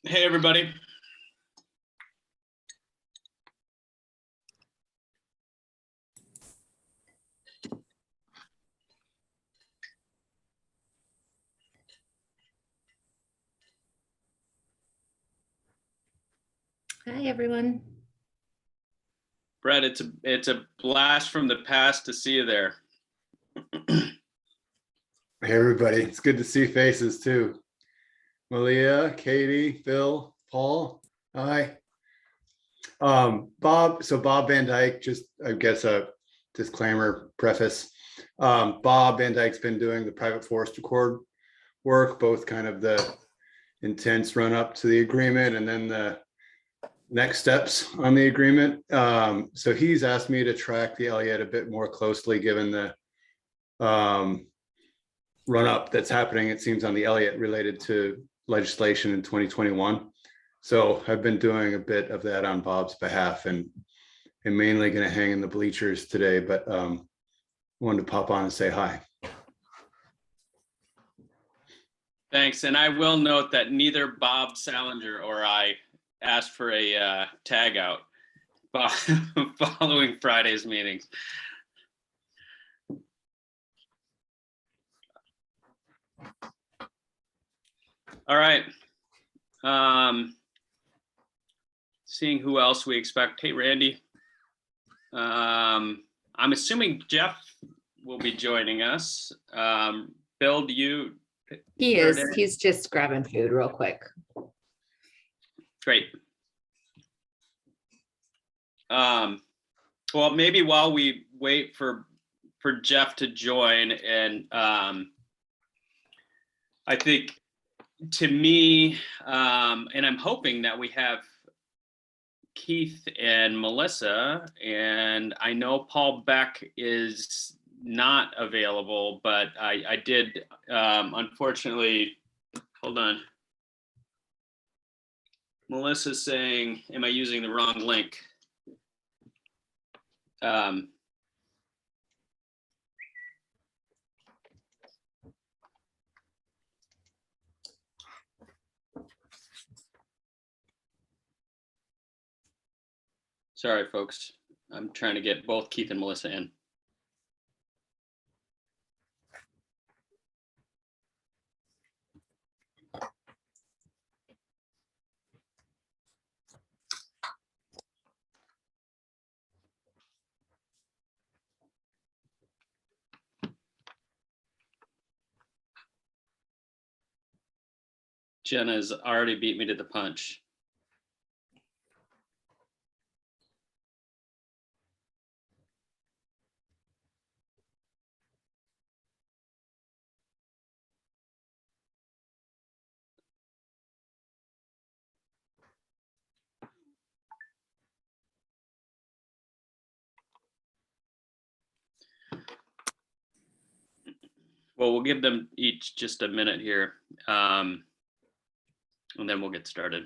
Hey, everybody. Hi, everyone. Brett, it's a blast from the past to see you there. Hey, everybody. It's good to see faces too. Malia, Katie, Phil, Paul. Hi. Bob. So Bob Van Dyke, just I guess a disclaimer preface. Bob Van Dyke's been doing the private forest record work, both kind of the intense run up to the agreement and then the next steps on the agreement. So he's asked me to track the Elliott a bit more closely given the run up that's happening, it seems, on the Elliott related to legislation in 2021. So I've been doing a bit of that on Bob's behalf and I'm mainly going to hang in the bleachers today, but wanted to pop on and say hi. Thanks. And I will note that neither Bob Salinger or I asked for a tag out following Friday's meetings. All right. Seeing who else we expect. Hey, Randy. I'm assuming Jeff will be joining us. Bill, do you? He is. He's just grabbing food real quick. Great. Well, maybe while we wait for Jeff to join, and I think to me, and I'm hoping that we have Keith and Melissa, and I know Paul Beck is not available, but I did unfortunately, hold on. Melissa's saying, am I using the wrong link? Sorry, folks. I'm trying to get both Keith and Melissa in. Jenna has already beat me to the punch. Well, we'll give them each just a minute here, and then we'll get started.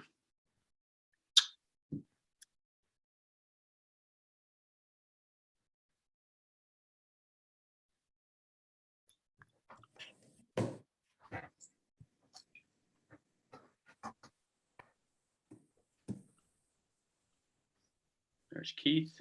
There's Keith.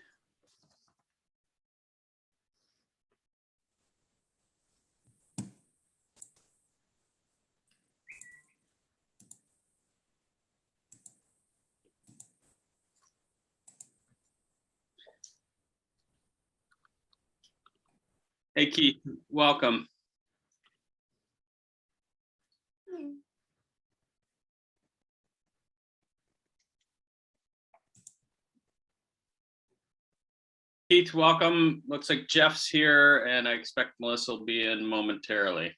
Hey, Keith, welcome. Keith, welcome. Looks like Jeff's here, and I expect Melissa will be in momentarily.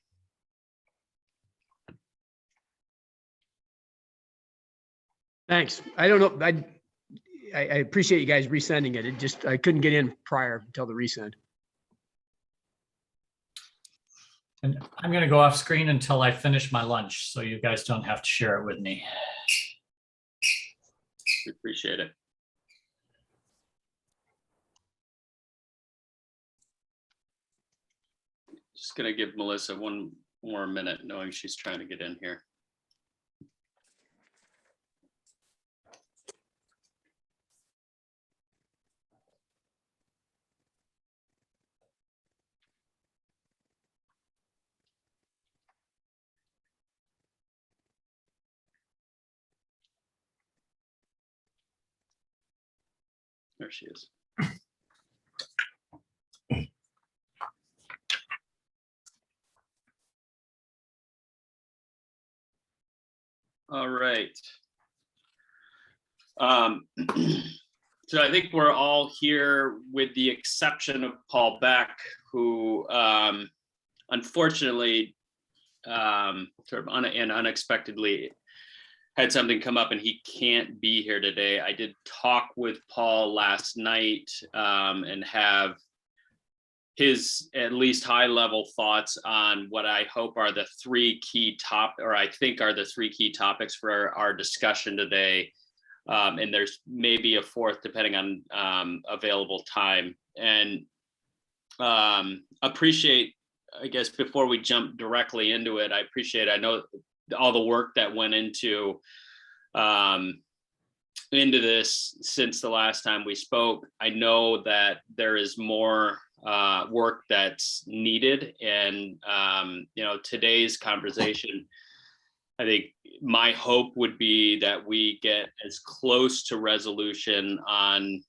Thanks. I don't know. I appreciate you guys resending it. It just, I couldn't get in prior until the resend. And I'm going to go off screen until I finish my lunch, so you guys don't have to share it with me. We appreciate it. Just going to give Melissa one more minute, knowing she's trying to get in here. There she is. All right. So I think we're all here with the exception of Paul Beck, who unfortunately sort of unexpectedly had something come up and he can't be here today. I did talk with Paul last night and have his at least high level thoughts on what I hope are the three key I think are the three key topics for our discussion today. And there's maybe a fourth depending on available time. And appreciate, I guess, before we jump directly into it, I know all the work that went into this since the last time we spoke. I know that there is more work that's needed, and today's conversation, I think my hope would be that we get as close to resolution on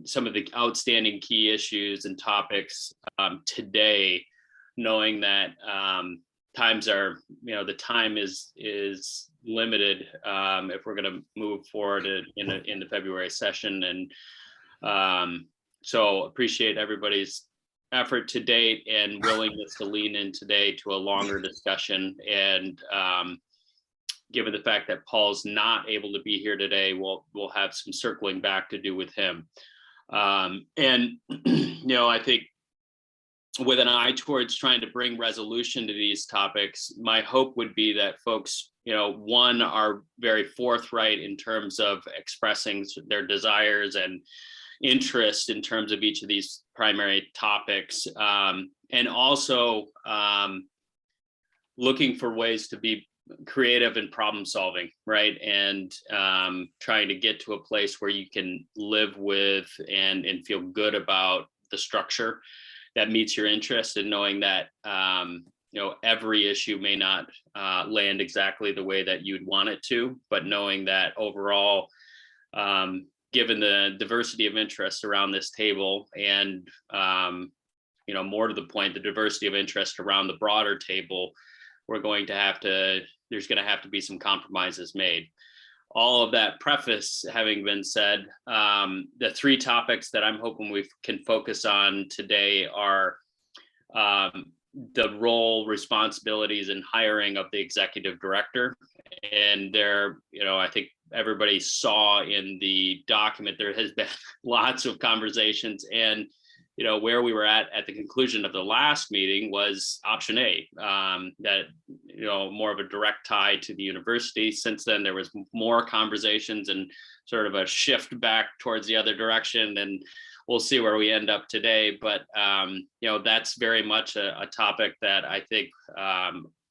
some of the outstanding key issues and topics today, knowing that times are, the time is limited if we're going to move forward in the February session. And so appreciate everybody's effort to date and willingness to lean in today to a longer discussion. And given the fact that Paul's not able to be here today, we'll have some circling back to do with him. And I think with an eye towards trying to bring resolution to these topics, my hope would be that folks, one, are very forthright in terms of expressing their desires and interest in terms of each of these primary topics, and also looking for ways to be creative and problem solving, right? And trying to get to a place where you can live with and feel good about the structure that meets your interest, and knowing that every issue may not land exactly the way that you'd want it to, but knowing that overall, given the diversity of interests around this table, and more to the point, the diversity of interest around the broader table, there's going to have to be some compromises made. All of that preface having been said, the three topics that I'm hoping we can focus on today are the role, responsibilities, and hiring of the executive director. And there, I think everybody saw in the document, there has been lots of conversations, and where we were at the conclusion of the last meeting was option A, that more of a direct tie to the university. Since then, there was more conversations and sort of a shift back towards the other direction, and we'll see where we end up today. But that's very much a topic that I think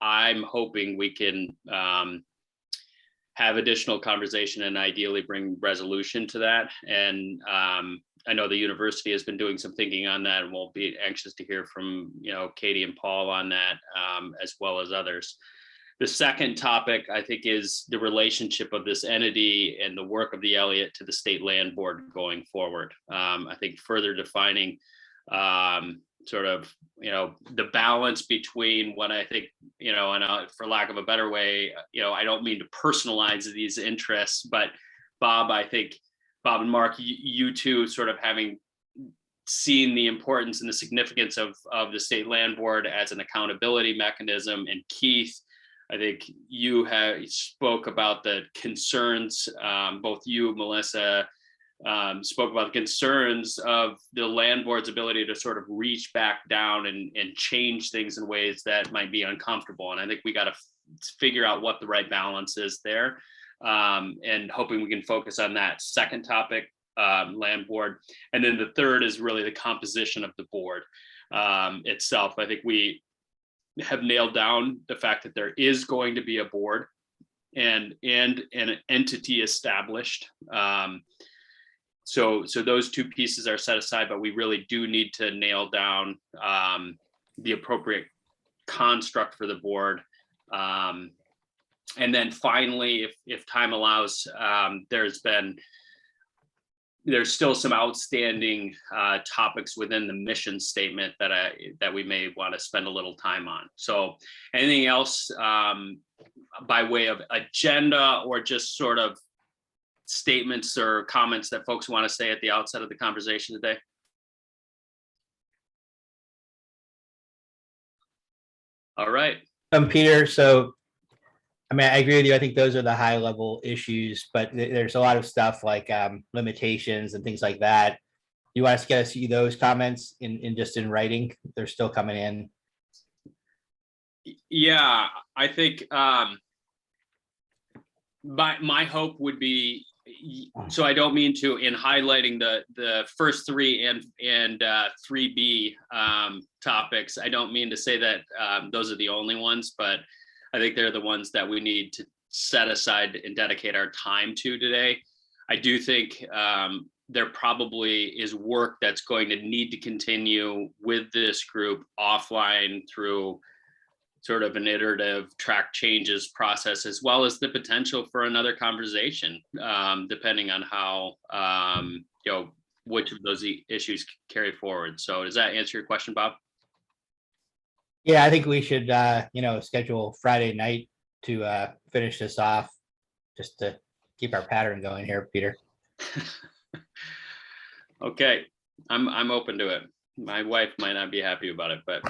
I'm hoping we can have additional conversation and ideally bring resolution to that. And I know the university has been doing some thinking on that, and we'll be anxious to hear from Katie and Paul on that, as well as others. The second topic, I think, is the relationship of this entity and the work of the Elliott to the state land board going forward. I think further defining sort of the balance between what I think, and for lack of a better way, I don't mean to personalize these interests, but Bob and Mark, you two, sort of having seen the importance and the significance of the state land board as an accountability mechanism, and Keith, I think you spoke about the concerns, both you, Melissa, spoke about the concerns of the land board's ability to sort of reach back down and change things in ways that might be uncomfortable. And I think we got to figure out what the right balance is there. And hoping we can focus on that second topic, land board. And then the third is really the composition of the board itself. I think we have nailed down the fact that there is going to be a board and an entity established. So those two pieces are set aside, but we really do need to nail down the appropriate construct for the board. And then finally, if time allows, there's been there's still some outstanding topics within the mission statement that we may want to spend a little time on. So anything else by way of agenda or just sort of statements or comments that folks want to say at the outset of the conversation today? All right. Peter, so I mean, I agree with you. I think those are the high level issues, but there's a lot of stuff like limitations and things like that. You want us to get see those comments in just in writing? They're still coming in. Yeah, I think my hope would be, so I don't mean to, in highlighting the first three and 3B topics, I don't mean to say that those are the only ones, but I think they're the ones that we need to set aside and dedicate our time to today. I do think there probably is work that's going to need to continue with this group offline through sort of an iterative track changes process, as well as the potential for another conversation, depending on how, which of those issues carry forward. So does that answer your question, Bob? Yeah, I think we should, schedule Friday night to finish this off, just to keep our pattern going here, Peter. Okay, I'm open to it. My wife might not be happy about it, but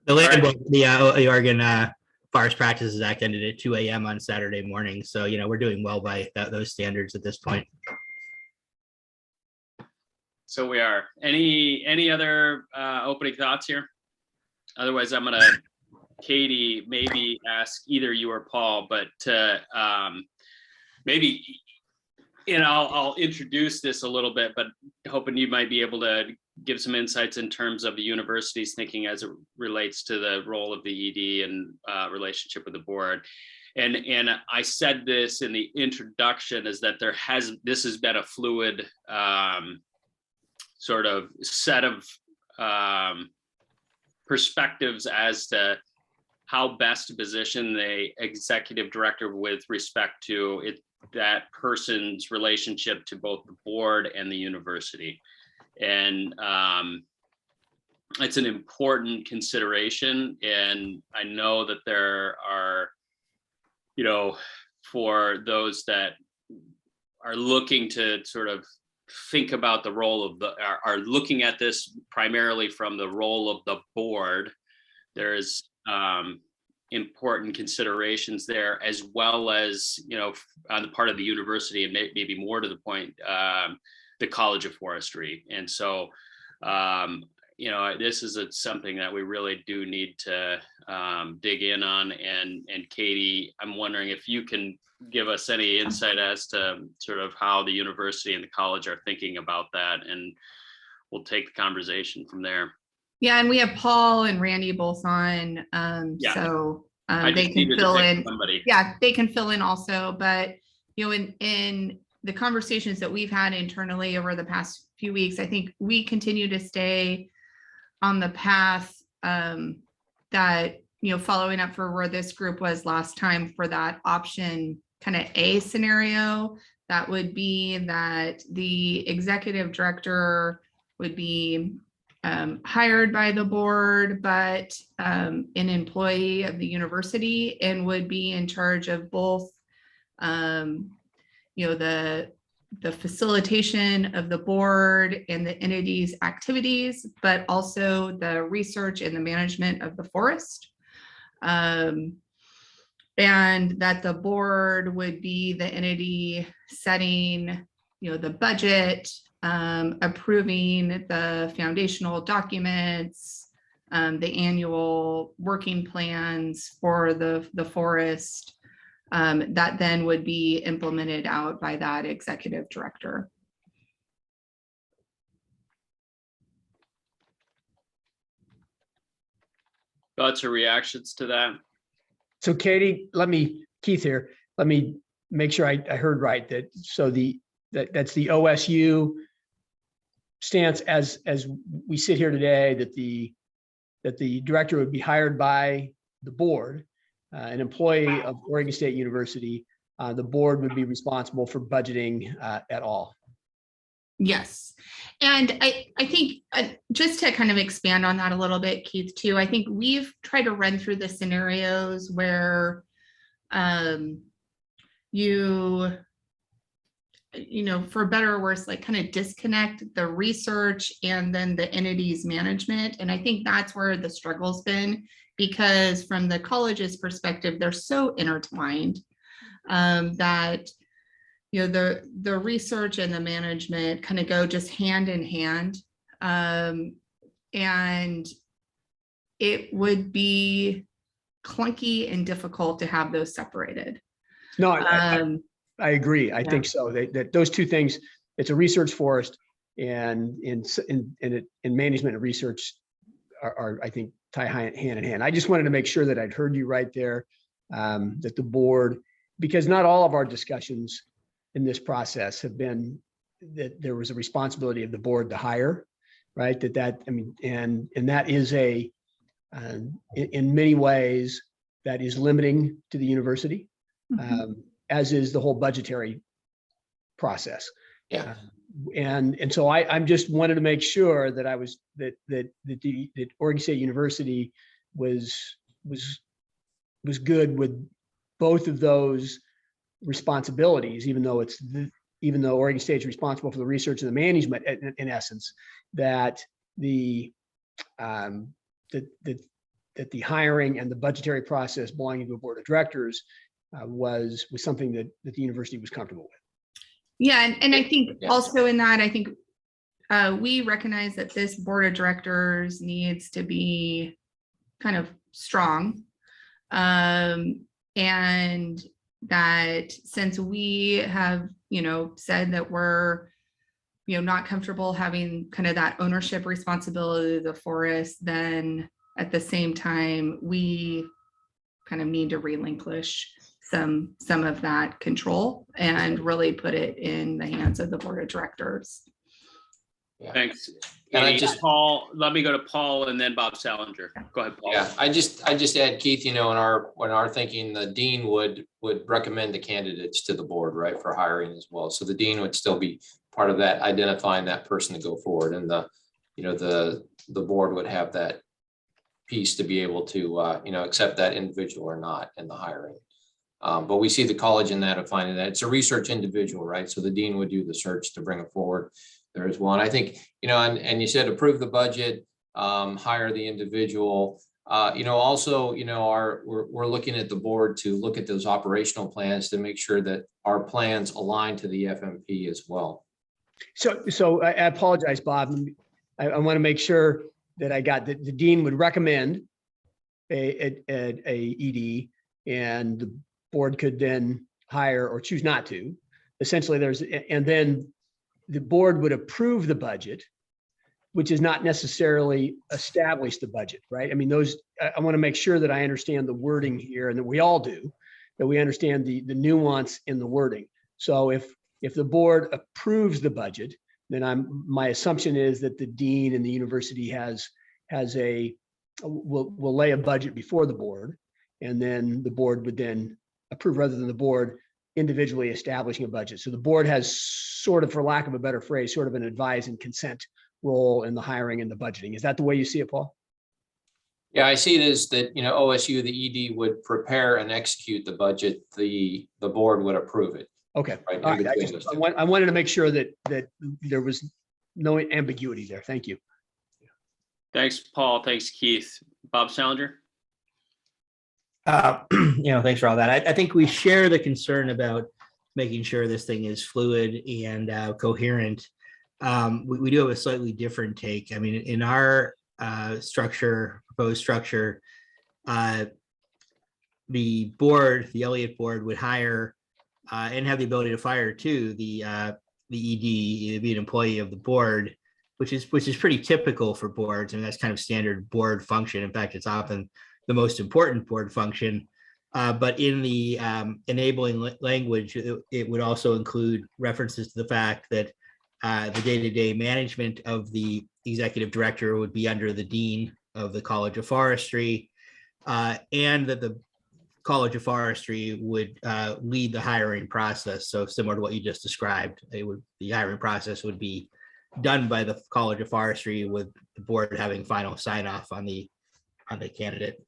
the Oregon Forest Practices Act ended at 2 a.m. on Saturday morning, so we're doing well by those standards at this point. So we are. Any other opening thoughts here? Otherwise, I'm gonna, Katie, maybe ask either you or Paul, but maybe, I'll introduce this a little bit, but hoping you might be able to give some insights in terms of the university's thinking as it relates to the role of the ED and relationship with the board. And I said this in the introduction, is that this has been a fluid sort of set of perspectives as to how best to position the executive director with respect to that person's relationship to both the board and the university. And it's an important consideration. And I know that there are, for those that are looking to sort of think about the role of are looking at this primarily from the role of the board, there's important considerations there, as well as, on the part of the university, and maybe more to the point, the College of Forestry. And so, this is something that we really do need to dig in on. And Katie, I'm wondering if you can give us any insight as to sort of how the university and the college are thinking about that, and we'll take the conversation from there. Yeah, and we have Paul and Randy both on, so they can fill in. Somebody. Yeah, they can fill in also. But in the conversations that we've had internally over the past few weeks, I think we continue to stay on the path that following up for where this group was last time for that option kind of A scenario. That would be that the executive director would be hired by the board, but an employee of the university, and would be in charge of both, the facilitation of the board and the entity's activities, but also the research and the management of the forest. And that the board would be the entity setting, the budget, approving the foundational documents, the annual working plans for the forest, that then would be implemented out by that executive director. Thoughts or reactions to that? So Katie, Keith here, let me make sure I heard right, that's the OSU stance as we sit here today, that the director would be hired by the board, an employee of Oregon State University, the board would be responsible for budgeting at all. Yes. And I think just to kind of expand on that a little bit, Keith, too, I think we've tried to run through the scenarios where you know, for better or worse, like kind of disconnect the research and then the entity's management. And I think that's where the struggle's been, because from the college's perspective, they're so intertwined that, you know, the research and the management kind of go just hand in hand. And it would be clunky and difficult to have those separated. No, I agree. I think so. That those two things, it's a research forest, and in management and research are I think tie hand in hand. I just wanted to make sure that I'd heard you right there, that the board, because not all of our discussions in this process have been that there was a responsibility of the board to hire, right? I mean, and that is in many ways that is limiting to the university. As is the whole budgetary process. Yeah. And so I'm just wanted to make sure that that Oregon State University was good with both of those responsibilities, even though Oregon State's responsible for the research and the management in essence, that the hiring and the budgetary process belonging to a board of directors was something that the university was comfortable with. Yeah, and I think also in that, I think we recognize that this board of directors needs to be kind of strong. And that since we have, you know, said that we're, you know, not comfortable having kind of that ownership responsibility of the forest, then at the same time, we kind of need to relinquish some of that control and really put it in the hands of the board of directors. Yeah. Thanks. And I Katie. just- Paul, let me go to Paul and then Bob Salinger. Go ahead, Paul. Yeah, I just add, Keith, you know, in our thinking, the dean would recommend the candidates to the board, right, for hiring as well. So the dean would still be part of that, identifying that person to go forward, and the board would have that piece to be able to accept that individual or not in the hiring. But we see the college in that of finding that it's a research individual, right? So the dean would do the search to bring it forward. There is one. I think, you know, and you said approve the budget, hire the individual. Also, you know, we're looking at the board to look at those operational plans to make sure that our plans align to the FMP as well. So I apologize, Bob. I want to make sure that I got that the dean would recommend a ED, and the board could then hire or choose not to. Essentially, and then the board would approve the budget, which is not necessarily establish the budget, right? I mean, I want to make sure that I understand the wording here, and that we all do, that we understand the nuance in the wording. So if the board approves the budget, then my assumption is that the dean and the university will lay a budget before the board, and then the board would then approve, rather than the board individually establishing a budget. So the board has sort of, for lack of a better phrase, sort of an advise and consent role in the hiring and the budgeting. Is that the way you see it, Paul? Yeah, I see it as that, you know, OSU, the ED would prepare and execute the budget. The board would approve it. Okay. Right. All right. I wanted to make sure that there was no ambiguity there. Thank you. Thanks, Paul. Thanks, Keith. Bob Salinger. Thanks for all that. I think we share the concern about making sure this thing is fluid and coherent. We do have a slightly different take. I mean, in our proposed structure, the board, the Elliott board, would hire and have the ability to fire too the ED, be an employee of the board, which is pretty typical for boards. I mean, that's kind of standard board function. In fact, it's often the most important board function. But in the enabling language, it would also include references to the fact that the day-to-day management of the executive director would be under the dean of the College of Forestry, and that the College of Forestry would lead the hiring process. So similar to what you just described, the hiring process would be done by the College of Forestry with the board having final sign off on the candidate.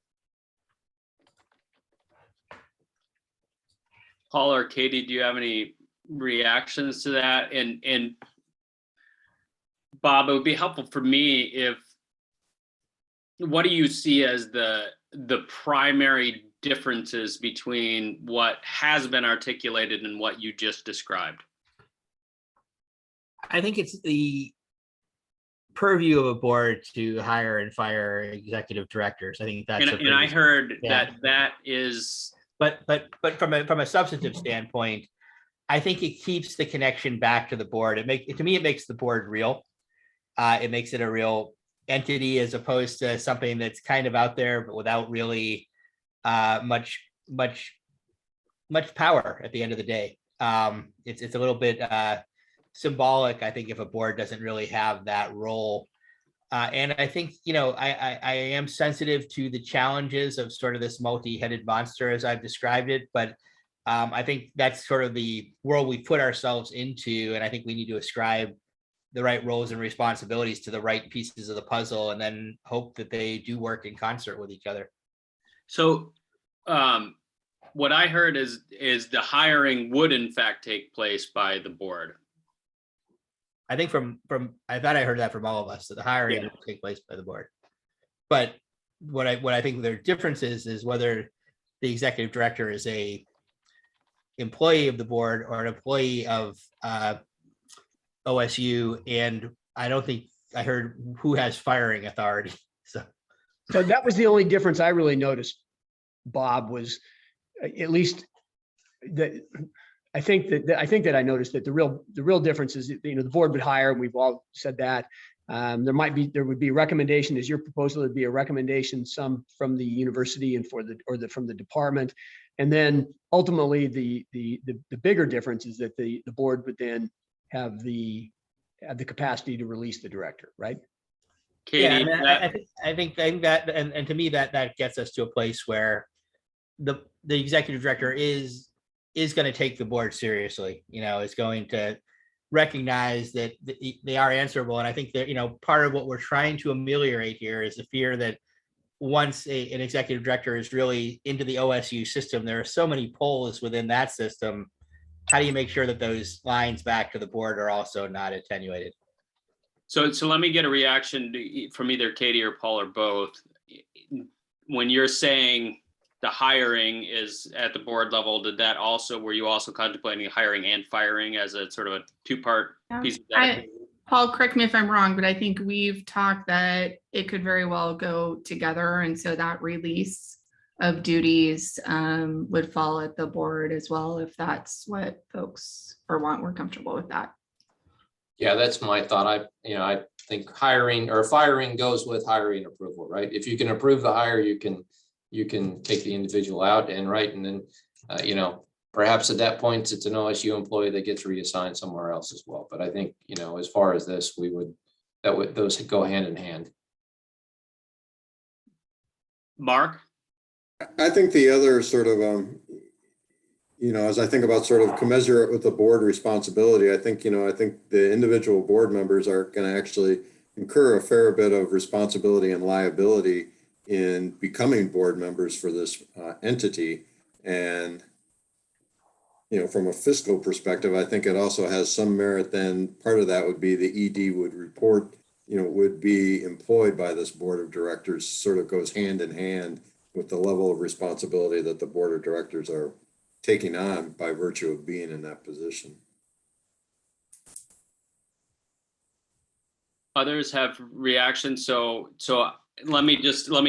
Paul or Katie, do you have any reactions to that? And Bob, it would be helpful for me if, what do you see as the primary differences between what has been articulated and what you just described? I think it's the purview of a board to hire and fire executive directors. I think that's. And I heard yeah. that is. But from a substantive standpoint, I think it keeps the connection back to the board. It makes the board real. It makes it a real entity as opposed to something that's kind of out there but without really much power at the end of the day. It's a little bit symbolic, I think, if a board doesn't really have that role. And I think, I am sensitive to the challenges of sort of this multi-headed monster as I've described it, but I think that's sort of the world we put ourselves into. And I think we need to ascribe the right roles and responsibilities to the right pieces of the puzzle and then hope that they do work in concert with each other. So what I heard is the hiring would in fact take place by the board. I think I thought I heard that from all of us, that the hiring will take place by the board. But what I think their difference is whether the executive director is a employee of the board or an employee of OSU, and I don't think I heard who has firing authority. So that was the only difference I really noticed, Bob, was at least that I think that I noticed that the real difference is, the board would hire, and we've all said that. There would be a recommendation, as your proposal would be a recommendation, some from the university and from the department. And then ultimately the bigger difference is that the board would then have the capacity to release the director, right? Katie, I think that, and to me that gets us to a place where the executive director is going to take the board seriously, is going to recognize that they are answerable. And I think that, part of what we're trying to ameliorate here is the fear that once an executive director is really into the OSU system, there are so many poles within that system. How do you make sure that those lines back to the board are also not attenuated? So let me get a reaction from either Katie or Paul or both. When you're saying the hiring is at the board level, were you also contemplating hiring and firing as a sort of a two-part piece of that? Paul, correct me if I'm wrong, but I think we've talked that it could very well go together. And so that release of duties would fall at the board as well, if that's what folks we're comfortable with that. Yeah, that's my thought. I think hiring or firing goes with hiring approval, right? If you can approve the hire, you can take the individual out and then, perhaps at that point, it's an OSU employee that gets reassigned somewhere else as well. But I think, as far as this, those go hand in hand. Mark? I think the other sort of, as I think about sort of commensurate with the board responsibility, I think the individual board members are going to actually incur a fair bit of responsibility and liability in becoming board members for this entity. And, from a fiscal perspective, I think it also has some merit. Then part of that would be the ED would report, would be employed by this board of directors, sort of goes hand in hand with the level of responsibility that the board of directors are taking on by virtue of being in that position. Others have reactions. So let me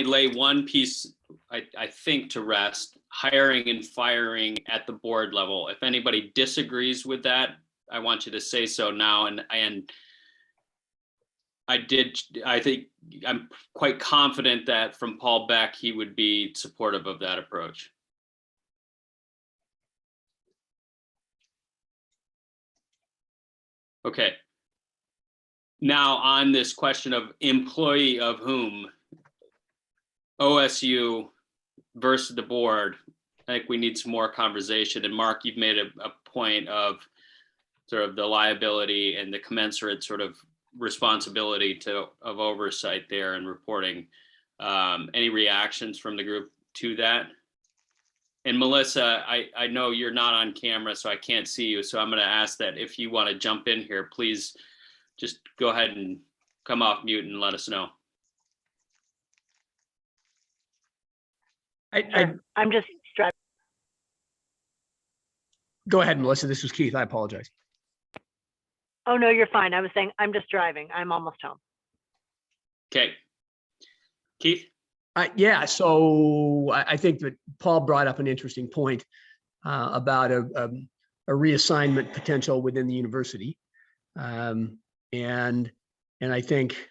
lay one piece, I think, to rest. Hiring and firing at the board level. If anybody disagrees with that, I want you to say so now. And I think I'm quite confident that from Paul Beck, he would be supportive of that approach. Okay. Now on this question of employee of whom, OSU versus the board, I think we need some more conversation. And Mark, you've made a point of sort of the liability and the commensurate sort of responsibility of oversight there and reporting. Any reactions from the group to that? And Melissa, I know you're not on camera, so I can't see you. So I'm going to ask that if you want to jump in here, please just go ahead and come off mute and let us know. I'm just driving. Go ahead, Melissa. This was Keith. I apologize. Oh, no, you're fine. I was saying I'm just driving. I'm almost home. Okay. Keith? Yeah, so I think that Paul brought up an interesting point about a reassignment potential within the university. And I think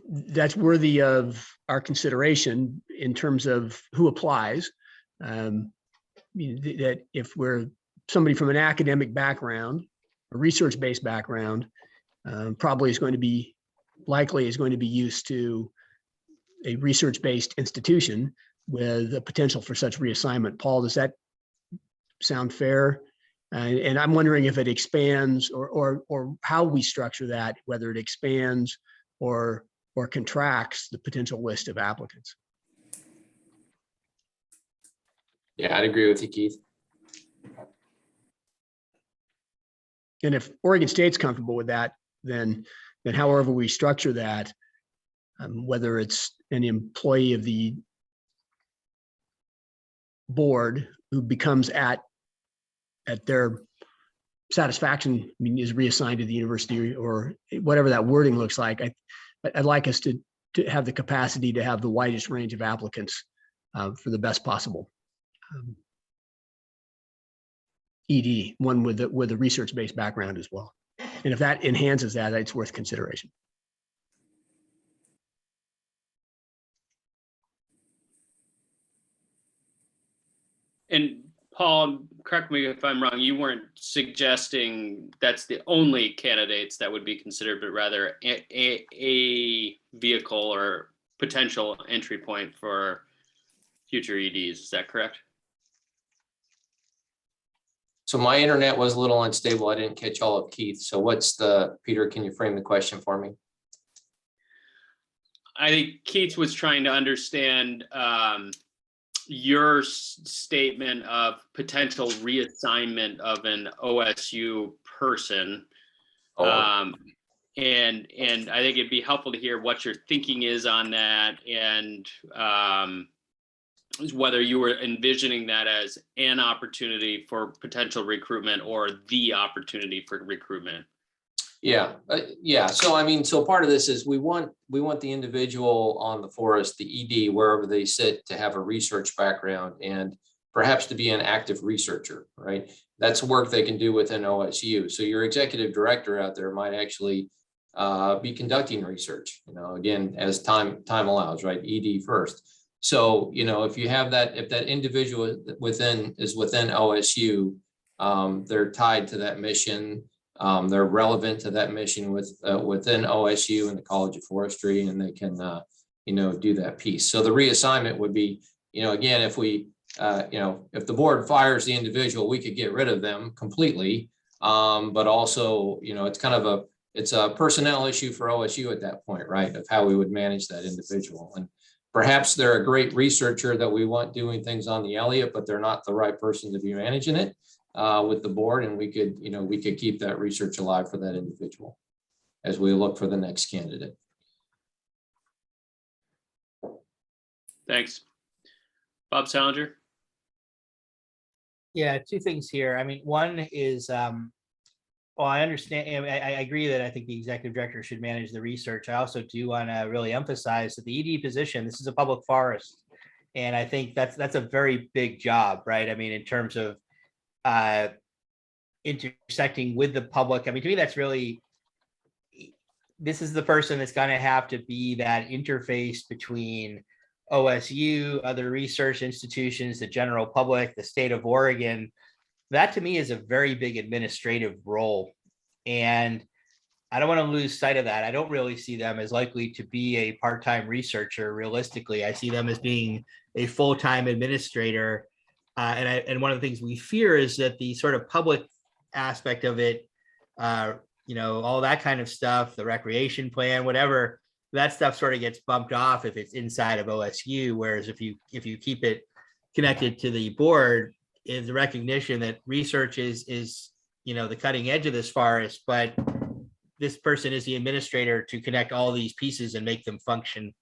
that's worthy of our consideration in terms of who applies. That if we're somebody from an academic background, a research-based background, probably is going to be used to a research-based institution with a potential for such reassignment. Paul, does that sound fair? And I'm wondering if it expands or how we structure that, whether it expands or contracts the potential list of applicants. Yeah, I'd agree with you, Keith. And if Oregon State's comfortable with that, then however we structure that, whether it's an employee of the board who becomes at their satisfaction, is reassigned to the university or whatever that wording looks like, I'd like us to have the capacity to have the widest range of applicants for the best possible ED, one with a research-based background as well. And if that enhances that, it's worth consideration. And Paul, correct me if I'm wrong, you weren't suggesting that's the only candidates that would be considered, but rather a vehicle or potential entry point for future EDs. Is that correct? So my internet was a little unstable. I didn't catch all of Keith. So Peter, can you frame the question for me? I think Keith was trying to understand your statement of potential reassignment of an OSU person. And I think it'd be helpful to hear what your thinking is on that, and whether you were envisioning that as an opportunity for potential recruitment or the opportunity for recruitment. Yeah. So part of this is we want the individual on the forest, the ED, wherever they sit, to have a research background and perhaps to be an active researcher, right? That's work they can do within OSU. So your executive director out there might actually be conducting research, again, as time allows, right? ED first. So, if you have that, if that individual is within OSU, they're tied to that mission. They're relevant to that mission within OSU and the College of Forestry, and they can, do that piece. So the reassignment would be, again, if we, if the board fires the individual, we could get rid of them completely. But also, it's a personnel issue for OSU at that point, right? Of how we would manage that individual. And perhaps they're a great researcher that we want doing things on the Elliott, but they're not the right person to be managing it with the board. And we could keep that research alive for that individual as we look for the next candidate. Thanks. Bob Salinger. Yeah, two things here. I mean, one is, well, I understand. I agree that I think the executive director should manage the research. I also do want to really emphasize that the ED position, this is a public forest. And I think that's a very big job, right? I mean, in terms of intersecting with the public. I mean, to me, that's really, this is the person that's going to have to be that interface between OSU, other research institutions, the general public, the state of Oregon. That to me is a very big administrative role. And I don't want to lose sight of that. I don't really see them as likely to be a part-time researcher. Realistically, I see them as being a full-time administrator. And one of the things we fear is that the sort of public aspect of it, all that kind of stuff, the recreation plan, whatever, that stuff sort of gets bumped off if it's inside of OSU. Whereas if you keep it connected to the board, is the recognition that research is the cutting edge of this forest, but this person is the administrator to connect all these pieces and make them function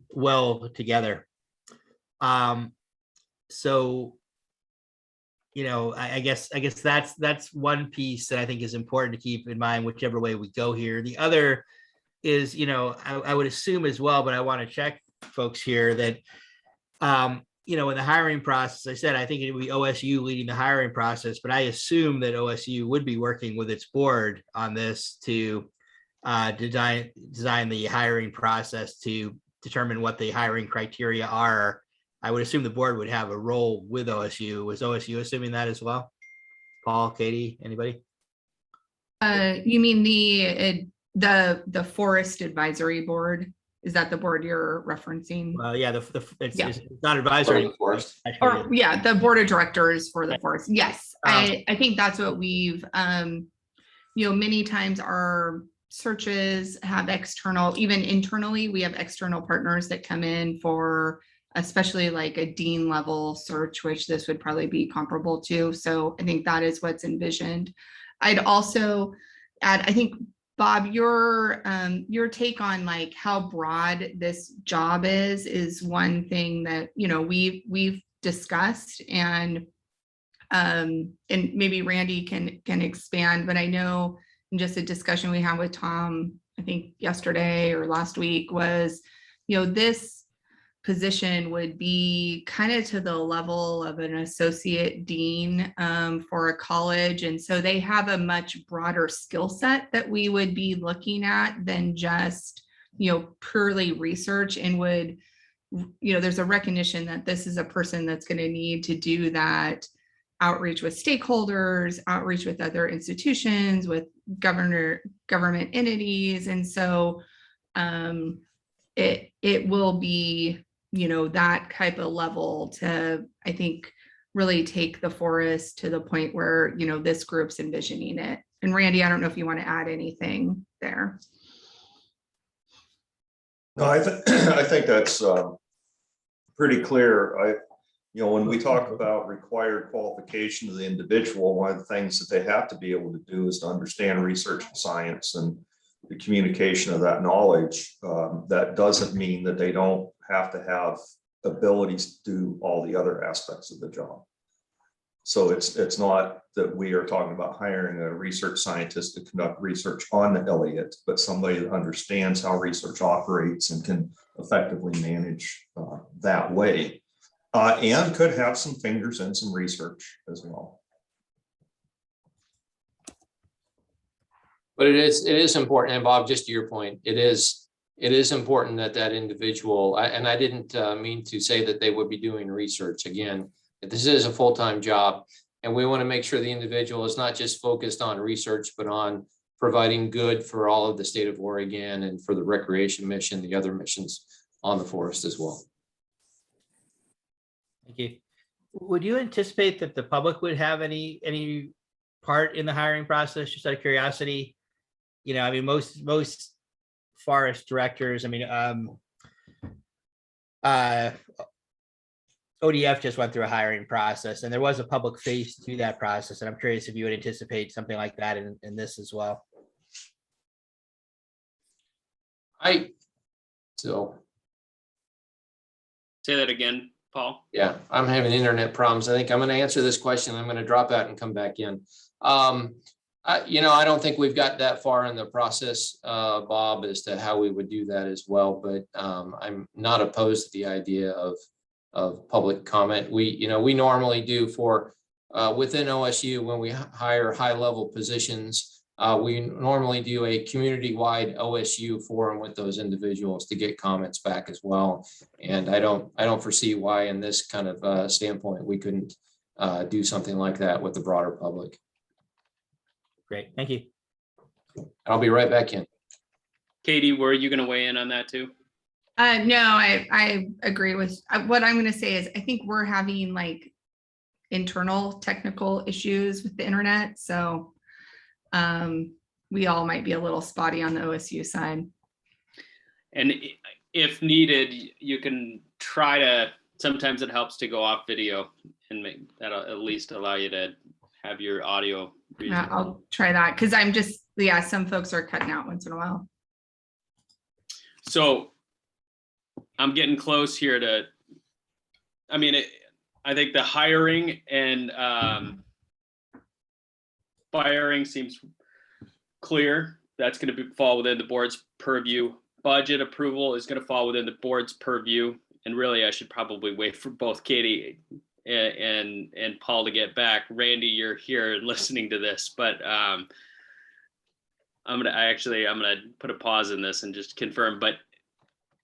well together. So, I guess that's one piece that I think is important to keep in mind, whichever way we go here. The other is, I would assume as well, but I want to check folks here that, in the hiring process, I said, I think it would be OSU leading the hiring process, but I assume that OSU would be working with its board on this to design the hiring process to determine what the hiring criteria are. I would assume the board would have a role with OSU. Was OSU assuming that as well? Paul, Katie, anybody? You mean the Forest Advisory Board? Is that the board you're referencing? Yeah, it's not advisory. Forest. Or the board of directors for the forest. Yes, I think that's what we've, many times our searches have external, even internally, we have external partners that come in for especially like a dean level search, which this would probably be comparable to. So I think that is what's envisioned. I'd also add, I think, Bob, your take on like how broad this job is one thing that, we've discussed, and maybe Randy can expand, but I know in just a discussion we had with Tom, I think yesterday or last week, was, this position would be kind of to the level of an associate dean for a college. And so they have a much broader skill set that we would be looking at than just, purely research, and would, there's a recognition that this is a person that's going to need to do that outreach with stakeholders, outreach with other institutions, with government entities. And so it will be, that type of level to, I think, really take the forest to the point where, this group's envisioning it. And Randy, I don't know if you want to add anything there. No, I think that's pretty clear. When we talk about required qualification of the individual, one of the things that they have to be able to do is to understand research and science and the communication of that knowledge. That doesn't mean that they don't have to have abilities to do all the other aspects of the job. So it's not that we are talking about hiring a research scientist to conduct research on the Elliott, but somebody that understands how research operates and can effectively manage that way, and could have some fingers in some research as well. But it is important, and Bob, just to your point, it is important that individual, and I didn't mean to say that they would be doing research. Again, this is a full-time job, and we want to make sure the individual is not just focused on research, but on providing good for all of the state of Oregon and for the recreation mission, the other missions on the forest as well. Thank you. Would you anticipate that the public would have any part in the hiring process, just out of curiosity? Most forest directors, ODF just went through a hiring process, and there was a public face to that process. And I'm curious if you would anticipate something like that in this as well. Say that again, Paul. Yeah, I'm having internet problems. I think I'm going to answer this question. I'm going to drop out and come back in. I don't think we've got that far in the process, Bob, as to how we would do that as well. But I'm not opposed to the idea of public comment. We normally do for within OSU when we hire high-level positions. We normally do a community-wide OSU forum with those individuals to get comments back as well. And I don't foresee why, in this kind of standpoint, we couldn't do something like that with the broader public. Great, thank you. I'll be right back in. Katie, were you going to weigh in on that too? No, I agree with what I'm going to say is I think we're having like internal technical issues with the internet. So we all might be a little spotty on the OSU side. And if needed, you can try to, sometimes it helps to go off video and make that'll at least allow you to have your audio. Yeah, I'll try that because I'm just, yeah, some folks are cutting out once in a while. So I'm getting close here to, I mean, I think the hiring and firing seems clear. That's going to fall within the board's purview. Budget approval is going to fall within the board's purview. And really, I should probably wait for both Katie and Paul to get back. Randy, you're here listening to this, but I'm gonna put a pause in this and just confirm. But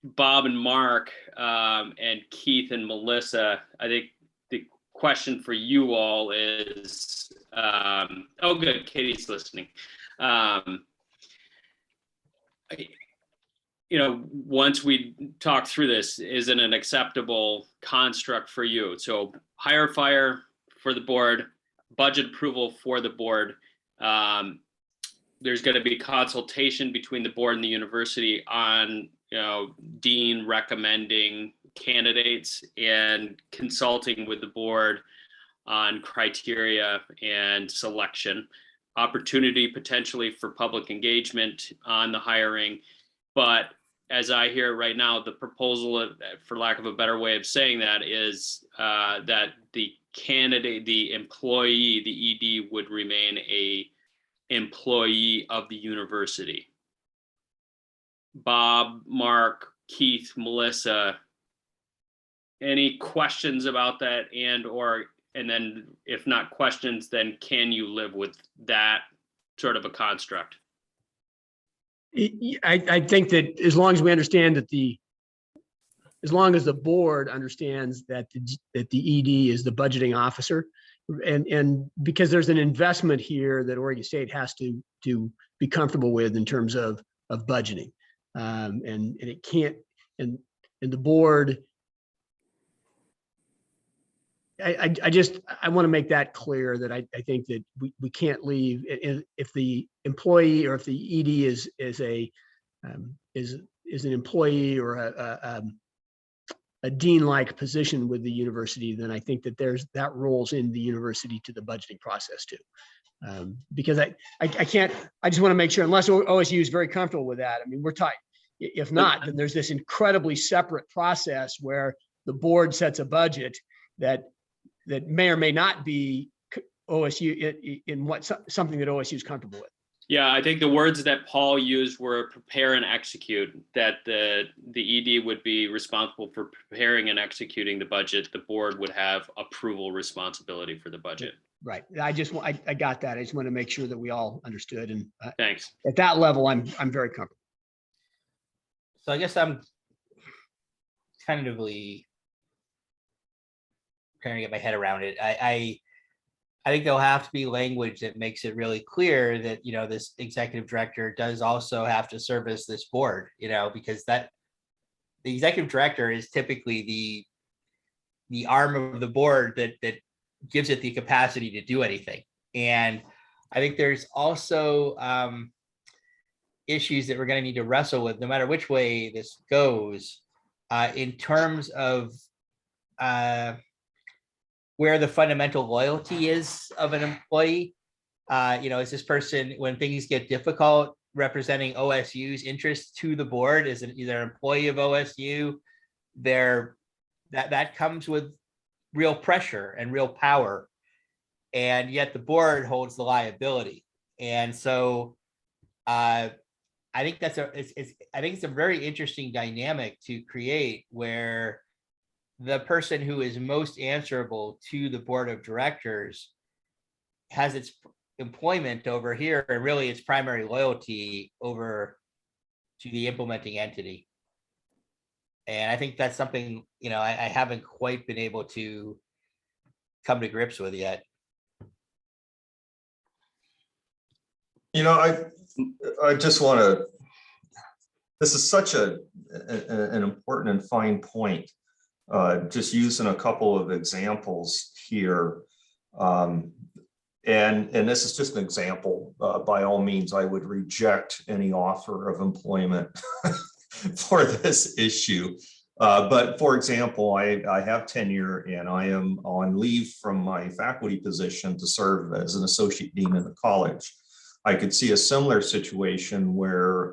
Bob and Mark and Keith and Melissa, I think the question for you all is, oh, good, Katie's listening. Once we talk through this, is it an acceptable construct for you? So hire, fire for the board, budget approval for the board. There's going to be consultation between the board and the university on, dean recommending candidates and consulting with the board on criteria and selection, opportunity potentially for public engagement on the hiring. But as I hear it right now, the proposal, for lack of a better way of saying that, is that the candidate, the employee, the ED would remain a employee of the university. Bob, Mark, Keith, Melissa, any questions about that? And then if not questions, then can you live with that sort of a construct? I think that as long as we understand that as long as the board understands that the ED is the budgeting officer, and because there's an investment here that Oregon State has to be comfortable with in terms of budgeting, and it can't, and the board. I want to make that clear that I think that we can't leave if the employee or if the ED is an employee or a dean-like position with the university, then I think that that rolls in the university to the budgeting process too. Because I just want to make sure, unless OSU is very comfortable with that. I mean, we're tight. If not, then there's this incredibly separate process where the board sets a budget that may or may not be OSU in something that OSU is comfortable with. Yeah, I think the words that Paul used were prepare and execute, that the ED would be responsible for preparing and executing the budget. The board would have approval responsibility for the budget. Right. I got that. I just want to make sure that we all understood. And thanks. At that level, I'm very comfortable. So I guess I'm tentatively trying to get my head around it. I think there'll have to be language that makes it really clear that, this executive director does also have to service this board, because the executive director is typically the arm of the board that gives it the capacity to do anything. And I think there's also issues that we're going to need to wrestle with no matter which way this goes, in terms of where the fundamental loyalty is of an employee. Is this person, when things get difficult, representing OSU's interests to the board? Is it either an employee of OSU? That comes with real pressure and real power, and yet the board holds the liability. And so, I think it's a very interesting dynamic to create where the person who is most answerable to the board of directors has its employment over here and really its primary loyalty over to the implementing entity. And I think that's something, I haven't quite been able to come to grips with yet. I just want to this is such an important and fine point. Just using a couple of examples here. And this is just an example. By all means, I would reject any offer of employment for this issue. But for example, I have tenure and I am on leave from my faculty position to serve as an associate dean in the college. I could see a similar situation where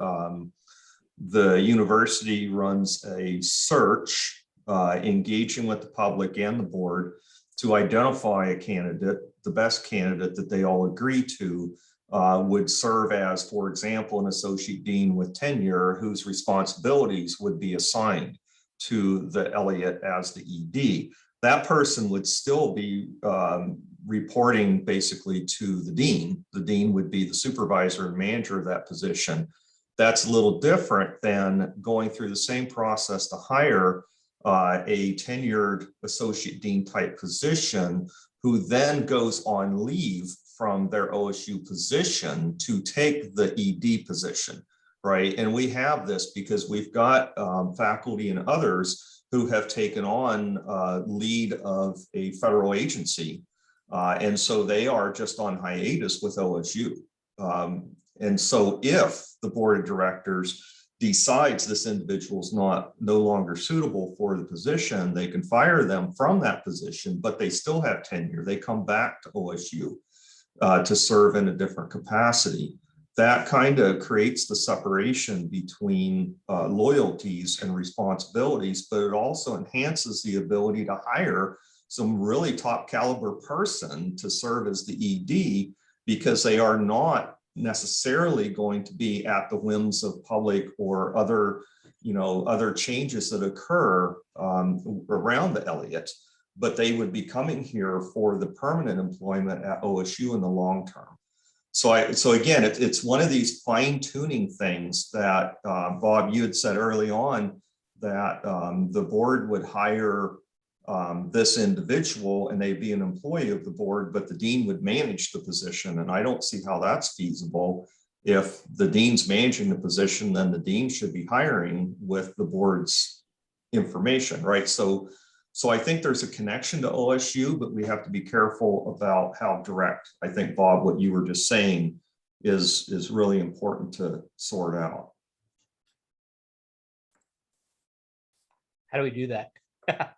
the university runs a search, engaging with the public and the board to identify a candidate, the best candidate that they all agree to would serve as, for example, an associate dean with tenure whose responsibilities would be assigned to the Elliott as the ED. That person would still be reporting basically to the dean. The dean would be the supervisor and manager of that position. That's a little different than going through the same process to hire a tenured associate dean type position who then goes on leave from their OSU position to take the ED position, right? And we have this because we've got faculty and others who have taken on lead of a federal agency. And so they are just on hiatus with OSU. And so if the board of directors decides this individual is no longer suitable for the position, they can fire them from that position, but they still have tenure. They come back to OSU to serve in a different capacity. That kind of creates the separation between loyalties and responsibilities, but it also enhances the ability to hire some really top caliber person to serve as the ED, because they are not necessarily going to be at the whims of public or other changes that occur around the Elliott, but they would be coming here for the permanent employment at OSU in the long term. So again, it's one of these fine tuning things that Bob, you had said early on that the board would hire this individual and they'd be an employee of the board, but the dean would manage the position. And I don't see how that's feasible. If the dean's managing the position, then the dean should be hiring with the board's information, right? So I think there's a connection to OSU, but we have to be careful about how direct. I think, Bob, what you were just saying is really important to sort out. How do we do that?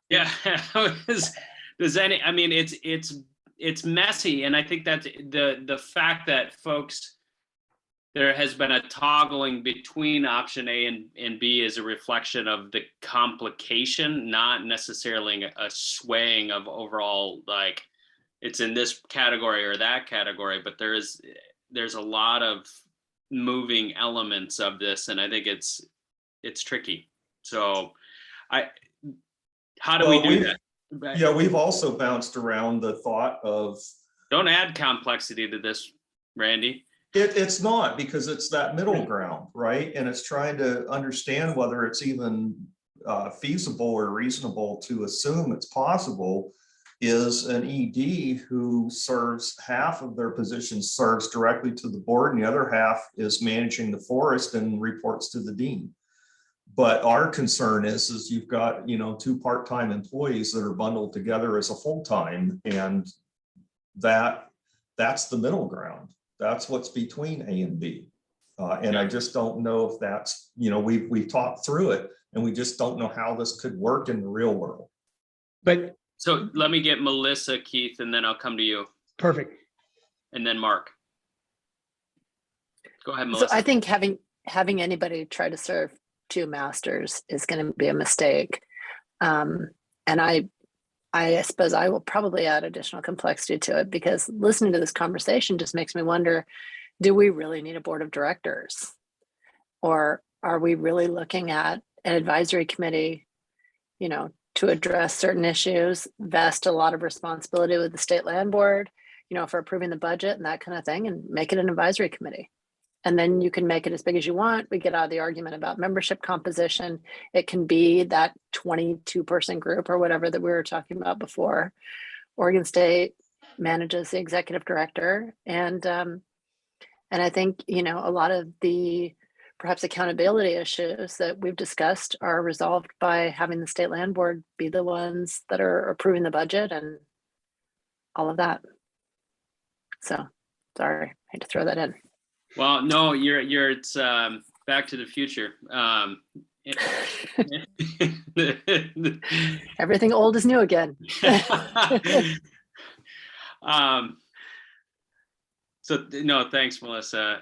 Yeah, I mean, it's messy, and I think that the fact that folks, there has been a toggling between option A and B is a reflection of the complication, not necessarily a swaying of overall, like it's in this category or that category, but there's a lot of moving elements of this, and I think it's tricky. So how do we do that? Yeah, we've also bounced around the thought of, don't add complexity to this, Randy. It's not, because it's that middle ground, right? And it's trying to understand whether it's even feasible or reasonable to assume it's possible. Is an ED who serves half of their position serves directly to the board, and the other half is managing the forest and reports to the dean. But our concern is you've got, two part-time employees that are bundled together as a full-time, and that's the middle ground. That's what's between A and B. And I just don't know if that's, we've talked through it, and we just don't know how this could work in the real world. But so let me get Melissa, Keith, and then I'll come to you. Perfect. And then Mark. Go ahead, Melissa. So I think having anybody try to serve two masters is going to be a mistake. And I suppose I will probably add additional complexity to it, because listening to this conversation just makes me wonder, do we really need a board of directors? Or are we really looking at an advisory committee, to address certain issues, vest a lot of responsibility with the state land board, for approving the budget and that kind of thing, and make it an advisory committee? And then you can make it as big as you want. We get out of the argument about membership composition. It can be that 22-person group or whatever that we were talking about before. Oregon State manages the executive director. And I think, a lot of the perhaps accountability issues that we've discussed are resolved by having the state land board be the ones that are approving the budget and all of that. So sorry, I had to throw that in. Well, no, it's Back to the Future. Everything old is new again. So no, thanks, Melissa.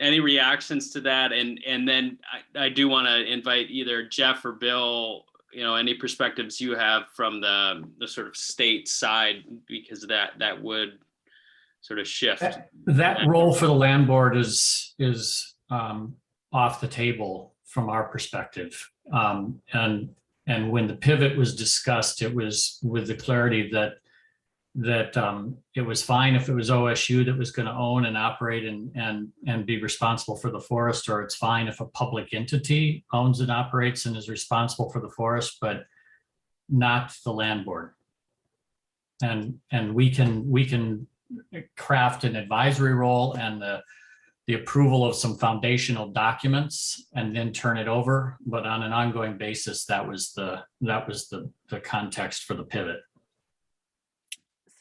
Any reactions to that? And then I do want to invite either Jeff or Bill, any perspectives you have from the sort of state side, because that would sort of shift. That role for the land board is off the table from our perspective. And when the pivot was discussed, it was with the clarity that it was fine if it was OSU that was going to own and operate and be responsible for the forest, or it's fine if a public entity owns and operates and is responsible for the forest, but not the land board. And we can craft an advisory role and the approval of some foundational documents and then turn it over. But on an ongoing basis, that was the context for the pivot.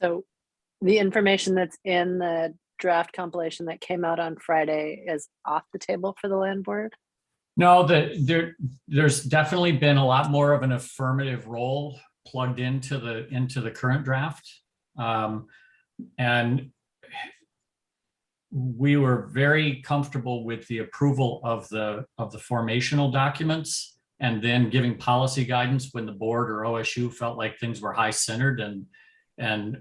So the information that's in the draft compilation that came out on Friday is off the table for the land board? No, there's definitely been a lot more of an affirmative role plugged into the current draft. And we were very comfortable with the approval of the formational documents and then giving policy guidance when the board or OSU felt like things were high centered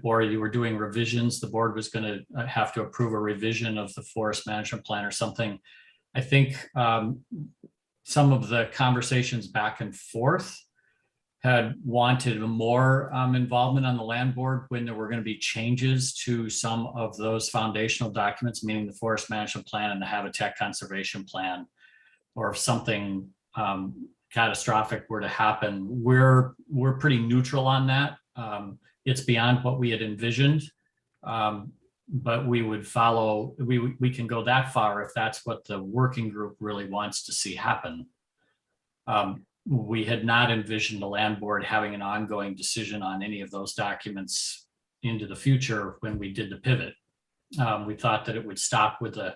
or you were doing revisions, the board was going to have to approve a revision of the forest management plan or something. I think some of the conversations back and forth had wanted more involvement on the land board when there were going to be changes to some of those foundational documents, meaning the forest management plan and the habitat conservation plan, or if something catastrophic were to happen. We're pretty neutral on that. It's beyond what we had envisioned, but we would follow, we can go that far if that's what the working group really wants to see happen. We had not envisioned the land board having an ongoing decision on any of those documents into the future when we did the pivot. We thought that it would stop with the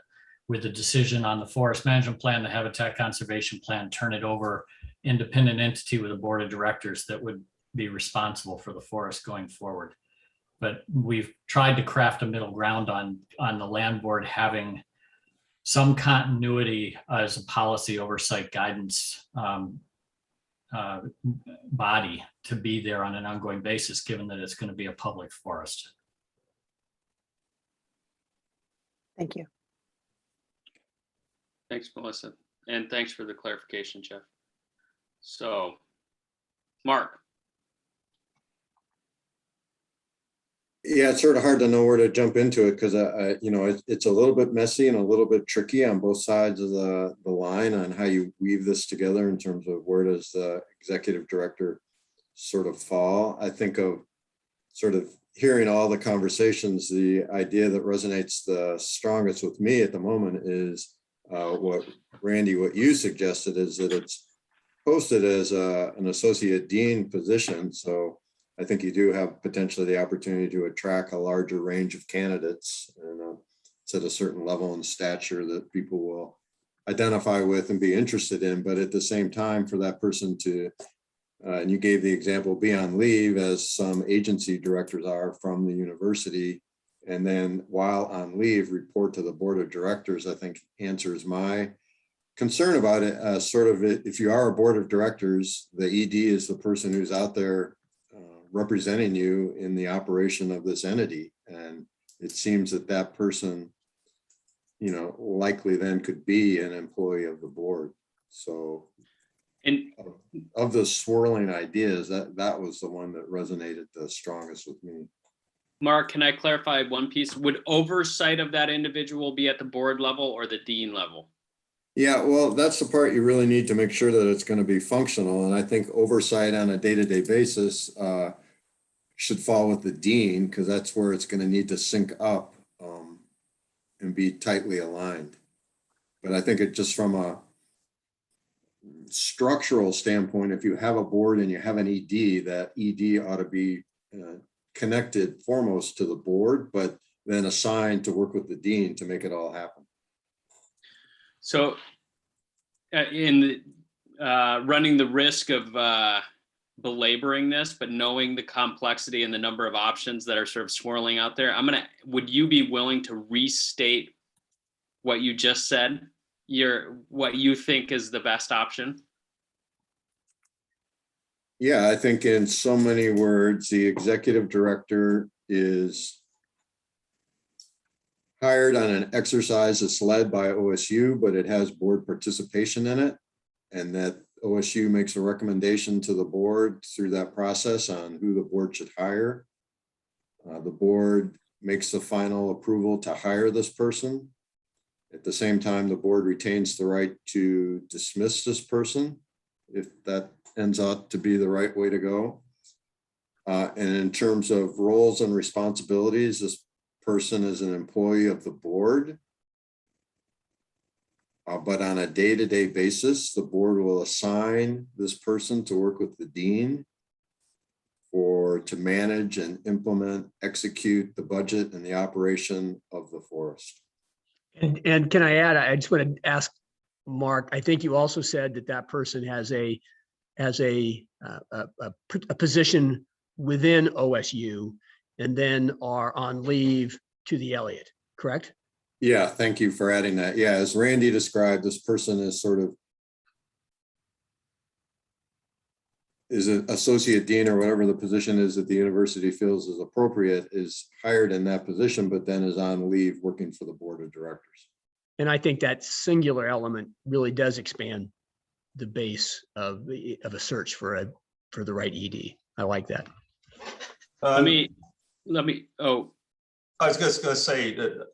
decision on the forest management plan, the habitat conservation plan, turn it over, independent entity with a board of directors that would be responsible for the forest going forward. But we've tried to craft a middle ground on the land board having some continuity as a policy oversight guidance body to be there on an ongoing basis, given that it's going to be a public forest. Thank you. Thanks, Melissa. And thanks for the clarification, Jeff. So, Mark. Yeah, it's sort of hard to know where to jump into it because it's a little bit messy and a little bit tricky on both sides of the line on how you weave this together in terms of where does the executive director sort of fall. I think of sort of hearing all the conversations, the idea that resonates the strongest with me at the moment is what Randy, what you suggested is that it's posted as an associate dean position. So I think you do have potentially the opportunity to attract a larger range of candidates, and it's at a certain level and stature that people will identify with and be interested in. But at the same time, for that person to, and you gave the example, be on leave as some agency directors are from the university, and then while on leave, report to the board of directors, I think answers my concern about it. Sort of if you are a board of directors, the ED is the person who's out there representing you in the operation of this entity. And it seems that that person, likely then could be an employee of the board. So of the swirling ideas, that was the one that resonated the strongest with me. Mark, can I clarify one piece? Would oversight of that individual be at the board level or the dean level? Yeah, well, that's the part you really need to make sure that it's going to be functional. And I think oversight on a day-to-day basis should fall with the dean, because that's where it's going to need to sync up and be tightly aligned. But I think it just from a structural standpoint, if you have a board and you have an ED, that ED ought to be connected foremost to the board, but then assigned to work with the dean to make it all happen. So in running the risk of belaboring this, but knowing the complexity and the number of options that are sort of swirling out there, would you be willing to restate what you just said? What you think is the best option? Yeah, I think in so many words, the executive director is hired on an exercise that's led by OSU, but it has board participation in it. And that OSU makes a recommendation to the board through that process on who the board should hire. The board makes the final approval to hire this person. At the same time, the board retains the right to dismiss this person if that ends up to be the right way to go. And in terms of roles and responsibilities, this person is an employee of the board. But on a day-to-day basis, the board will assign this person to work with the dean to manage and implement, execute the budget and the operation of the forest. And can I add, I just want to ask Mark, I think you also said that that person has a position within OSU and then are on leave to the Elliott, correct? Yeah, thank you for adding that. Yeah, as Randy described, this person is an associate dean or whatever the position is that the university feels is appropriate, is hired in that position, but then is on leave working for the board of directors. And I think that singular element really does expand the base of a search for the right ED. I like that. Let me. Oh, I was just going to say that.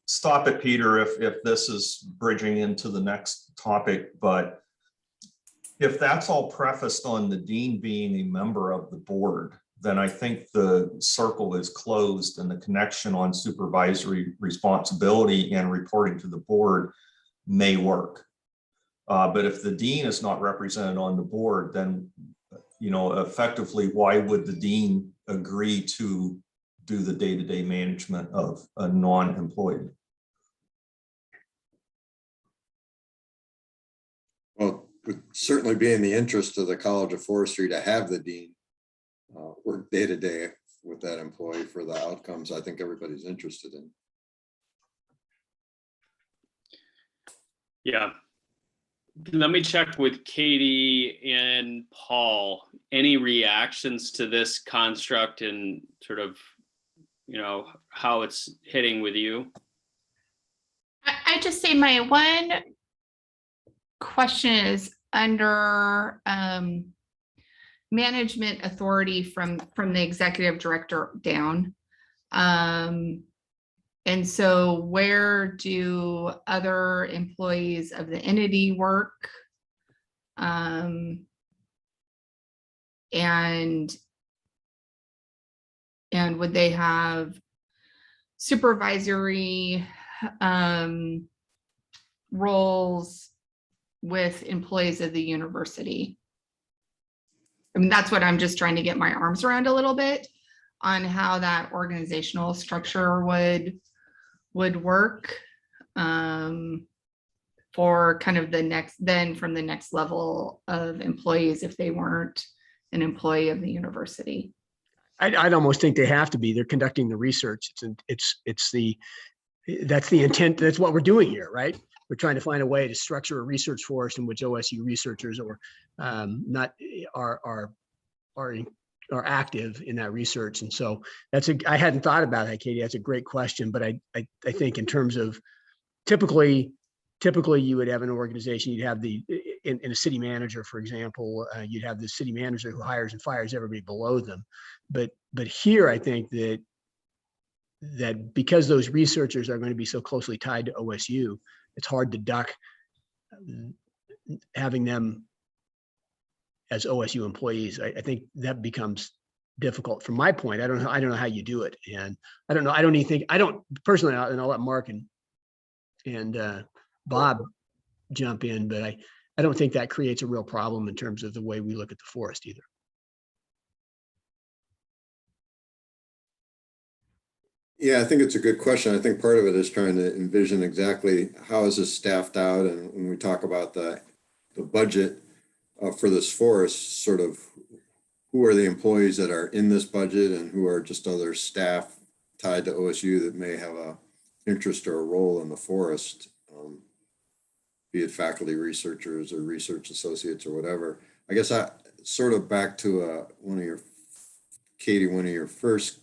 Stop it, Peter, if this is bridging into the next topic, but if that's all prefaced on the dean being a member of the board, then I think the circle is closed and the connection on supervisory responsibility and reporting to the board may work. But if the dean is not represented on the board, then, effectively, why would the dean agree to do the day-to-day management of a non-employee? Well, it would certainly be in the interest of the College of Forestry to have the dean work day-to-day with that employee for the outcomes I think everybody's interested in. yeah. Let me check with Katie and Paul. Any reactions to this construct and sort of, how it's hitting with you? I just say my one question is under management authority from the executive director down. And so where do other employees of the entity work? And would they have supervisory roles with employees of the university? I mean, that's what I'm just trying to get my arms around a little bit on how that organizational structure would work for kind of from the next level of employees if they weren't an employee of the university. I'd almost think they have to be. They're conducting the research. That's the intent. That's what we're doing here, right? We're trying to find a way to structure a research forest in which OSU researchers are active in that research. And so I hadn't thought about that, Katie. That's a great question. But I think in terms of typically you would have an organization, you'd have in a city manager, for example, you'd have the city manager who hires and fires everybody below them. But here, I think that because those researchers are going to be so closely tied to OSU, it's hard to duck having them as OSU employees. I think that becomes difficult from my point. I don't know how you do it. And I don't know. I don't personally, and I'll let Mark and Bob jump in, but I don't think that creates a real problem in terms of the way we look at the forest either. Yeah, I think it's a good question. I think part of it is trying to envision exactly how is this staffed out, and when we talk about the budget for this forest, sort of who are the employees that are in this budget and who are just other staff tied to OSU that may have a interest or a role in the forest, be it faculty researchers or research associates or whatever. I guess I sort of back to Katie, one of your first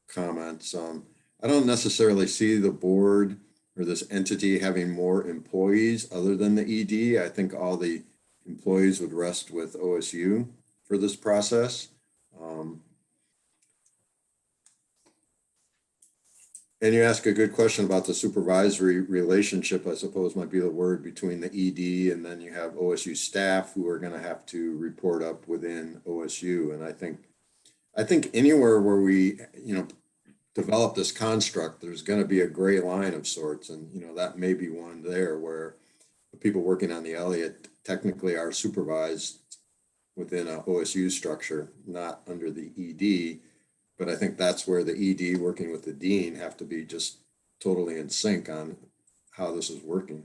comments. I don't necessarily see the board or this entity having more employees other than the ED. I think all the employees would rest with OSU for this process. And you ask a good question about the supervisory relationship, I suppose might be the word, between the ED and then you have OSU staff who are going to have to report up within OSU. And I think anywhere where we, develop this construct, there's going to be a gray line of sorts. And, that may be one there where the people working on the Elliott technically are supervised within a OSU structure, not under the ED. But I think that's where the ED working with the dean have to be just totally in sync on how this is working.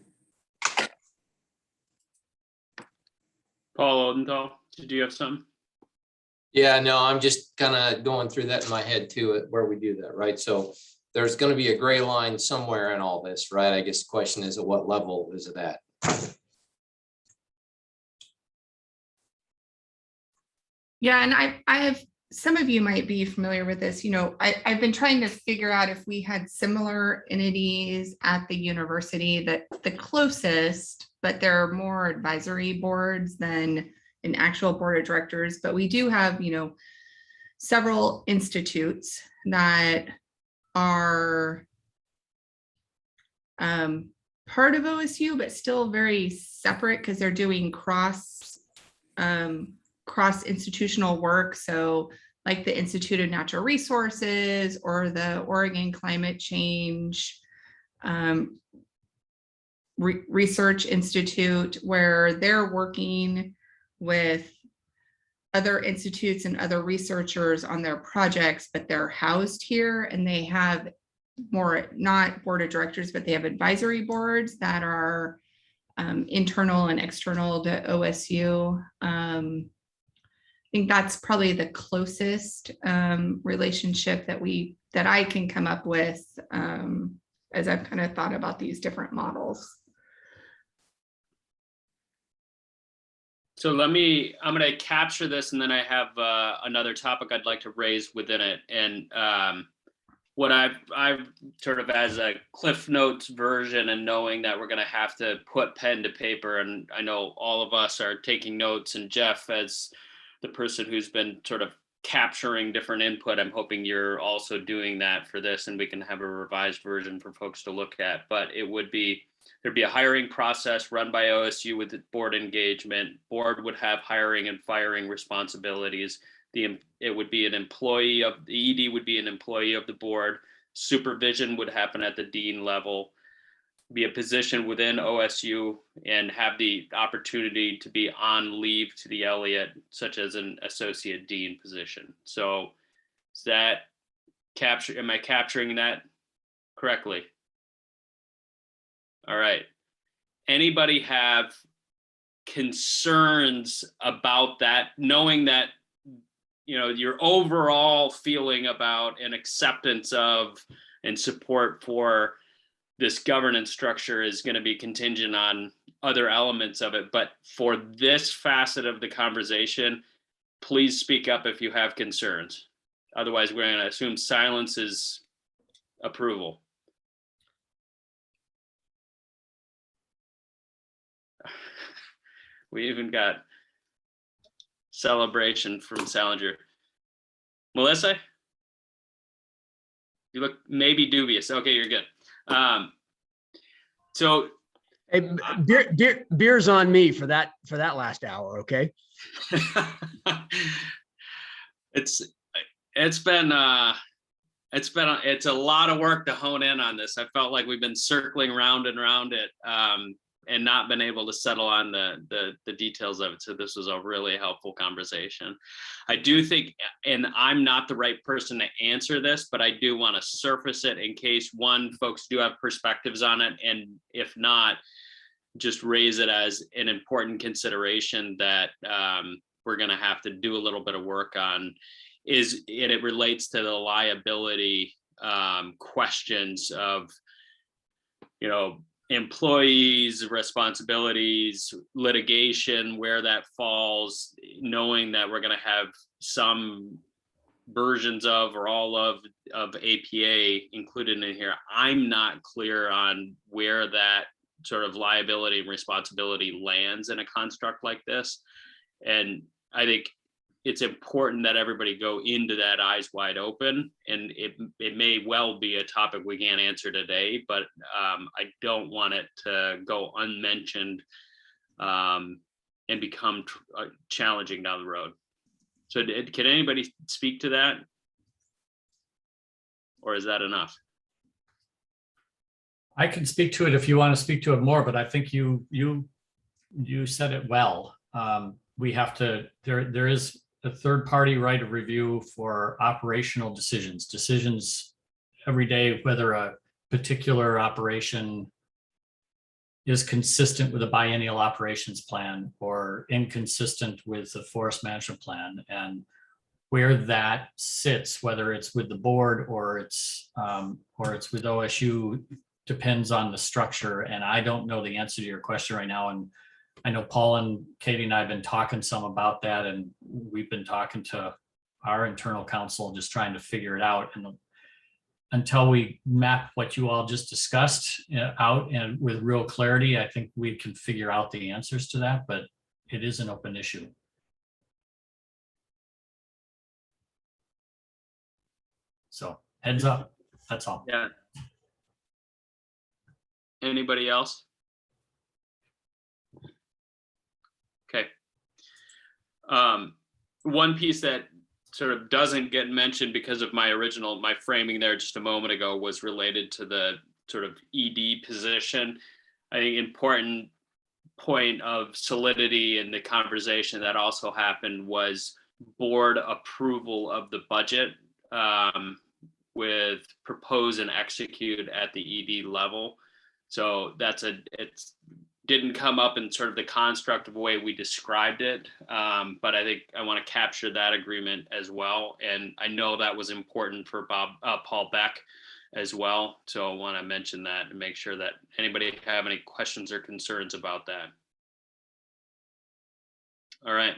Paul Odenthal, did you have something? Yeah, no, I'm just kind of going through that in my head too, where we do that, right? So there's going to be a gray line somewhere in all this, right? I guess the question is, at what level is it at? Yeah, and I have, some of you might be familiar with this, I've been trying to figure out if we had similar entities at the university, that the closest, but there are more advisory boards than an actual board of directors. But we do have, several institutes that are part of OSU, but still very separate because they're doing cross institutional work. So like the Institute of Natural Resources or the Oregon Climate Change Research Institute, where they're working with other institutes and other researchers on their projects, but they're housed here, and they have more, not board of directors, but they have advisory boards that are internal and external to OSU. I think that's probably the closest relationship that I can come up with as I've kind of thought about these different models. So I'm going to capture this, and then I have another topic I'd like to raise within it. And what I've sort of, as a Cliff Notes version, and knowing that we're going to have to put pen to paper, and I know all of us are taking notes, and Jeff, as the person who's been sort of capturing different input, I'm hoping you're also doing that for this, and we can have a revised version for folks to look at. But there'd be a hiring process run by OSU with the board engagement. Board would have hiring and firing responsibilities. It would be an employee of the ED, would be an employee of the board. Supervision would happen at the dean level, be a position within OSU, and have the opportunity to be on leave to the Elliott, such as an associate dean position. So is that am I capturing that correctly? All right. Anybody have concerns about that, knowing that, your overall feeling about and acceptance of and support for this governance structure is going to be contingent on other elements of it. But for this facet of the conversation, please speak up if you have concerns. Otherwise, we're going to assume silence is approval. We even got celebration from Salinger. Melissa? You look maybe dubious. Okay, you're good. So hey, beer's on me for that last hour. Okay. it's been it's a lot of work to hone in on this. I felt like we've been circling round and round it, and not been able to settle on the details of it. So this was a really helpful conversation. I do think, and I'm not the right person to answer this, but I do want to surface it in case folks do have perspectives on it, and if not, just raise it as an important consideration that we're going to have to do a little bit of work on. It relates to the liability questions of, employees, responsibilities, litigation, where that falls, knowing that we're going to have some versions of or all of APA included in here. I'm not clear on where that sort of liability and responsibility lands in a construct like this. And I think it's important that everybody go into that eyes wide open, and it may well be a topic we can't answer today, but I don't want it to go unmentioned and become challenging down the road. So can anybody speak to that? Or is that enough? I can speak to it if you want to speak to it more, but I think you said it well. We have to, there is a third party right of review for operational decisions every day, whether a particular operation is consistent with a biennial operations plan or inconsistent with the forest management plan, and where that sits, whether it's with the board or it's with OSU, depends on the structure. And I don't know the answer to your question right now. And I know Paul and Katie and I have been talking some about that, and we've been talking to our internal counsel, just trying to figure it out. And until we map what you all just discussed out and with real clarity, I think we can figure out the answers to that, but it is an open issue. So heads up, that's all. Yeah. Anybody else? Okay. One piece that sort of doesn't get mentioned because of my framing there just a moment ago was related to the sort of ED position. I think important point of solidity in the conversation that also happened was board approval of the budget with propose and execute at the ED level. So it's didn't come up in sort of the constructive way we described it, but I think I want to capture that agreement as well. And I know that was important for Paul Beck as well. So I want to mention that and make sure that anybody have any questions or concerns about that. All right,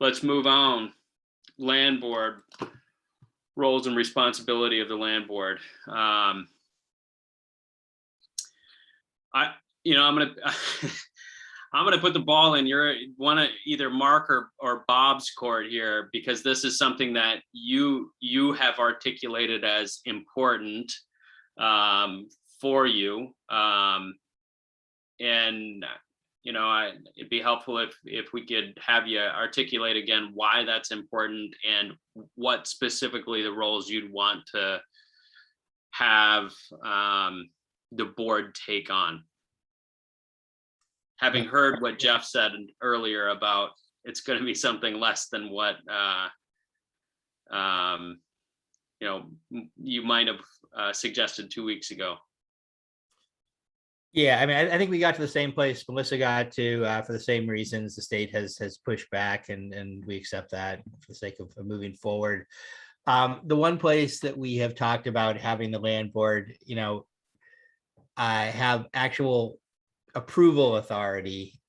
let's move on. Land board, roles and responsibility of the land board. I'm gonna put the ball in either Mark or Bob's court here, because this is something that you have articulated as important for you, and it'd be helpful if we could have you articulate again why that's important and what specifically the roles you'd want to have the board take on. Having heard what Jeff said earlier about it's going to be something less than what you might have suggested 2 weeks ago. Yeah, I mean, I think we got to the same place Melissa got to for the same reasons. The state has pushed back, and we accept that for the sake of moving forward. The one place that we have talked about having the land board, have actual approval authority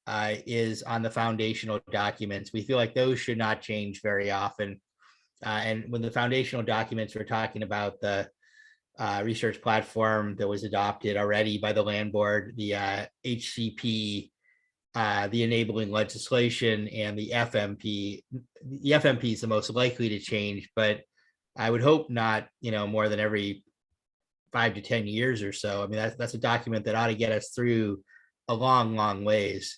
is on the foundational documents. We feel like those should not change very often. And when the foundational documents, we're talking about the research platform that was adopted already by the land board, the HCP, the enabling legislation, and the FMP. The FMP is the most likely to change, but I would hope not, more than every 5 to 10 years or so. I mean, that's a document that ought to get us through a long ways.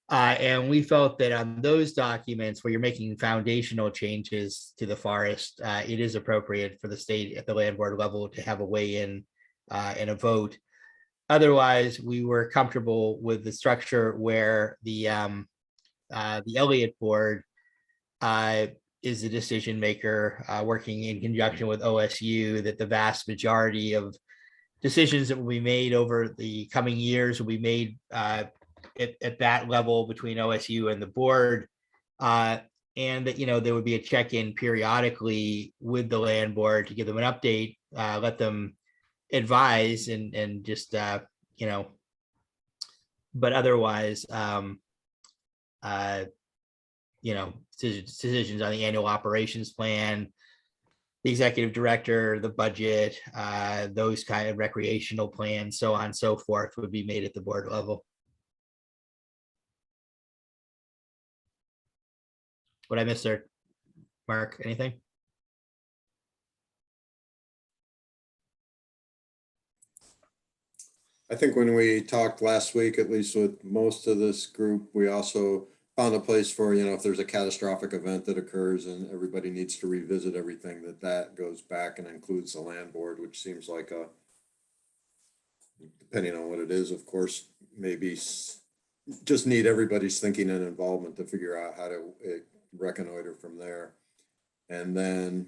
And we felt that on those documents where you're making foundational changes to the forest, it is appropriate for the state at the land board level to have a weigh in and a vote. Otherwise, we were comfortable with the structure where the Elliott board is the decision maker, working in conjunction with OSU, that the vast majority of decisions that will be made over the coming years will be made at that level between OSU and the board. And that, there would be a check-in periodically with the land board to give them an update, let them advise and just, but otherwise, decisions on the annual operations plan, the executive director, the budget, those kind of recreational plans, so on and so forth, would be made at the board level. What I missed there, Mark? Anything? I think when we talked last week, at least with most of this group, we also found a place for, if there's a catastrophic event that occurs and everybody needs to revisit everything, that goes back and includes the land board, which seems like depending on what it is, of course, maybe just need everybody's thinking and involvement to figure out how to reconnoiter from there. And then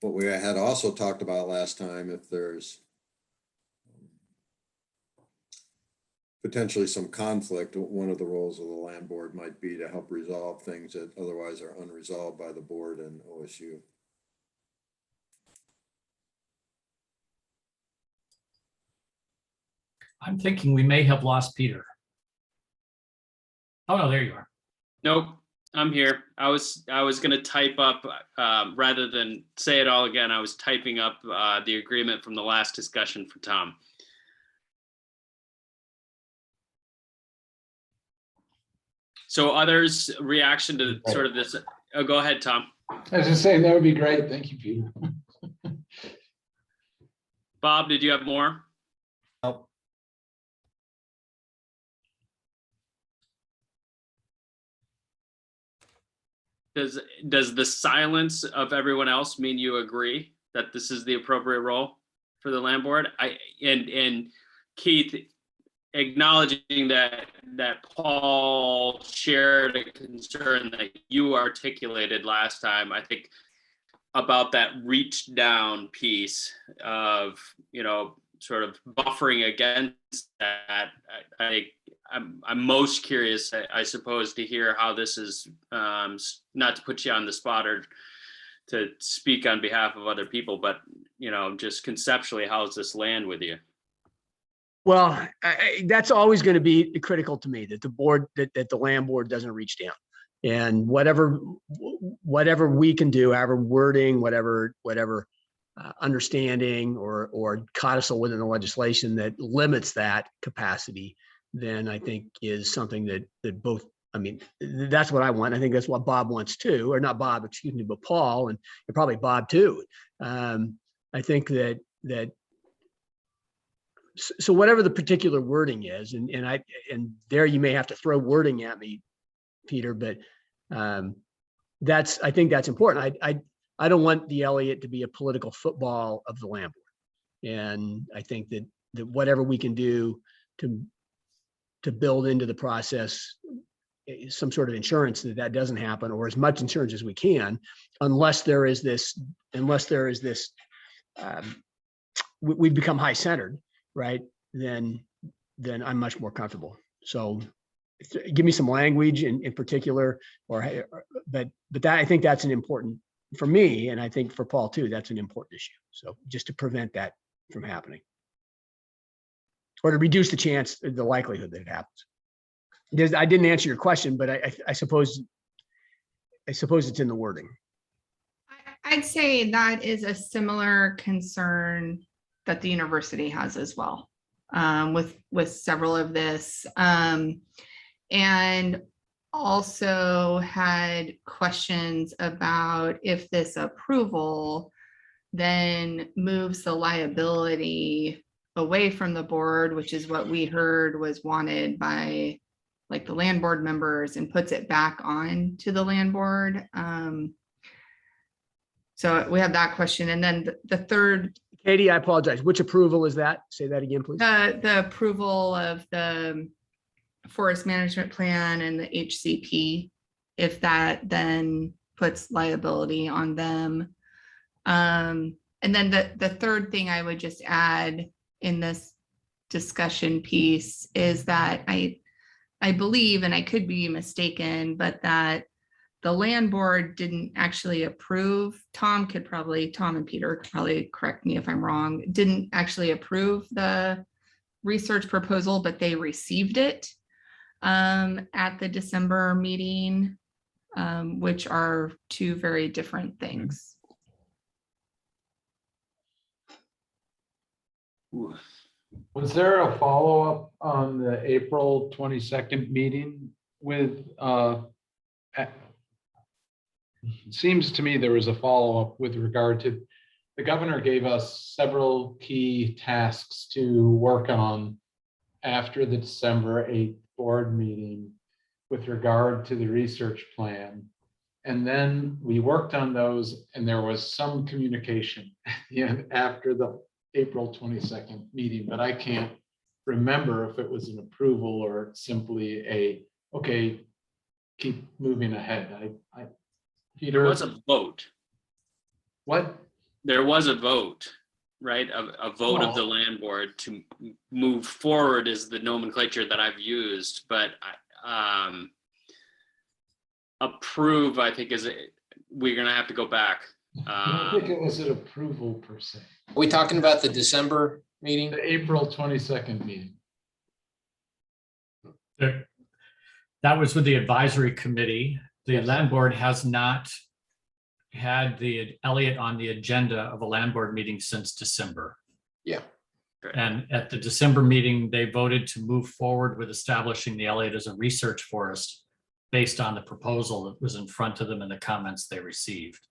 what we had also talked about last time, if there's potentially some conflict, one of the roles of the land board might be to help resolve things that otherwise are unresolved by the board and OSU. I'm thinking we may have lost Peter. Oh, no, there you are. Nope, I'm here. I was going to type up, rather than say it all again, I was typing up the agreement from the last discussion for Tom. So others' reaction to sort of this, oh, go ahead, Tom. I was just saying that would be great. Thank you, Peter. Bob, did you have more? Nope. Does the silence of everyone else mean you agree that this is the appropriate role for the land board? And Keith, acknowledging that Paul shared a concern that you articulated last time, I think, about that reach down piece of, sort of buffering against that. I'm most curious, I suppose, to hear how this is, not to put you on the spot or to speak on behalf of other people, but, just conceptually, how does this land with you? Well, that's always going to be critical to me, that the board, that the land board doesn't reach down. And whatever we can do, however wording, whatever understanding or codicil within the legislation that limits that capacity, then I think is something that both, that's what I want. I think that's what Bob wants too, or not Bob, excuse me, but Paul and probably Bob too. I think that so whatever the particular wording is, and there you may have to throw wording at me, Peter, but I think that's important. I don't want the Elliott to be a political football of the land board. And I think that whatever we can do to build into the process some sort of insurance that doesn't happen, or as much insurance as we can, unless there is this, we become high centered, right? Then I'm much more comfortable. So give me some language in particular, but that, I think that's an important, for me, and I think for Paul too, that's an important issue. So just to prevent that from happening, or to reduce the chance, the likelihood that it happens. I didn't answer your question, but I suppose it's in the wording. I'd say that is a similar concern that the university has as well, with several of this, and also had questions about if this approval then moves the liability away from the board, which is what we heard was wanted by like the land board members, and puts it back on to the land board. So we have that question. And then the third. Katie, I apologize. Which approval is that? Say that again, please. The approval of the forest management plan and the HCP, if that then puts liability on them. And then the third thing I would just add in this discussion piece is that I believe, and I could be mistaken, but that the land board didn't actually approve. Tom and Peter could probably correct me if I'm wrong, didn't actually approve the research proposal, but they received it at the December meeting, which are two very different things. Was there a follow-up on the April 22nd meeting with, it seems to me there was a follow-up with regard to, the governor gave us several key tasks to work on after the December 8th board meeting with regard to the research plan. And then we worked on those, and there was some communication at the end after the April 22nd meeting, but I can't remember if it was an approval or simply a, okay, keep moving ahead. Peter. There was a vote. What? There was a vote, right? A vote of the land board to move forward is the nomenclature that I've used, but approve, I think, we're gonna have to go back. I don't think it was an approval per se. Are we talking about the December meeting? The April 22nd meeting. That was with the advisory committee. The land board has not had the Elliott on the agenda of a land board meeting since December. Yeah. And at the December meeting, they voted to move forward with establishing the Elliott as a research forest based on the proposal that was in front of them and the comments they received.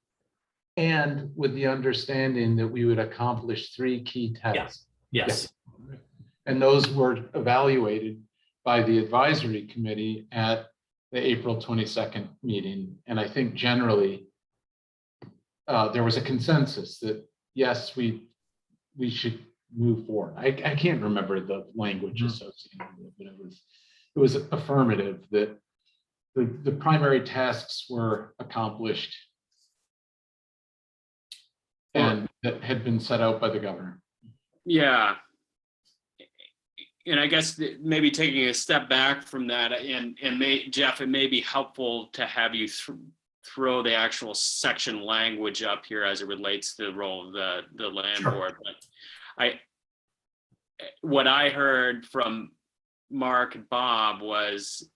And with the understanding that we would accomplish 3 key tasks. Yes. And those were evaluated by the advisory committee at the April 22nd meeting. And I think generally there was a consensus that, yes, we should move forward. I can't remember the language associated with it, but it was affirmative that the primary tasks were accomplished and that had been set out by the governor. Yeah. And I guess maybe taking a step back from that, and Jeff, it may be helpful to have you throw the actual section language up here as it relates to the role of the land board. But what I heard from Mark and Bob was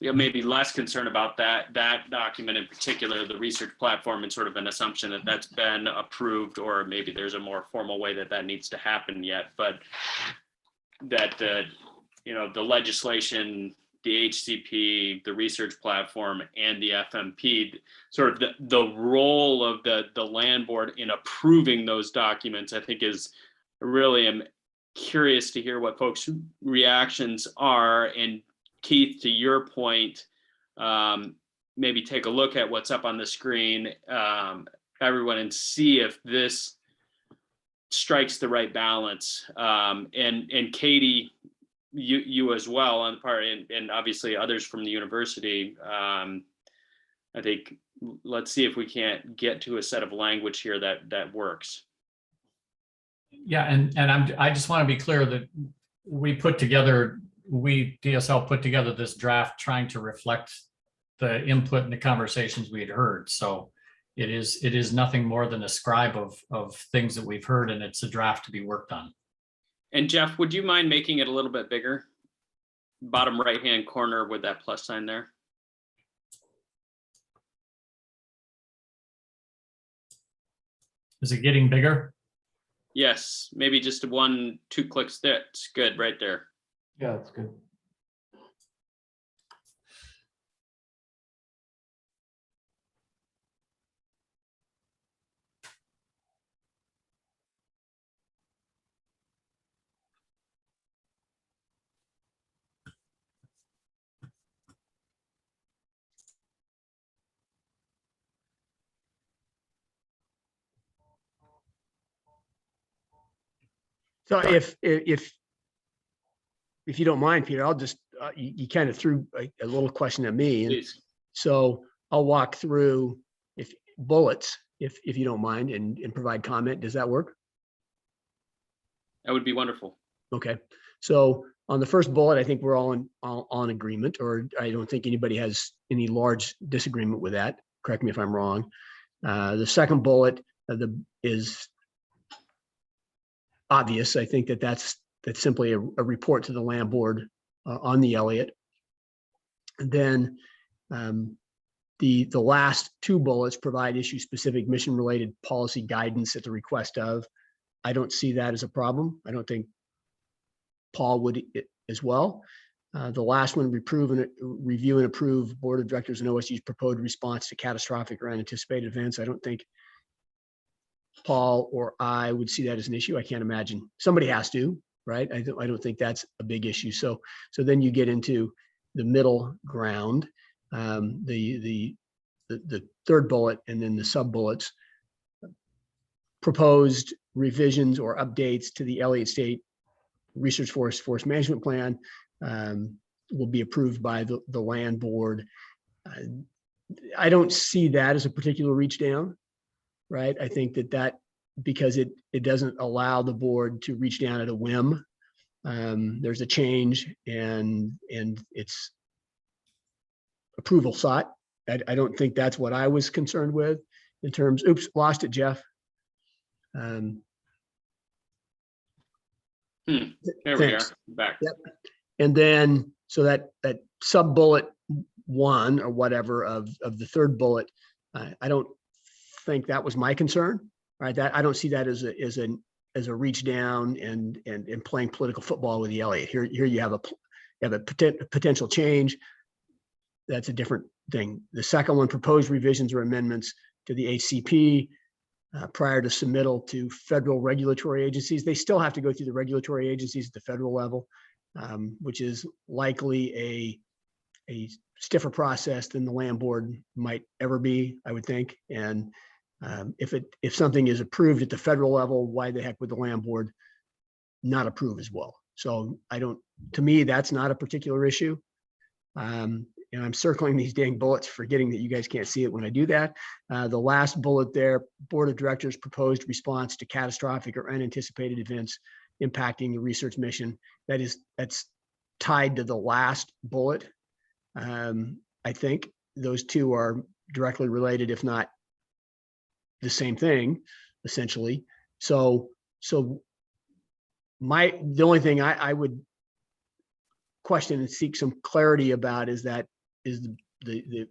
maybe less concerned about that document in particular, the research platform, and sort of an assumption that that's been approved, or maybe there's a more formal way that needs to happen yet, but that the legislation, the HCP, the research platform, and the FMP, sort of the role of the land board in approving those documents, I think is really, I'm curious to hear what folks' reactions are. And Keith, to your point, maybe take a look at what's up on the screen, everyone, and see if this strikes the right balance. And Katie, you as well on the part, and obviously others from the university. I think let's see if we can't get to a set of language here that works. Yeah, and I just want to be clear that DSL put together this draft trying to reflect the input and the conversations we had heard. So it is nothing more than a scribe of things that we've heard, and it's a draft to be worked on. And Jeff, would you mind making it a little bit bigger? Bottom right-hand corner with that plus sign there. Is it getting bigger? Yes, maybe just 1-2 clicks. That's good right there. Yeah, that's good. So if you don't mind, Peter, I'll just, you kind of threw a little question at me. And Please. so I'll walk through bullets, if you don't mind, and provide comment. Does that work? That would be wonderful. Okay. So on the first bullet, I think we're all on agreement, or I don't think anybody has any large disagreement with that. Correct me if I'm wrong. The second bullet is obvious. I think that's simply a report to the land board on the Elliott. And then the last two bullets provide issue specific mission related policy guidance at the request of. I don't see that as a problem. I don't think Paul would as well. The last one, review and approve Board of Directors and OSU's proposed response to catastrophic or unanticipated events. I don't think Paul or I would see that as an issue. I can't imagine. Somebody has to, right? I don't think that's a big issue. So then you get into the middle ground, the third bullet, and then the sub bullets. Proposed revisions or updates to the Elliott State Research Forest Management Plan will be approved by the land board. I don't see that as a particular reach down, right? I think that because it doesn't allow the board to reach down at a whim. There's a change and it's approval sought. I don't think that's what I was concerned with in terms, oops, lost it, Jeff. There we are, back. Yep. And then, so that sub bullet one or whatever of the third bullet, I don't think that was my concern, right? That I don't see that as a reach down and playing political football with the Elliott. Here you have a potential change. That's a different thing. The second one, proposed revisions or amendments to the HCP prior to submittal to federal regulatory agencies. They still have to go through the regulatory agencies at the federal level, which is likely a stiffer process than the land board might ever be, I would think. And if something is approved at the federal level, why the heck would the land board not approve as well? So to me, that's not a particular issue. And I'm circling these dang bullets, forgetting that you guys can't see it when I do that. The last bullet there, Board of Directors proposed response to catastrophic or unanticipated events impacting the research mission. That's tied to the last bullet. I think those two are directly related, if not the same thing, essentially. So the only thing I would question and seek some clarity about is the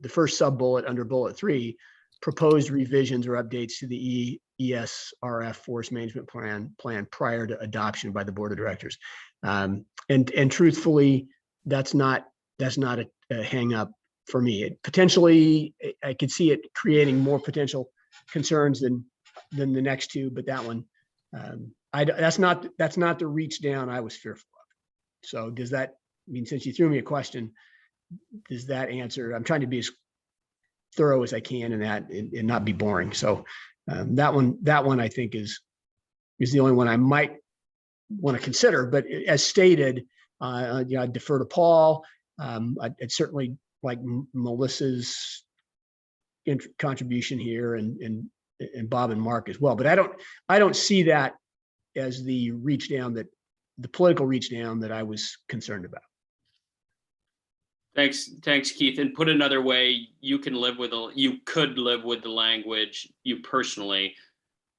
first sub bullet under bullet 3, proposed revisions or updates to the ESRF Forest Management Plan prior to adoption by the Board of Directors. And truthfully, that's not a hang up for me. Potentially, I could see it creating more potential concerns than the next two, but that one, that's not the reach down I was fearful of. So does that mean, since you threw me a question, does that answer? I'm trying to be as thorough as I can in that and not be boring. So that one I think is the only one I might want to consider. But as stated, I defer to Paul. I'd certainly like Melissa's contribution here and Bob and Mark as well. But I don't see that as the reach down the political reach down that I was concerned about. Thanks, Keith. And put another way, you could live with the language, you personally,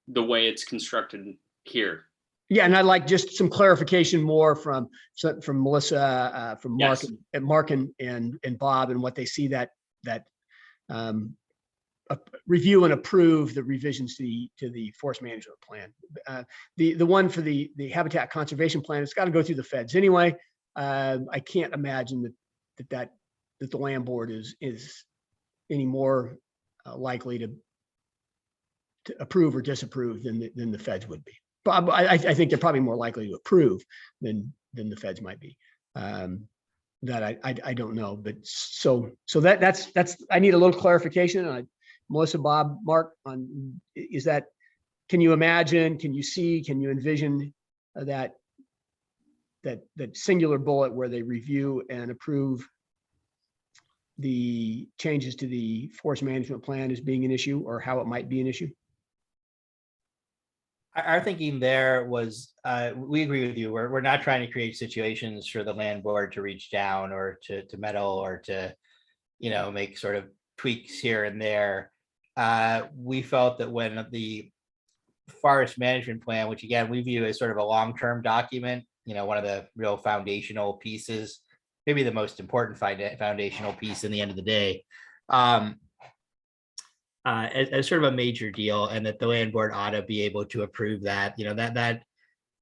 the way it's constructed here. Yeah, and I'd like just some clarification more from Melissa, from Mark, Yes. and Mark and Bob, and what they see that review and approve the revisions to the forest management plan. The one for the habitat conservation plan, it's got to go through the feds anyway. I can't imagine that the land board is any more likely to approve or disapprove than the feds would be. But I think they're probably more likely to approve than the feds might be. That I don't know, but so that's I need a little clarification. Melissa, Bob, Mark, is that? Can you imagine? Can you see? Can you envision that singular bullet where they review and approve the changes to the forest management plan as being an issue, or how it might be an issue? Our thinking there was, we agree with you. We're not trying to create situations for the land board to reach down or to meddle or to, make sort of tweaks here and there. We felt that when the forest management plan, which again, we view as sort of a long-term document, one of the real foundational pieces, maybe the most important foundational piece in the end of the day, as sort of a major deal, and that the land board ought to be able to approve that,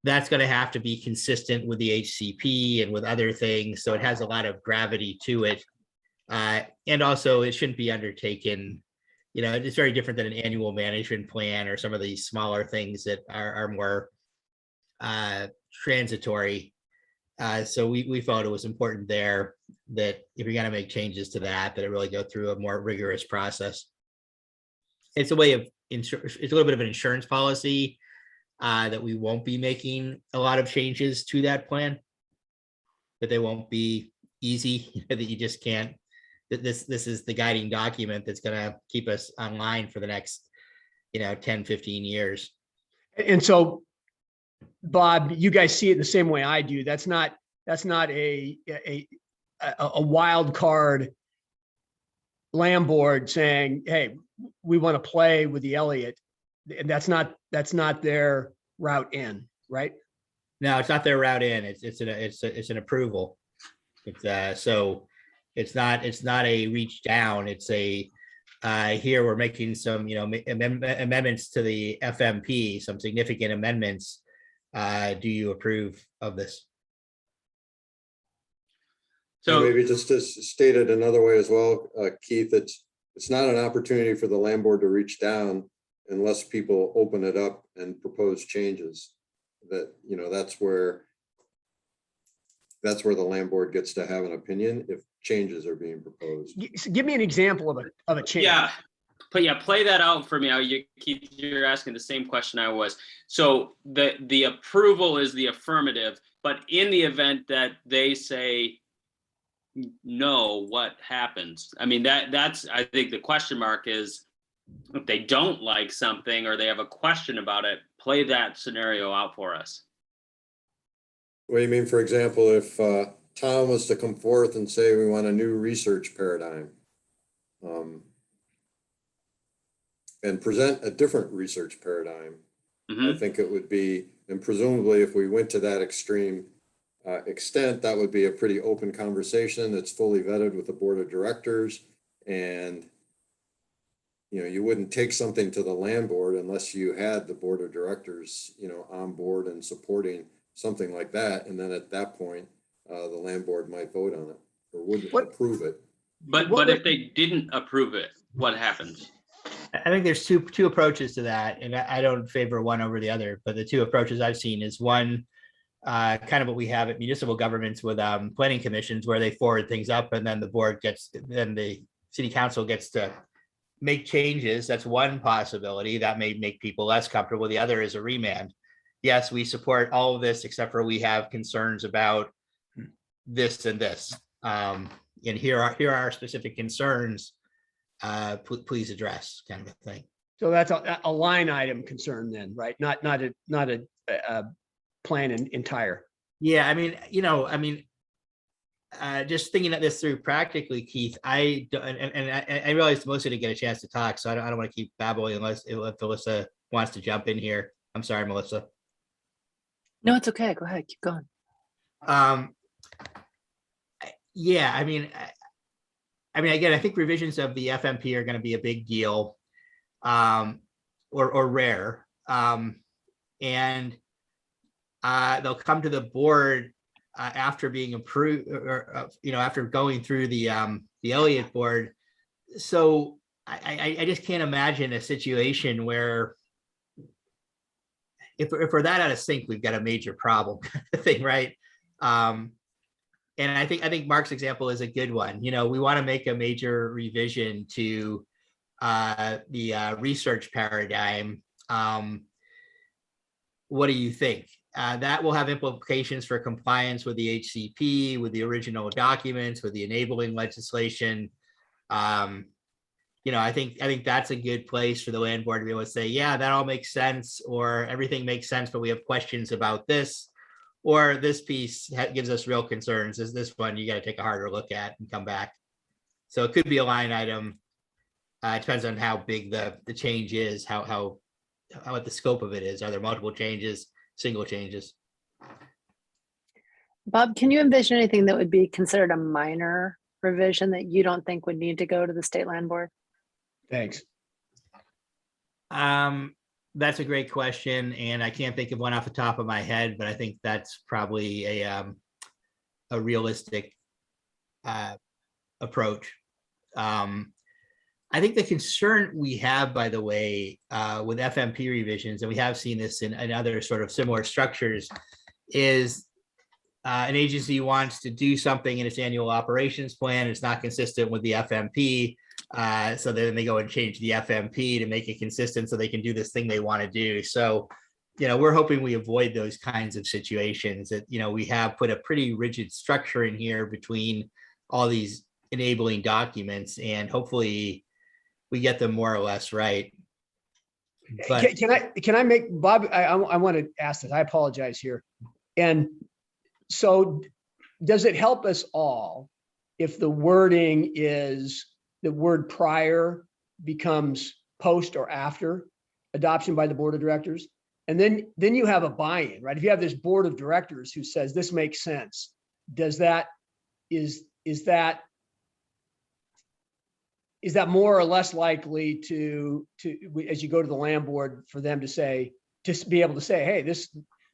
that's going to have to be consistent with the HCP and with other things. So it has a lot of gravity to it. And also it shouldn't be undertaken, it's very different than an annual management plan or some of these smaller things that are more transitory. So we felt it was important there that if you're going to make changes to that it really go through a more rigorous process. It's a way of it's a little bit of an insurance policy that we won't be making a lot of changes to that plan, that they won't be easy, that you just can't, that this is the guiding document that's going to keep us online for the next 10, 15 years. And so, Bob, you guys see it the same way I do. That's not a wild card land board saying, hey, we want to play with the Elliott. And that's not their route in, right? No, it's not their route in. It's an approval. So it's not a reach down. It's a here we're making some amendments to the FMP, some significant amendments. Do you approve of this? So maybe just to state it another way as well, Keith, it's not an opportunity for the land board to reach down unless people open it up and propose changes. That, that's where the land board gets to have an opinion if changes are being proposed. Give me an example of a change. Yeah, but play that out for me. Keith, you're asking the same question I was. So the approval is the affirmative, but in the event that they say no, what happens? I mean, that's I think the question mark is, if they don't like something or they have a question about it, play that scenario out for us. What do you mean, for example, if Tom was to come forth and say we want a new research paradigm and present a different research paradigm, I think it would be, and presumably if we went to that extreme extent, that would be a pretty open conversation that's fully vetted with the board of directors. And you wouldn't take something to the land board unless you had the board of directors on board and supporting something like that. And then at that point the land board might vote on it or wouldn't approve it. But if they didn't approve it, what happens? I think there's two approaches to that, and I don't favor one over the other, but the two approaches I've seen is one, kind of what we have at municipal governments with planning commissions, where they forward things up and then the city council gets to make changes. That's one possibility that may make people less comfortable. The other is a remand. Yes, we support all of this, except for we have concerns about this and this. And here are our specific concerns. Please address, kind of a thing. So that's a line item concern then, right? Not a plan entire. Yeah, just thinking at this through practically, Keith, I realized Melissa didn't get a chance to talk, so I don't want to keep babbling unless Melissa wants to jump in here. I'm sorry, Melissa. No, it's okay. Go ahead, keep going. Yeah, again, I think revisions of the FMP are going to be a big deal, or rare, and they'll come to the board after being approved, or after going through the Elliott board. So I just can't imagine a situation where if we're that out of sync, we've got a major problem thing, right? And I think Mark's example is a good one. We want to make a major revision to the research paradigm. What do you think? that will have implications for compliance with the HCP, with the original documents, with the enabling legislation. I think that's a good place for the land board to be able to say, yeah, that all makes sense, or everything makes sense, but we have questions about this, or this piece gives us real concerns. Is this one you got to take a harder look at and come back? So it could be a line item. It depends on how big the change is, how what the scope of it is. Are there multiple changes, single changes? Bob, can you envision anything that would be considered a minor revision that you don't think would need to go to the state land board? Thanks. That's a great question, and I can't think of one off the top of my head, but I think that's probably a realistic approach. I think the concern we have, by the way, with FMP revisions, and we have seen this in other sort of similar structures, is an agency wants to do something in its annual operations plan. It's not consistent with the FMP. So then they go and change the FMP to make it consistent so they can do this thing they want to do. So, we're hoping we avoid those kinds of situations that, we have put a pretty rigid structure in here between all these enabling documents, and hopefully we get them more or less right. But Can I make, Bob, I want to ask this, I apologize here. And so does it help us all if the wording is the word prior becomes post or after adoption by the board of directors? And then you have a buy-in, right? If you have this board of directors who says this makes sense, is that more or less likely to as you go to the land board for them to say, just be able to say, hey, this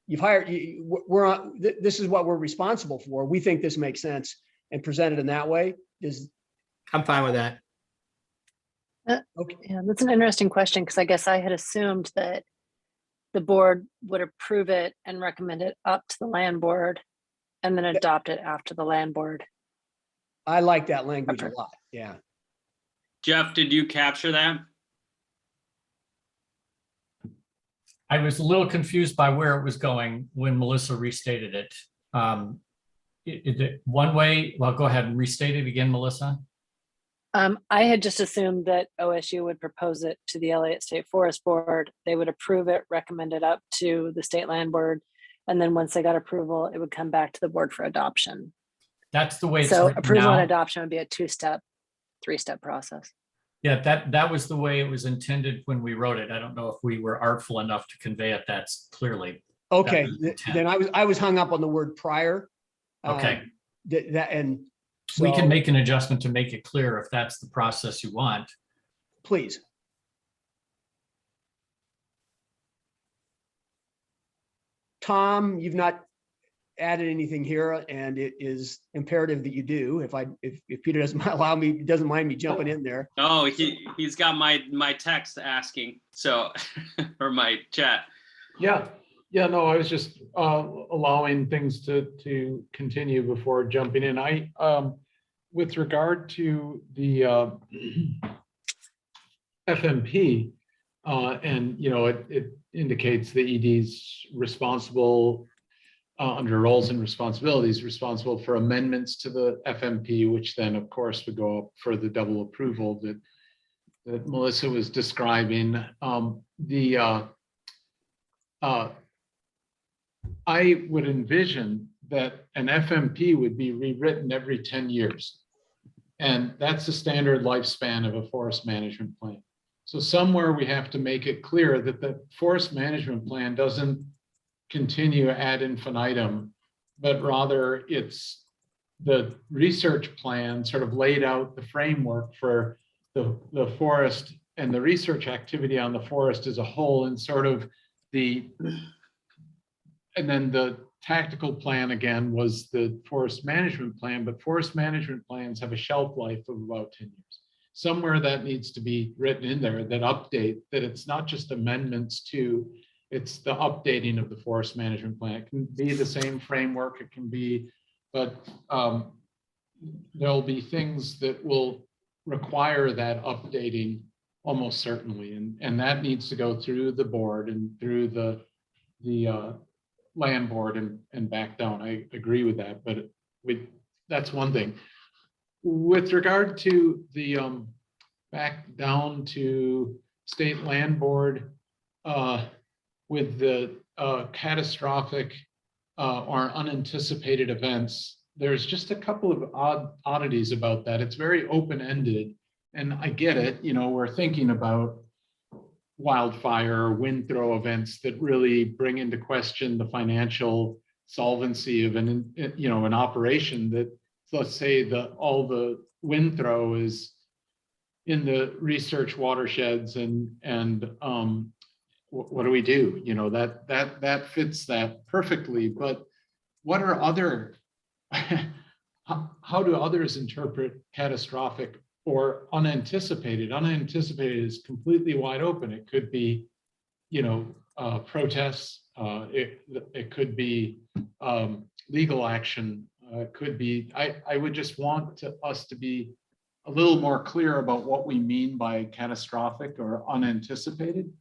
you've hired, we're on, this is what we're responsible for. We think this makes sense, and present it in that way? I'm fine with that. Okay. Yeah, that's an interesting question, because I guess I had assumed that the board would approve it and recommend it up to the land board and then adopt it after the land board. I like that language a lot. Yeah. Jeff, did you capture that? I was a little confused by where it was going when Melissa restated it. One way, well, go ahead and restate it again, Melissa. I had just assumed that OSU would propose it to the Elliott State Forest Board. They would approve it, recommend it up to the state land board, and then once they got approval, it would come back to the board for adoption. That's the way it's so written approval now. and adoption would be a 2-step, 3-step process. Yeah, that was the way it was intended when we wrote it. I don't know if we were artful enough to convey it that clearly. Okay, then I was hung up on the word prior. Okay. So, we can make an adjustment to make it clear if that's the process you want. Please. Tom, you've not added anything here, and it is imperative that you do. If Peter doesn't mind me jumping in there. Oh, he's got my text asking, so or my chat. Yeah, no, I was just allowing things to continue before jumping in. With regard to the FMP, and it indicates the ED's responsible under roles and responsibilities, responsible for amendments to the FMP, which then of course would go up for the double approval that Melissa was describing. I would envision that an FMP would be rewritten every 10 years. And that's the standard lifespan of a forest management plan. So somewhere we have to make it clear that the forest management plan doesn't continue ad infinitum, but rather it's the research plan sort of laid out the framework for the forest and the research activity on the forest as a whole, and sort of and then the tactical plan again was the forest management plan, but forest management plans have a shelf life of about 10 years. Somewhere that needs to be written in there, that it's not just amendments to, it's the updating of the forest management plan. It can be the same framework, it can be, but there'll be things that will require that updating almost certainly. And that needs to go through the board and through the land board and back down. I agree with that, but that's one thing. With regard to the back down to state land board with the catastrophic or unanticipated events, there's just a couple of oddities about that. It's very open-ended, and I get it. We're thinking about wildfire or wind throw events that really bring into question the financial solvency of an operation that, let's say, all the wind throw is in the research watersheds and what do we do? That fits that perfectly. But what are other how do others interpret catastrophic or unanticipated? Unanticipated is completely wide open. It could be, protests. It could be legal action. It could be. I would just want us to be a little more clear about what we mean by catastrophic or unanticipated.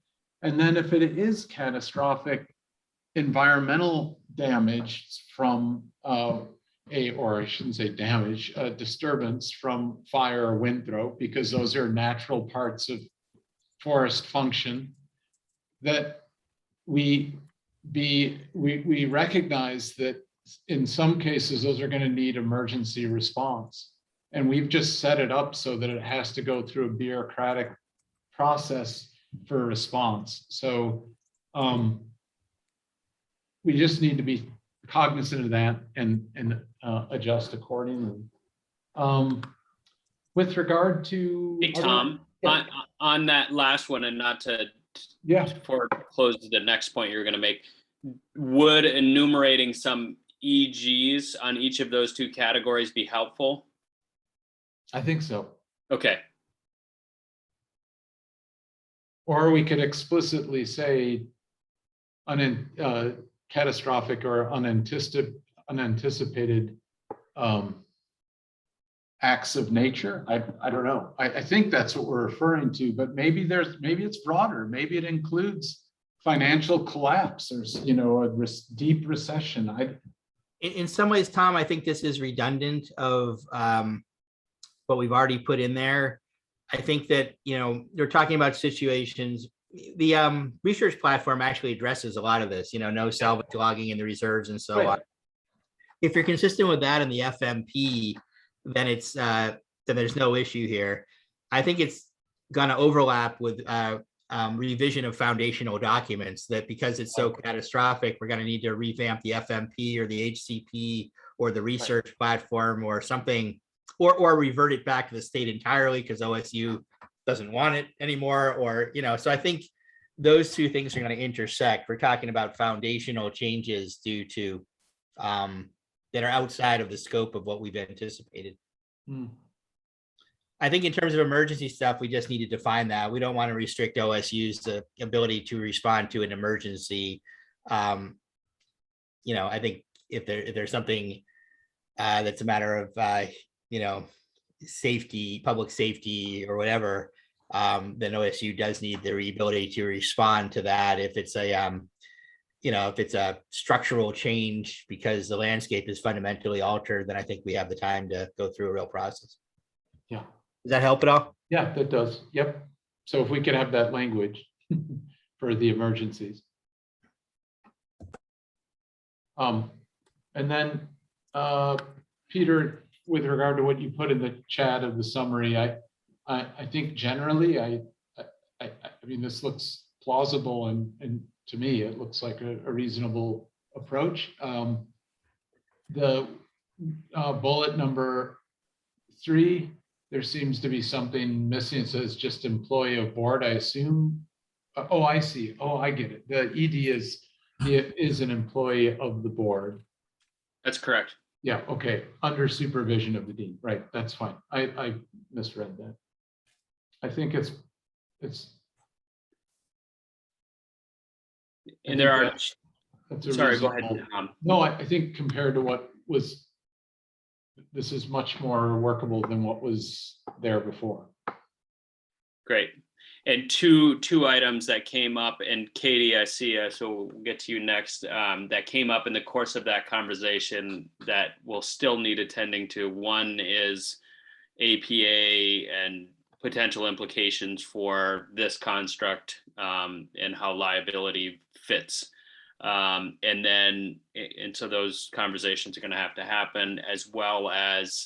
And then if it is catastrophic environmental damage from or I shouldn't say damage, disturbance from fire or wind throw, because those are natural parts of forest function, that we recognize that in some cases, those are going to need emergency response. And we've just set it up so that it has to go through a bureaucratic process for response. So we just need to be cognizant of that and adjust accordingly. With regard to Hey, Tom, on that last one, and not to before I close the next point you're going to make, would enumerating some EGs on each of those two categories be helpful? I think so. Okay. Or we could explicitly say catastrophic or unanticipated acts of nature. I don't know. I think that's what we're referring to, but maybe it's broader. Maybe it includes financial collapse or a deep recession. In some ways, Tom, I think this is redundant of what we've already put in there. I think that, they're talking about situations. The research platform actually addresses a lot of this, no salvage logging in the reserves and so on. If you're consistent with that in the FMP, then then there's no issue here. I think it's going to overlap with revision of foundational documents, that because it's so catastrophic, we're going to need to revamp the FMP or the HCP or the research platform or something, or revert it back to the state entirely because OSU doesn't want it anymore, or, so I think those two things are going to intersect. We're talking about foundational changes due to that are outside of the scope of what we've anticipated. I think in terms of emergency stuff, we just need to define that. We don't want to restrict OSU's ability to respond to an emergency. I think if there's something that's a matter of safety, public safety or whatever, then OSU does need the ability to respond to that. If it's a structural change because the landscape is fundamentally altered, then I think we have the time to go through a real process. Yeah. Does that help at all? Yeah, that does. Yep. So if we could have that language for the emergencies. And then Peter, with regard to what you put in the chat of the summary, I think generally, I mean, this looks plausible and to me, it looks like a reasonable approach. The bullet number 3, there seems to be something missing. It says just employee of board, I assume. Oh, I see. Oh, I get it. The ED is an employee of the board. That's correct. Yeah, okay. Under supervision of the dean. Right, that's fine. I misread that. I think it's and there are, sorry, go ahead. No, I think compared to what was, this is much more workable than what was there before. Great. And two items that came up, and Katie, I see, so we'll get to you next, that came up in the course of that conversation that will still need attending to. One is APA and potential implications for this construct, and how liability fits. And so those conversations are going to have to happen, as well as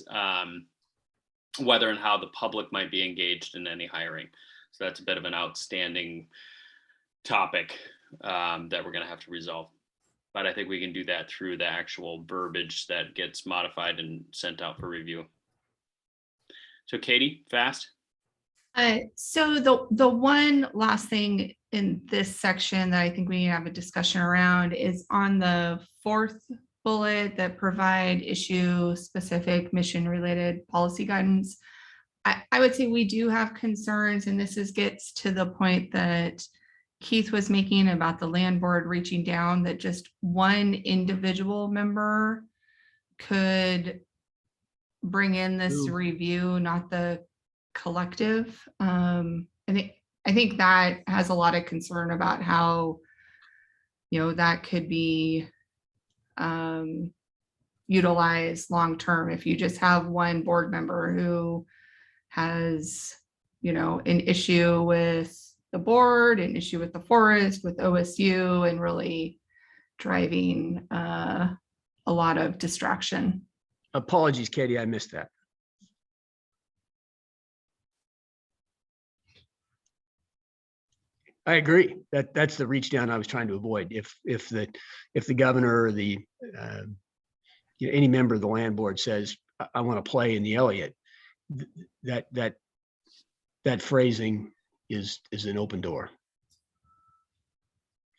whether and how the public might be engaged in any hiring. So that's a bit of an outstanding topic that we're going to have to resolve. But I think we can do that through the actual verbiage that gets modified and sent out for review. So Katie, fast. So the one last thing in this section that I think we need to have a discussion around is on the fourth bullet that provide issue specific mission related policy guidance. I would say we do have concerns, and this gets to the point that Keith was making about the land board reaching down, that just one individual member could bring in this review, not the collective. I think that has a lot of concern about how, that could be utilized long-term if you just have one board member who has, an issue with the board, an issue with the forest, with OSU, and really driving a lot of distraction. Apologies, Katie, I missed that. I agree that's the reach down I was trying to avoid. If the governor or the any member of the land board says, I want to play in the Elliott, that phrasing is an open door.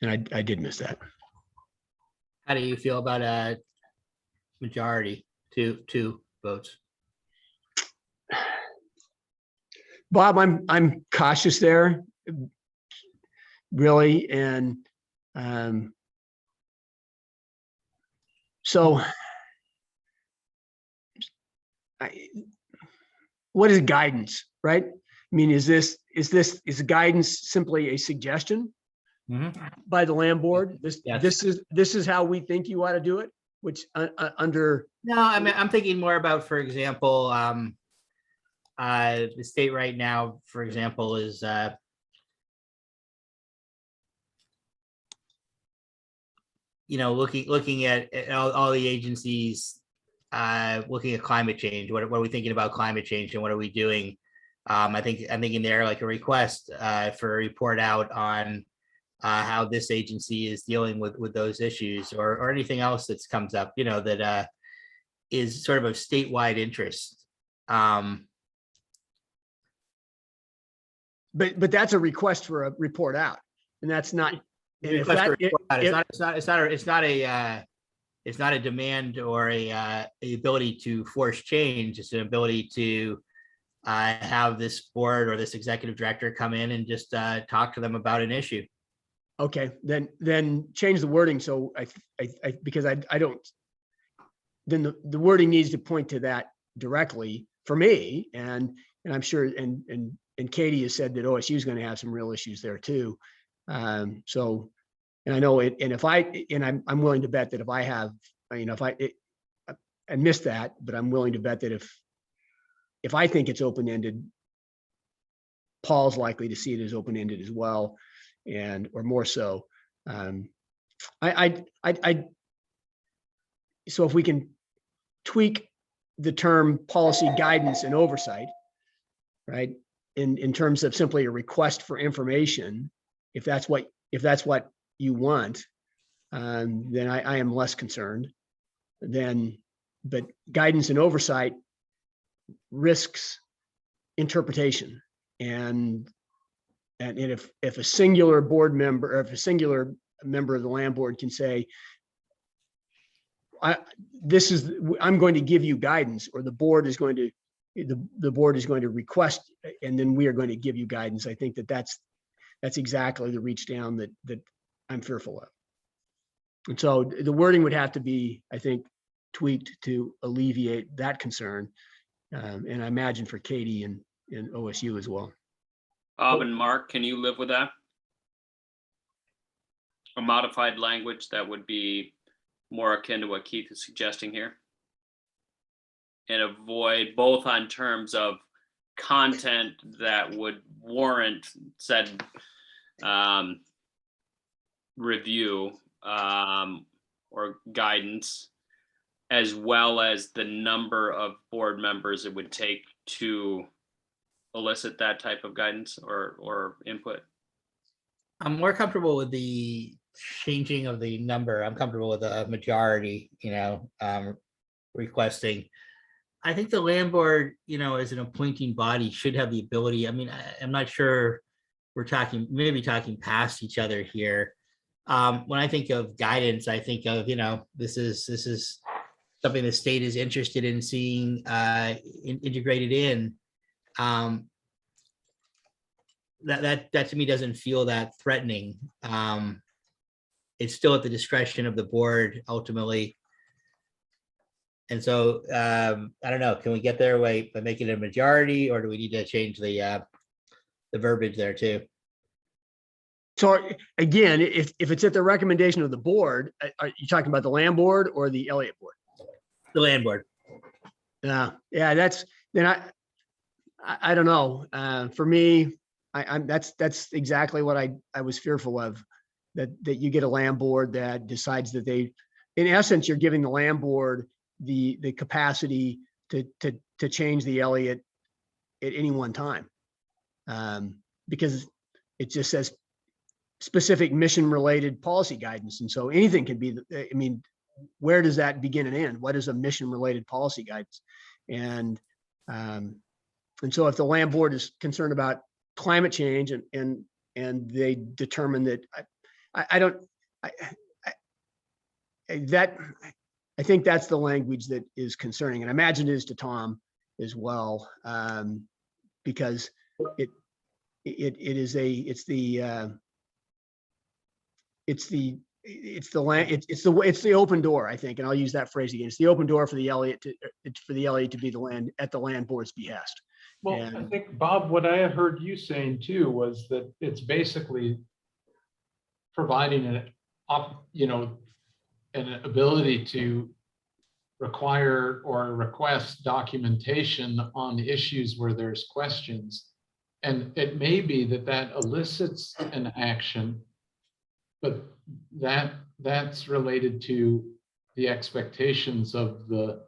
And I did miss that. How do you feel about a majority, two votes? Bob, I'm cautious there, really, and so what is guidance, right? I mean, is guidance simply a suggestion by the land board? This is how we think you ought to do it, which under. No, I mean, I'm thinking more about, for example, the state right now, for example, is looking at all the agencies, looking at climate change. What are we thinking about climate change, and what are we doing? I'm thinking there like a request for a report out on how this agency is dealing with those issues, or anything else that comes up, that is sort of statewide interest. But that's a request for a report out, and that's not. It's not a demand or a ability to force change. It's an ability to have this board or this executive director come in and just talk to them about an issue. Okay, then change the wording. So because I don't, then the wording needs to point to that directly for me. And I'm sure, and Katie has said that OSU is going to have some real issues there too. So, and I know it, and I'm willing to bet that if I have, I missed that, but I'm willing to bet that if I think it's open-ended, Paul's likely to see it as open-ended as well, or more so. So if we can tweak the term policy guidance and oversight, right, in terms of simply a request for information, if that's what you want, then I am less concerned. But guidance and oversight risks interpretation, and if a singular board member, or if a singular member of the land board can say, I'm going to give you guidance, or the board is going to request, and then we are going to give you guidance. I think that's exactly the reach down that I'm fearful of. And so the wording would have to be, I think, tweaked to alleviate that concern. And I imagine for Katie and OSU as well. Bob and Mark, can you live with that? A modified language that would be more akin to what Keith is suggesting here? And avoid both on terms of content that would warrant said review or guidance, as well as the number of board members it would take to elicit that type of guidance or input. I'm more comfortable with the changing of the number. I'm comfortable with a majority, requesting. I think the land board, as an appointing body should have the ability. I mean, I'm not sure we're maybe talking past each other here. When I think of guidance, I think of, this is something the state is interested in seeing integrated in. That to me doesn't feel that threatening. It's still at the discretion of the board ultimately. And so I don't know, can we get there by making it a majority, or do we need to change the verbiage there too? So again, if it's at the recommendation of the board, are you talking about the land board or the Elliott board? The land board. Yeah, I don't know. For me, that's exactly what I was fearful of, that you get a land board that decides that in essence, you're giving the land board the capacity to change the Elliott at any one time, because it just says specific mission related policy guidance, and so anything can be. I mean, where does that begin and end? What is a mission related policy guidance? And so if the land board is concerned about climate change and they determine that I think that's the language that is concerning, and I imagine it is to Tom as well, because it's the open door, I think, and I'll use that phrase again. It's the open door for the Elliott to be at the land board's behest. Well, I think, Bob, what I had heard you saying too was that it's basically providing an ability to require or request documentation on issues where there's questions. And it may be that elicits an action, but that's related to the expectations of the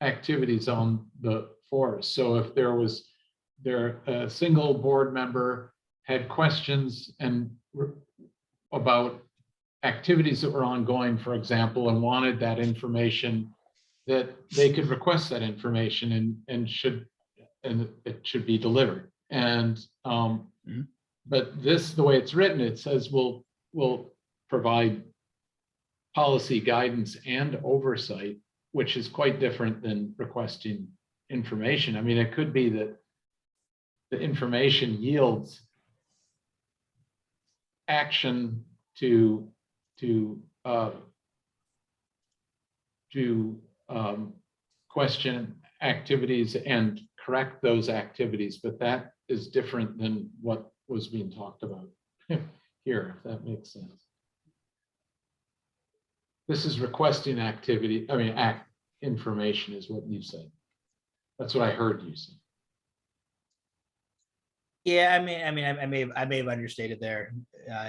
activities on the forest. So if a single board member had questions about activities that were ongoing, for example, and wanted that information, that they could request that information and it should be delivered. And but the way it's written, it says we'll provide policy guidance and oversight, which is quite different than requesting information. I mean, it could be that the information yields action to question activities and correct those activities, but that is different than what was being talked about here, if that makes sense. This is requesting activity, information is what you said. That's what I heard you say. Yeah, I may have understated there,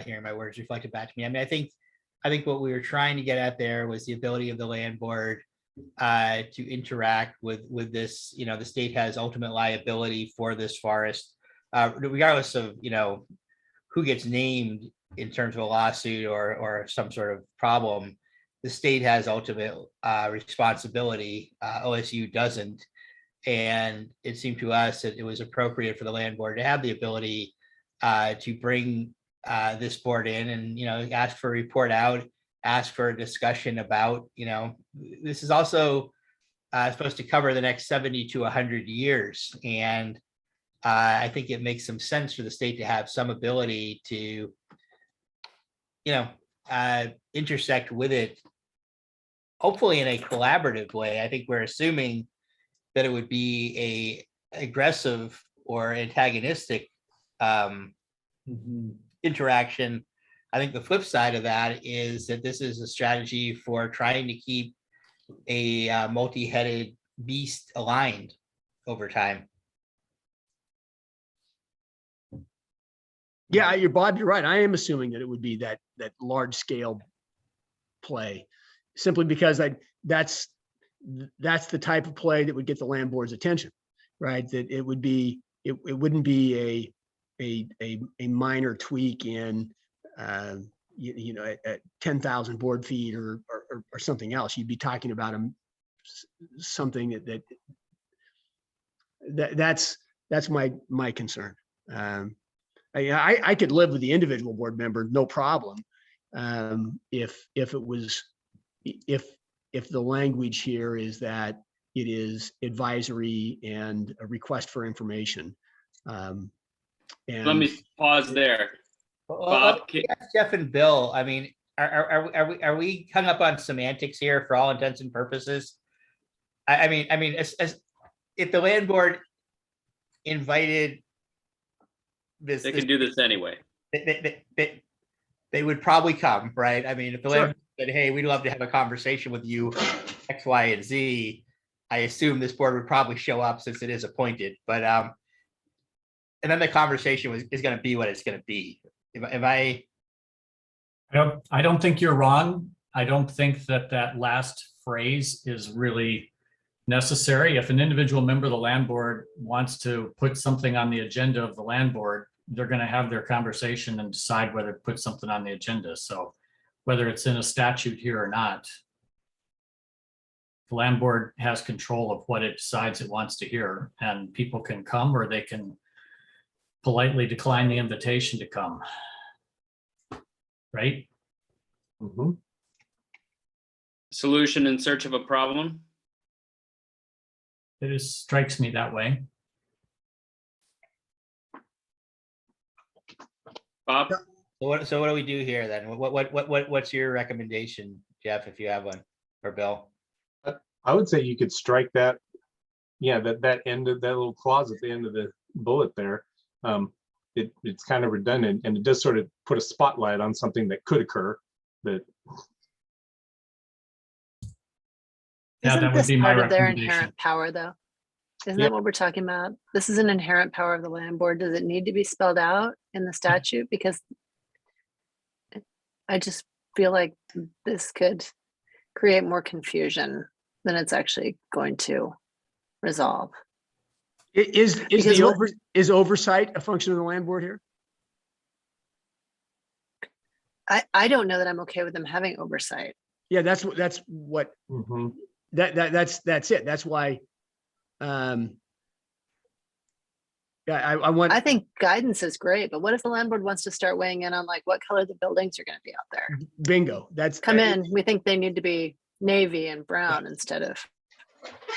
hearing my words reflected back to me. I mean, I think what we were trying to get at there was the ability of the land board to interact with this. The state has ultimate liability for this forest, regardless of who gets named in terms of a lawsuit or some sort of problem. The state has ultimate responsibility. OSU doesn't. And it seemed to us that it was appropriate for the land board to have the ability to bring this board in and, ask for a report out, ask for a discussion about, this is also supposed to cover the next 70 to 100 years. And I think it makes some sense for the state to have some ability to, intersect with it, hopefully in a collaborative way. I think we're assuming that it would be aggressive or antagonistic interaction. I think the flip side of that is that this is a strategy for trying to keep a multi-headed beast aligned over time. Yeah, you're Bob, you're right. I am assuming that it would be that large scale play, simply because that's the type of play that would get the land board's attention, right? That it wouldn't be a minor tweak in at 10,000 board feet or something else. You'd be talking about something that's my concern. I could live with the individual board member, no problem. If the language here is that it is advisory and a request for information. And let me pause there. Bob, Jeff and Bill, I mean, are we hung up on semantics here for all intents and purposes? I mean, as if the land board invited this, they can do this anyway. They would probably come, right? I mean, if the land board said, "Hey, we'd love to have a conversation with you, X, Y, and Z," I assume this board would probably show up since it is appointed. But and then the conversation is going to be what it's going to be. I don't think you're wrong. I don't think that last phrase is really necessary. If an individual member of the land board wants to put something on the agenda of the land board, they're going to have their conversation and decide whether to put something on the agenda. So whether it's in a statute here or not, the land board has control of what it decides it wants to hear, and people can come or they can politely decline the invitation to come. Right? Mm-hmm. Solution in search of a problem. It just strikes me that way. Bob? So what do we do here then? What's your recommendation, Jeff, if you have one, or Bill? I would say you could strike that. Yeah, that end of that little clause at the end of the bullet there. It's kind of redundant, and it does sort of put a spotlight on something that could occur. That Yeah, that would be my part of their recommendation. inherent power, though? Isn't that what we're talking about? This is an inherent power of the land board. Does it need to be spelled out in the statute? Because I just feel like this could create more confusion than it's actually going to resolve. Is oversight a function of the land board here? I don't know that I'm okay with them having oversight. Yeah, that's what mm-hmm. that's it. That's why. I think guidance is great, but what if the land board wants to start weighing in on like what color the buildings are going to be out there? Bingo. Come in. We think they need to be navy and brown instead of,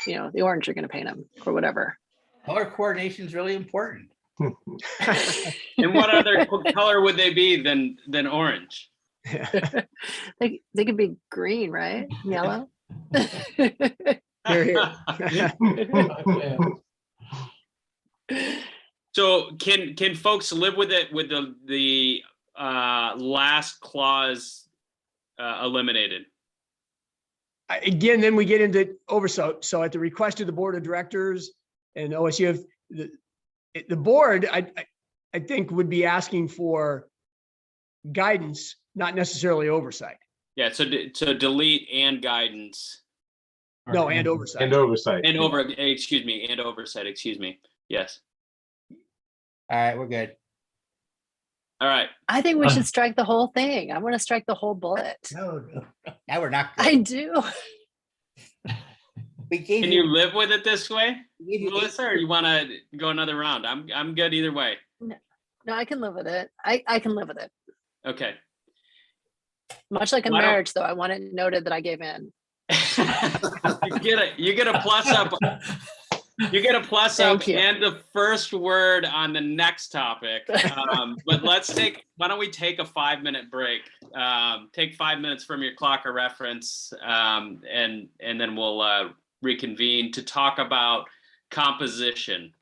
the orange you're going to paint them or whatever. Color coordination is really important. And what other color would they be than orange? They could be green, right? Yellow. Here. So can folks live with it with the last clause eliminated? Again, then we get into oversight. So at the request of the board of directors and OSU, the board, I think, would be asking for guidance, not necessarily oversight. Yeah. So delete and guidance. No, and oversight. And oversight. And oversight. Excuse me. Yes. All right, we're good. All right. I think we should strike the whole thing. I want to strike the whole bullet. No, now we're not good. I do. Can you live with it this way, Melissa, or you want to go another round? I'm good either way. No, I can live with it. I can live with it. Okay. Much like a marriage, though, I want it noted that I gave in. You get a plus up. You get a plus up and the first word on the next topic. But why don't we take a 5-minute break? Take 5 minutes from your clock or reference, and then we'll reconvene to talk about composition.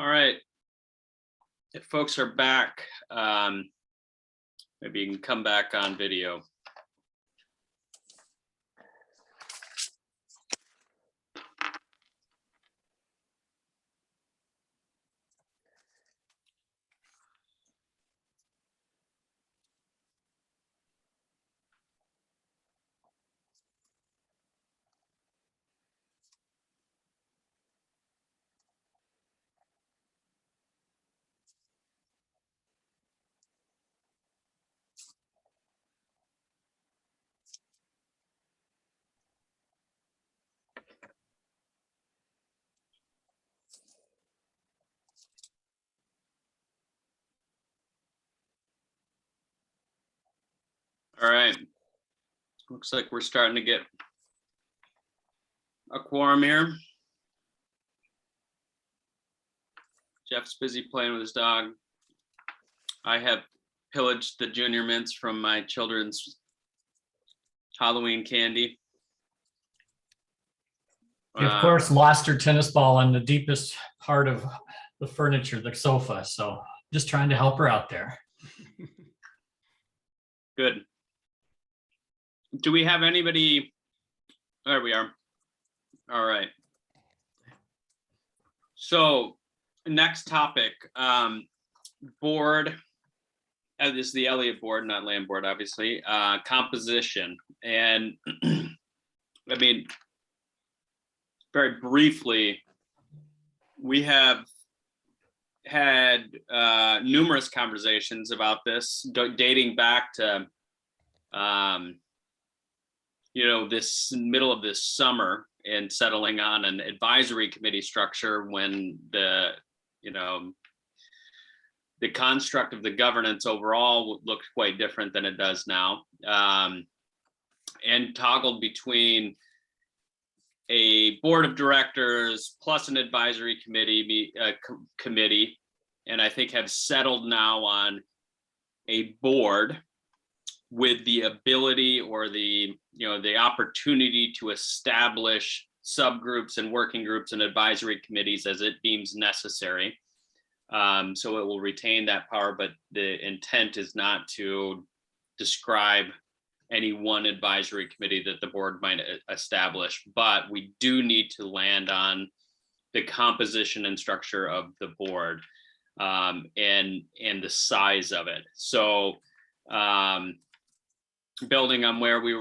All right. If folks are back, maybe you can come back on video. All right. Looks like we're starting to get a quorum here. Jeff's busy playing with his dog. I have pillaged the junior mints from my children's Halloween candy. You, of course, lost her tennis ball in the deepest part of the furniture, the sofa. So just trying to help her out there. Good. Do we have anybody? There we are. All right. So next topic, board. This is the Elliott board, not land board, obviously. Composition. And I mean, very briefly, we have had numerous conversations about this dating back to this middle of this summer, and settling on an advisory committee structure when the construct of the governance overall looked quite different than it does now, and toggled between a board of directors plus an advisory committee, and I think have settled now on a board with the ability or the opportunity to establish subgroups and working groups and advisory committees as it deems necessary. So it will retain that power, but the intent is not to describe any one advisory committee that the board might establish, but we do need to land on the composition and structure of the board, and the size of it. So building on where we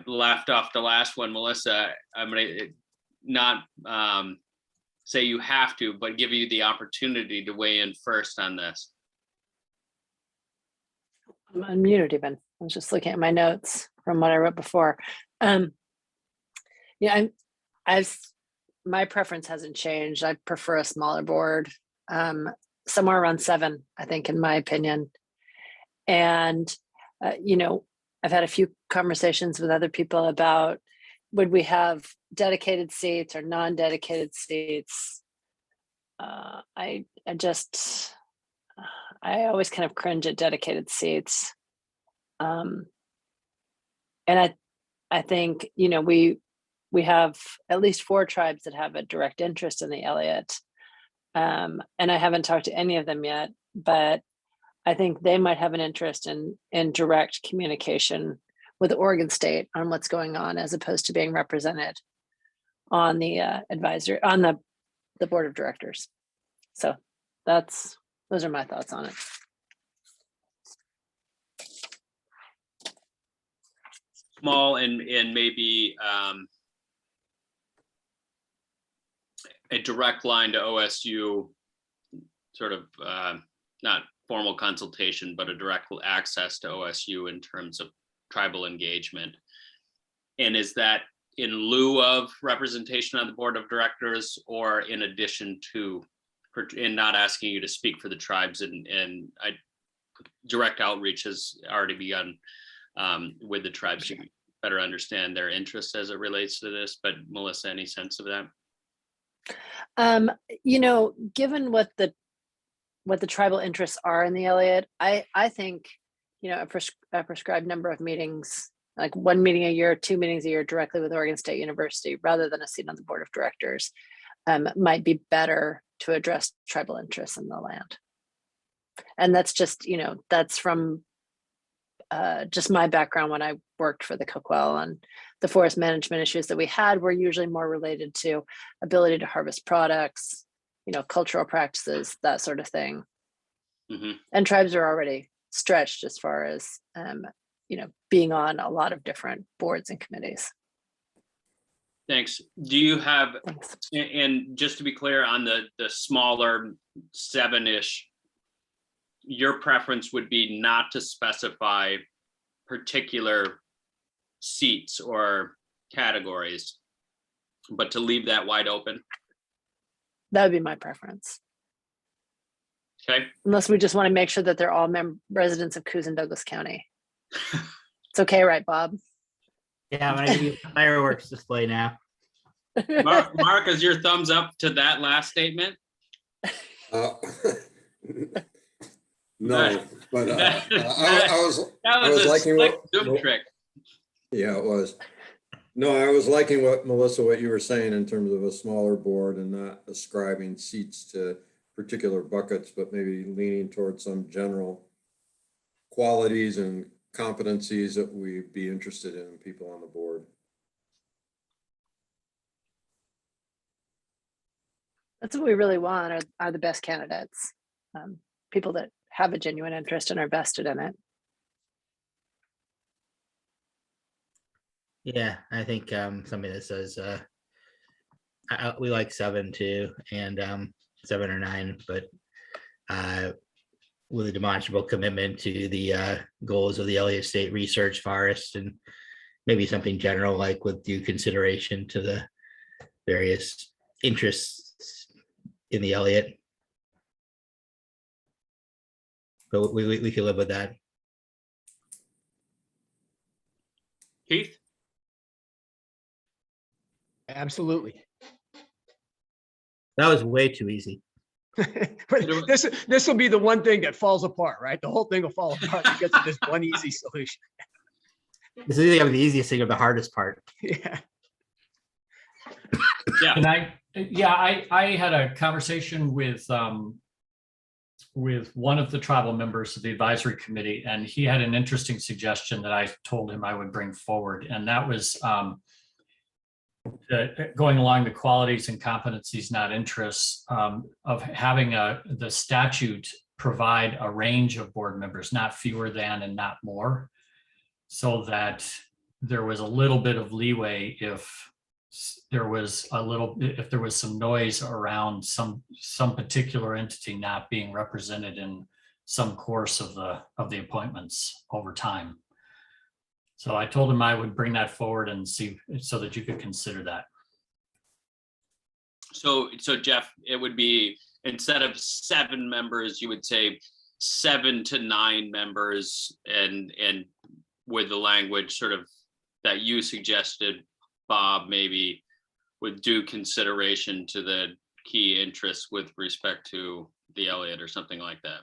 left off the last one, Melissa, I'm going to not say you have to, but give you the opportunity to weigh in first on this. I'm unmuted even. I was just looking at my notes from what I wrote before. My preference hasn't changed. I prefer a smaller board, somewhere around 7, I think, in my opinion. And, I've had a fefew conversations with other people about, would we have dedicated seats or non-dedicated seats? I always kind of cringe at dedicated seats. And I think, we have at least 4 tribes that have a direct interest in the Elliott. And I haven't talked to any of them yet, but I think they might have an interest in direct communication with Oregon State on what's going on, as opposed to being represented on the advisory, on the board of directors. So those are my thoughts on it. Small and maybe a direct line to OSU, sort of not formal consultation, but a direct access to OSU in terms of tribal engagement. And is that in lieu of representation on the board of directors, or in addition to, and not asking you to speak for the tribes, and direct outreach has already begun with the tribes to better understand their interests as it relates to this. But Melissa, any sense of that? Given what the tribal interests are in the Elliott, I think, a prescribed number of meetings, like 1 meeting a year, 2 meetings a year directly with Oregon State University, rather than a seat on the board of directors, might be better to address tribal interests in the land. And that's just, that's from just my background when I worked for the Cookwell, and the forest management issues that we had were usually more related to ability to harvest products, cultural practices, that sort of thing. Mm-hmm. And tribes are already stretched as far as, being on a lot of different boards and committees. Thanks. Do you have, Thanks. and just to be clear on the smaller 7-ish, your preference would be not to specify particular seats or categories, but to leave that wide open? That would be my preference. Okay. Unless we just want to make sure that they're all residents of Coos and Douglas County. It's okay, right, Bob? Yeah, I'm gonna give you a fireworks display now. Mark, is your thumbs up to that last statement? No, but I was a liking slick what Zoom trick. Yeah, it was. No, I was liking Melissa, what you were saying in terms of a smaller board and not ascribing seats to particular buckets, but maybe leaning towards some general qualities and competencies that we'd be interested in people on the board. That's what we really want, are the best candidates. People that have a genuine interest and are vested in it. Yeah, I think somebody that says we like 7 too, and 7 or 9, but with a demonstrable commitment to the goals of the Elliott State Research Forest, and maybe something general like with due consideration to the various interests in the Elliott. But we can live with that. Keith? Absolutely. That was way too easy. This will be the one thing that falls apart, right? The whole thing will fall apart because of this one easy solution. This is either the easiest thing or the hardest part. Yeah. Yeah. I had a conversation with one of the tribal members of the advisory committee, and he had an interesting suggestion that I told him I would bring forward, and that was going along the qualities and competencies, not interests, of having the statute provide a range of board members, not fewer than and not more, so that there was a little bit of leeway if there was some noise around some particular entity not being represented in some course of the appointments over time. So I told him I would bring that forward and see, so that you could consider that. So Jeff, it would be, instead of 7 members, you would say 7 to 9 members, and with the language sort of that you suggested, Bob, maybe with due consideration to the key interests with respect to the Elliott or something like that.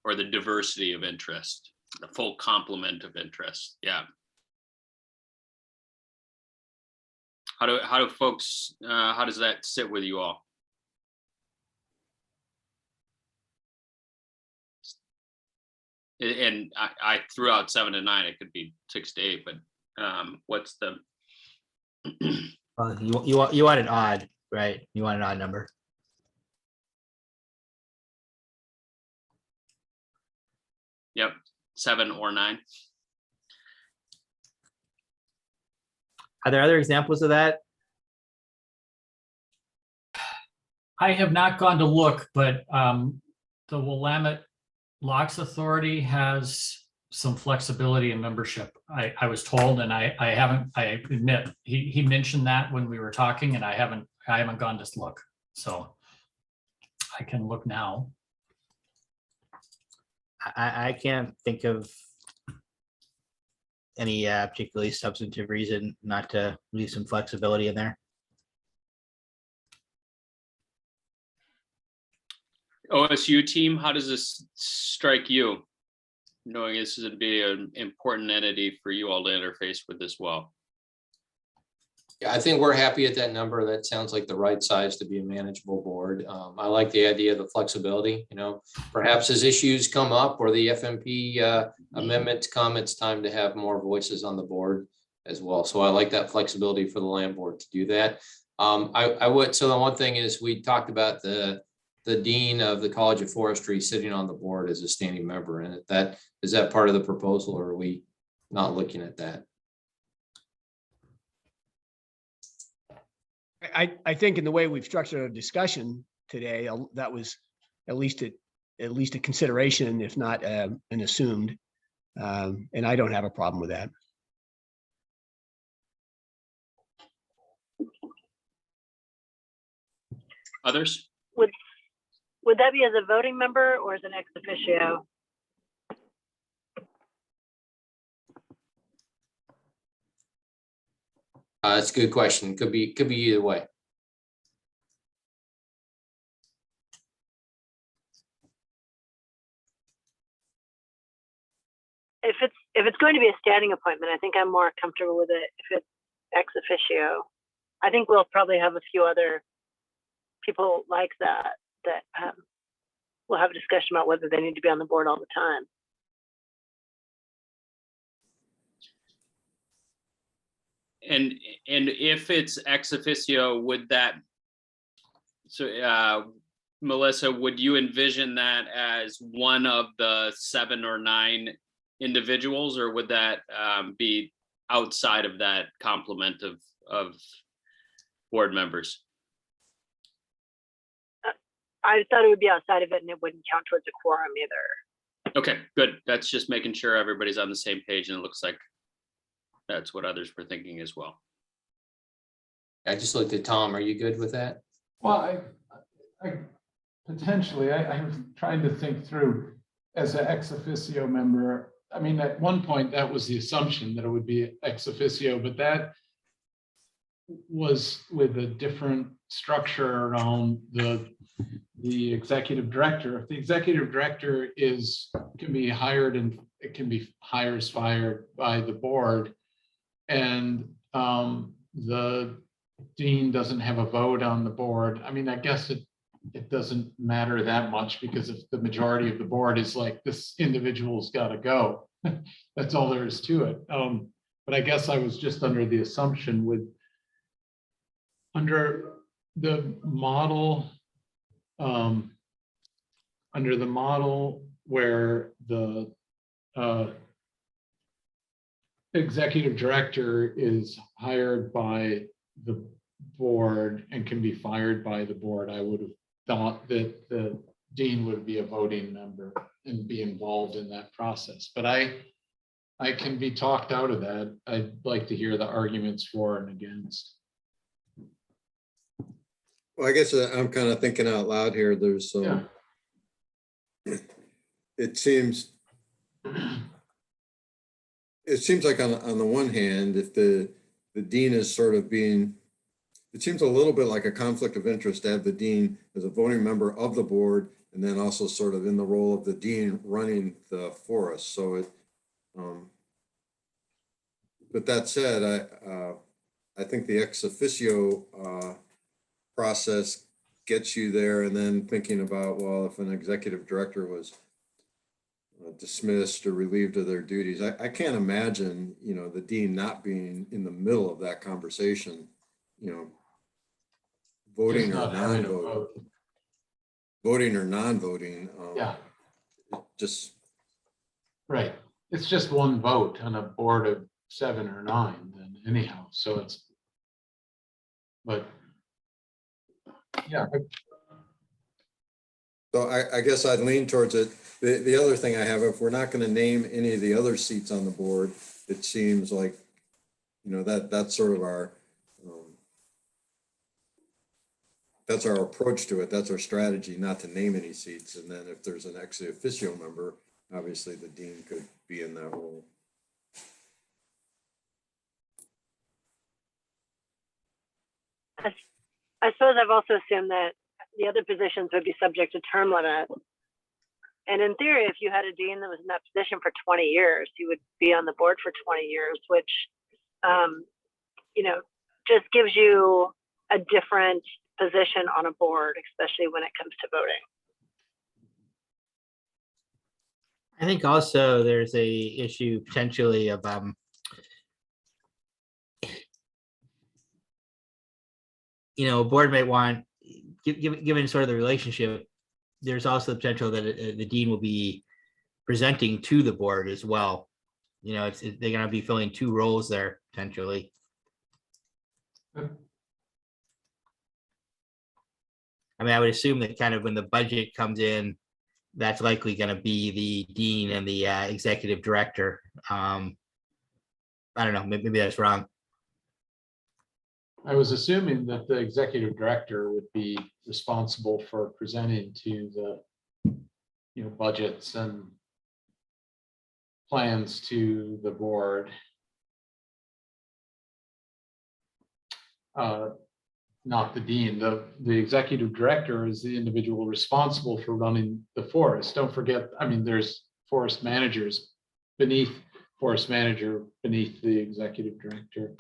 Or the diversity of interest, the full complement of interest. Yeah. How do folks, how does that sit with you all? And I threw out 7 to 9, it could be 6 to 8, but what's the? You want an odd, right? You want an odd number. Yep, 7 or 9. Are there other examples of that? I have not gone to look, but the Willamette Locks Authority has some flexibility in membership. I was told, and I admit, he mentioned that when we were talking, and I haven't gone to look. So I can look now. I can't think of any particularly substantive reason not to leave some flexibility in there. OSU team, how does this strike you? Knowing this is going to be an important entity for you all to interface with as well. Yeah, I think we're happy at that number. That sounds like the right size to be a manageable board. I like the idea of the flexibility, perhaps as issues come up or the FMP amendments come, it's time to have more voices on the board as well. So I like that flexibility for the land board to do that. I would, so the one thing is we talked about the dean of the College of Forestry sitting on the board as a standing member. And is that part of the proposal, or are we not looking at that? I think in the way we've structured our discussion today, that was at least a consideration, if not an assumed. And I don't have a problem with that. Others? Would that be as a voting member or as an ex officio? That's a good question. Could be either way. If it's going to be a standing appointment, I think I'm more comfortable with it if it's ex officio. I think we'll probably have a few other people like that we'll have a discussion about whether they need to be on the board all the time. And if it's ex officio, would that, so Melissa, would you envision that as one of the 7 or 9 individuals, or would that be outside of that complement of board members? I thought it would be outside of it and it wouldn't count towards a quorum either. Okay, good. That's just making sure everybody's on the same page, and it looks like that's what others were thinking as well. I just looked at Tom. Are you good with that? Well, I potentially, I'm trying to think through as an ex officio member. I mean, at one point that was the assumption that it would be ex officio, but that was with a different structure around the executive director. If the executive director can be hired and it can be fired by the board, and the dean doesn't have a vote on the board, I mean, I guess it doesn't matter that much, because if the majority of the board is like, this individual's got to go, that's all there is to it. But I guess I was just under the assumption under the model where the executive director is hired by the board and can be fired by the board, I would have thought that the dean would be a voting member and be involved in that process. But I can be talked out of that. I'd like to hear the arguments for and against. Well, I guess I'm kind of thinking out loud here. There's some, it seems like on the one hand, if the dean is sort of being, it seems a little bit like a conflict of interest to have the dean as a voting member of the board and then also sort of in the role of the dean running the forest. So it, but that said, I think the ex officio process gets you there, and then thinking about, well, if an executive director was dismissed or relieved of their duties, I can't imagine, the dean not being in the middle of that conversation, voting or non-voting, voting or non-voting. Yeah. Just right. It's just one vote on a board of 7 or 9 then anyhow. So but yeah. So I guess I'd lean towards it. The other thing I have, if we're not going to name any of the other seats on the board, it seems like, that's sort of our, that's our approach to it. That's our strategy, not to name any seats. And then if there's an ex officio member, obviously the dean could be in that role. I suppose I've also assumed that the other positions would be subject to term limit. And in theory, if you had a dean that was in that position for 20 years, he would be on the board for 20 years, which, just gives you a different position on a board, especially when it comes to voting. I think also there's a issue potentially of a board might want, given sort of the relationship, there's also the potential that the dean will be presenting to the board as well. They're going to be filling two roles there potentially. I mean, I would assume that kind of when the budget comes in, that's likely going to be the dean and the executive director. I don't know, maybe that's wrong. I was assuming that the executive director would be responsible for presenting to the, budgets and plans to the board. Not the dean. The executive director is the individual responsible for running the forest. Don't forget, I mean, there's forest managers beneath the executive director.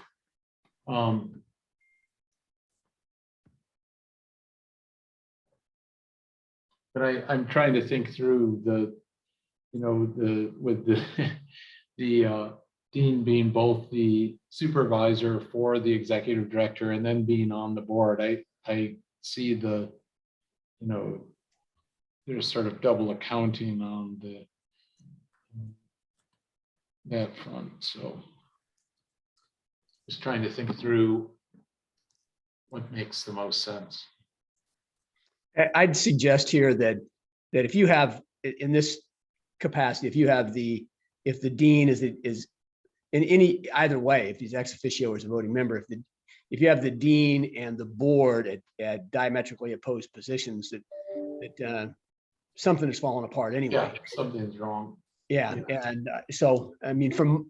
But I'm trying to think through with the dean being both the supervisor for the executive director and then being on the board. I see there's sort of double accounting on that front. So just trying to think through what makes the most sense. I'd suggest here that if you have, in this capacity, if the dean is in either way, if he's ex officio or is a voting member, if you have the dean and the board at diametrically opposed positions, that something is falling apart anyway. Yeah, something's wrong. Yeah, and so I mean, from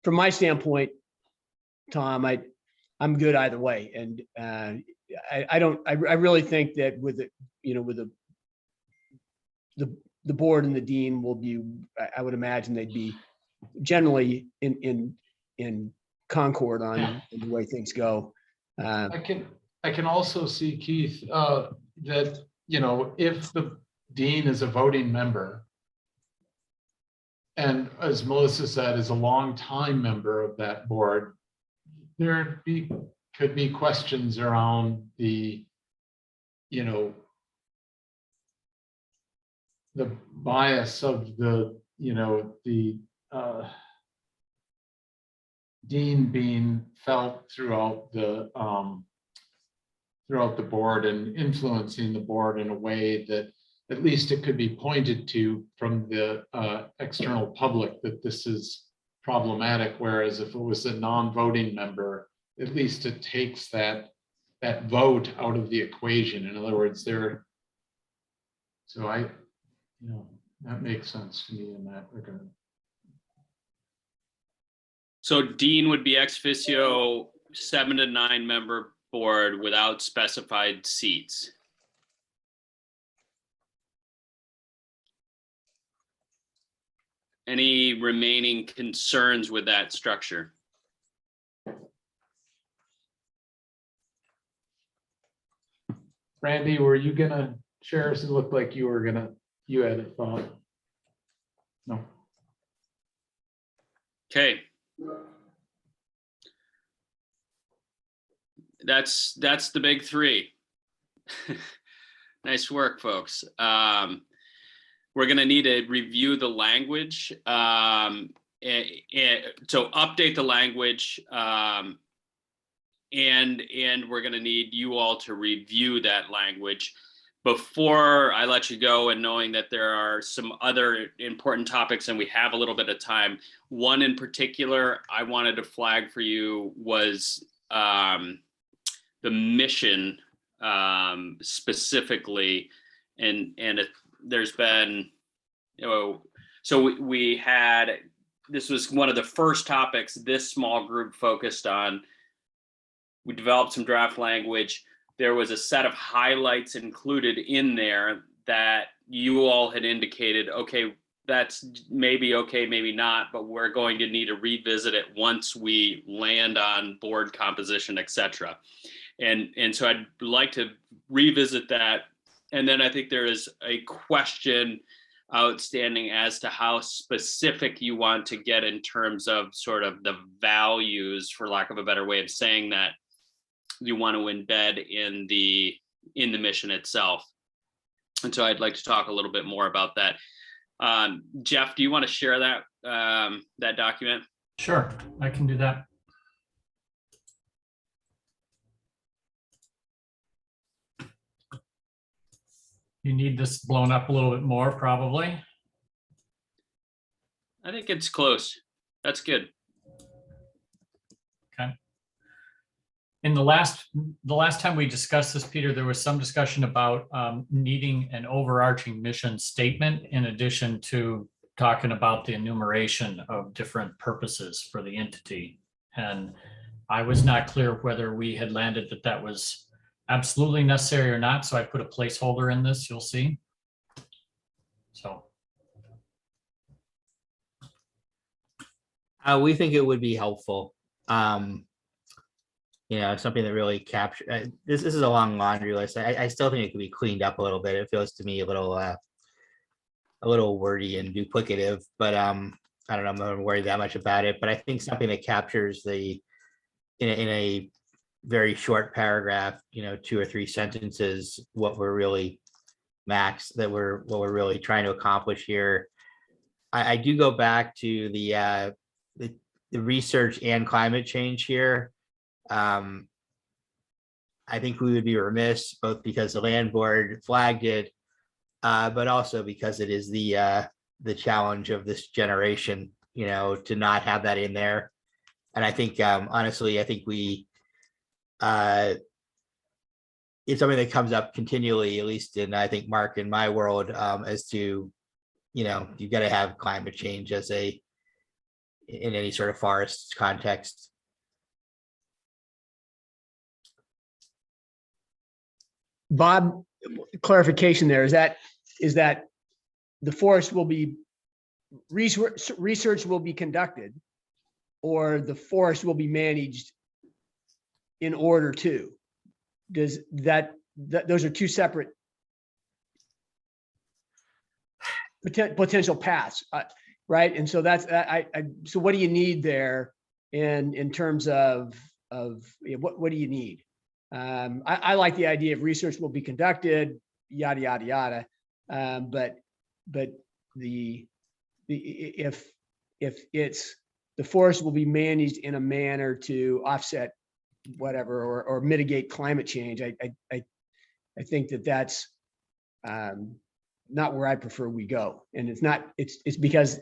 my standpoint, Tom, I'm good either way, and I really think that with the board and the dean will be, I would imagine they'd be generally in concord on the way things go. I can also see, Keith, that if the dean is a voting member, and as Melissa said, is a long-time member of that board, there could be questions around the bias of the dean being felt throughout the board and influencing the board in a way that at least it could be pointed to from the external public that this is problematic. Whereas if it was a non-voting member, at least it takes that vote out of the equation. In other words, that makes sense to me in that regard. So dean would be ex officio 7 to 9 member board without specified seats. Any remaining concerns with that structure? Randy, were you gonna share? It looked like you had a thought. No. Okay. That's the big three. Nice work, folks. We're going to need to review the language. So update the language, and we're going to need you all to review that language. Before I let you go, and knowing that there are some other important topics and we have a little bit of time, one in particular I wanted to flag for you was the mission specifically, and there's been, so we had, this was one of the first topics this small group focused on. We developed some draft language. There was a set of highlights included in there that you all had indicated, okay, that's maybe okay, maybe not, but we're going to need to revisit it once we land on board composition, et cetera. And so I'd like to revisit that. And then I think there is a question outstanding as to how specific you want to get in terms of sort of the values, for lack of a better way of saying that, you want to embed in the mission itself. And so I'd like to talk a little bit more about that. Jeff, do you want to share that that document? Sure, I can do that. You need this blown up a little bit more, probably. I think it's close. That's good. Okay. In the last time we discussed this, Peter, there was some discussion about needing an overarching mission statement in addition to talking about the enumeration of different purposes for the entity. And I was not clear whether we had landed that that was absolutely necessary or not. So I put a placeholder in this, you'll see. So. We think it would be helpful. Something that really capture this is a long laundry list. I still think it could be cleaned up a little bit. It feels to me a little wordy and duplicative, but I don't know, I'm not worried that much about it. But I think something that captures in a very short paragraph, 2 or 3 sentences, what we're really what we're really trying to accomplish here. I do go back to the research and climate change here. I think we would be remiss, both because the land board flagged it, but also because it is the challenge of this generation, to not have that in there. And I think, honestly, I think it's something that comes up continually, at least in, I think, Mark, in my world, as to, you've got to have climate change in any sort of forest context. Bob, clarification there, is that the forest will be, research will be conducted, or the forest will be managed in order to? Does that those are 2 separate potential paths, right? And so that's so what do you need there in terms of what do you need? I like the idea of research will be conducted, yada yada yada, but if it's the forest will be managed in a manner to offset whatever or mitigate climate change, I think that's not where I prefer we go. And it's because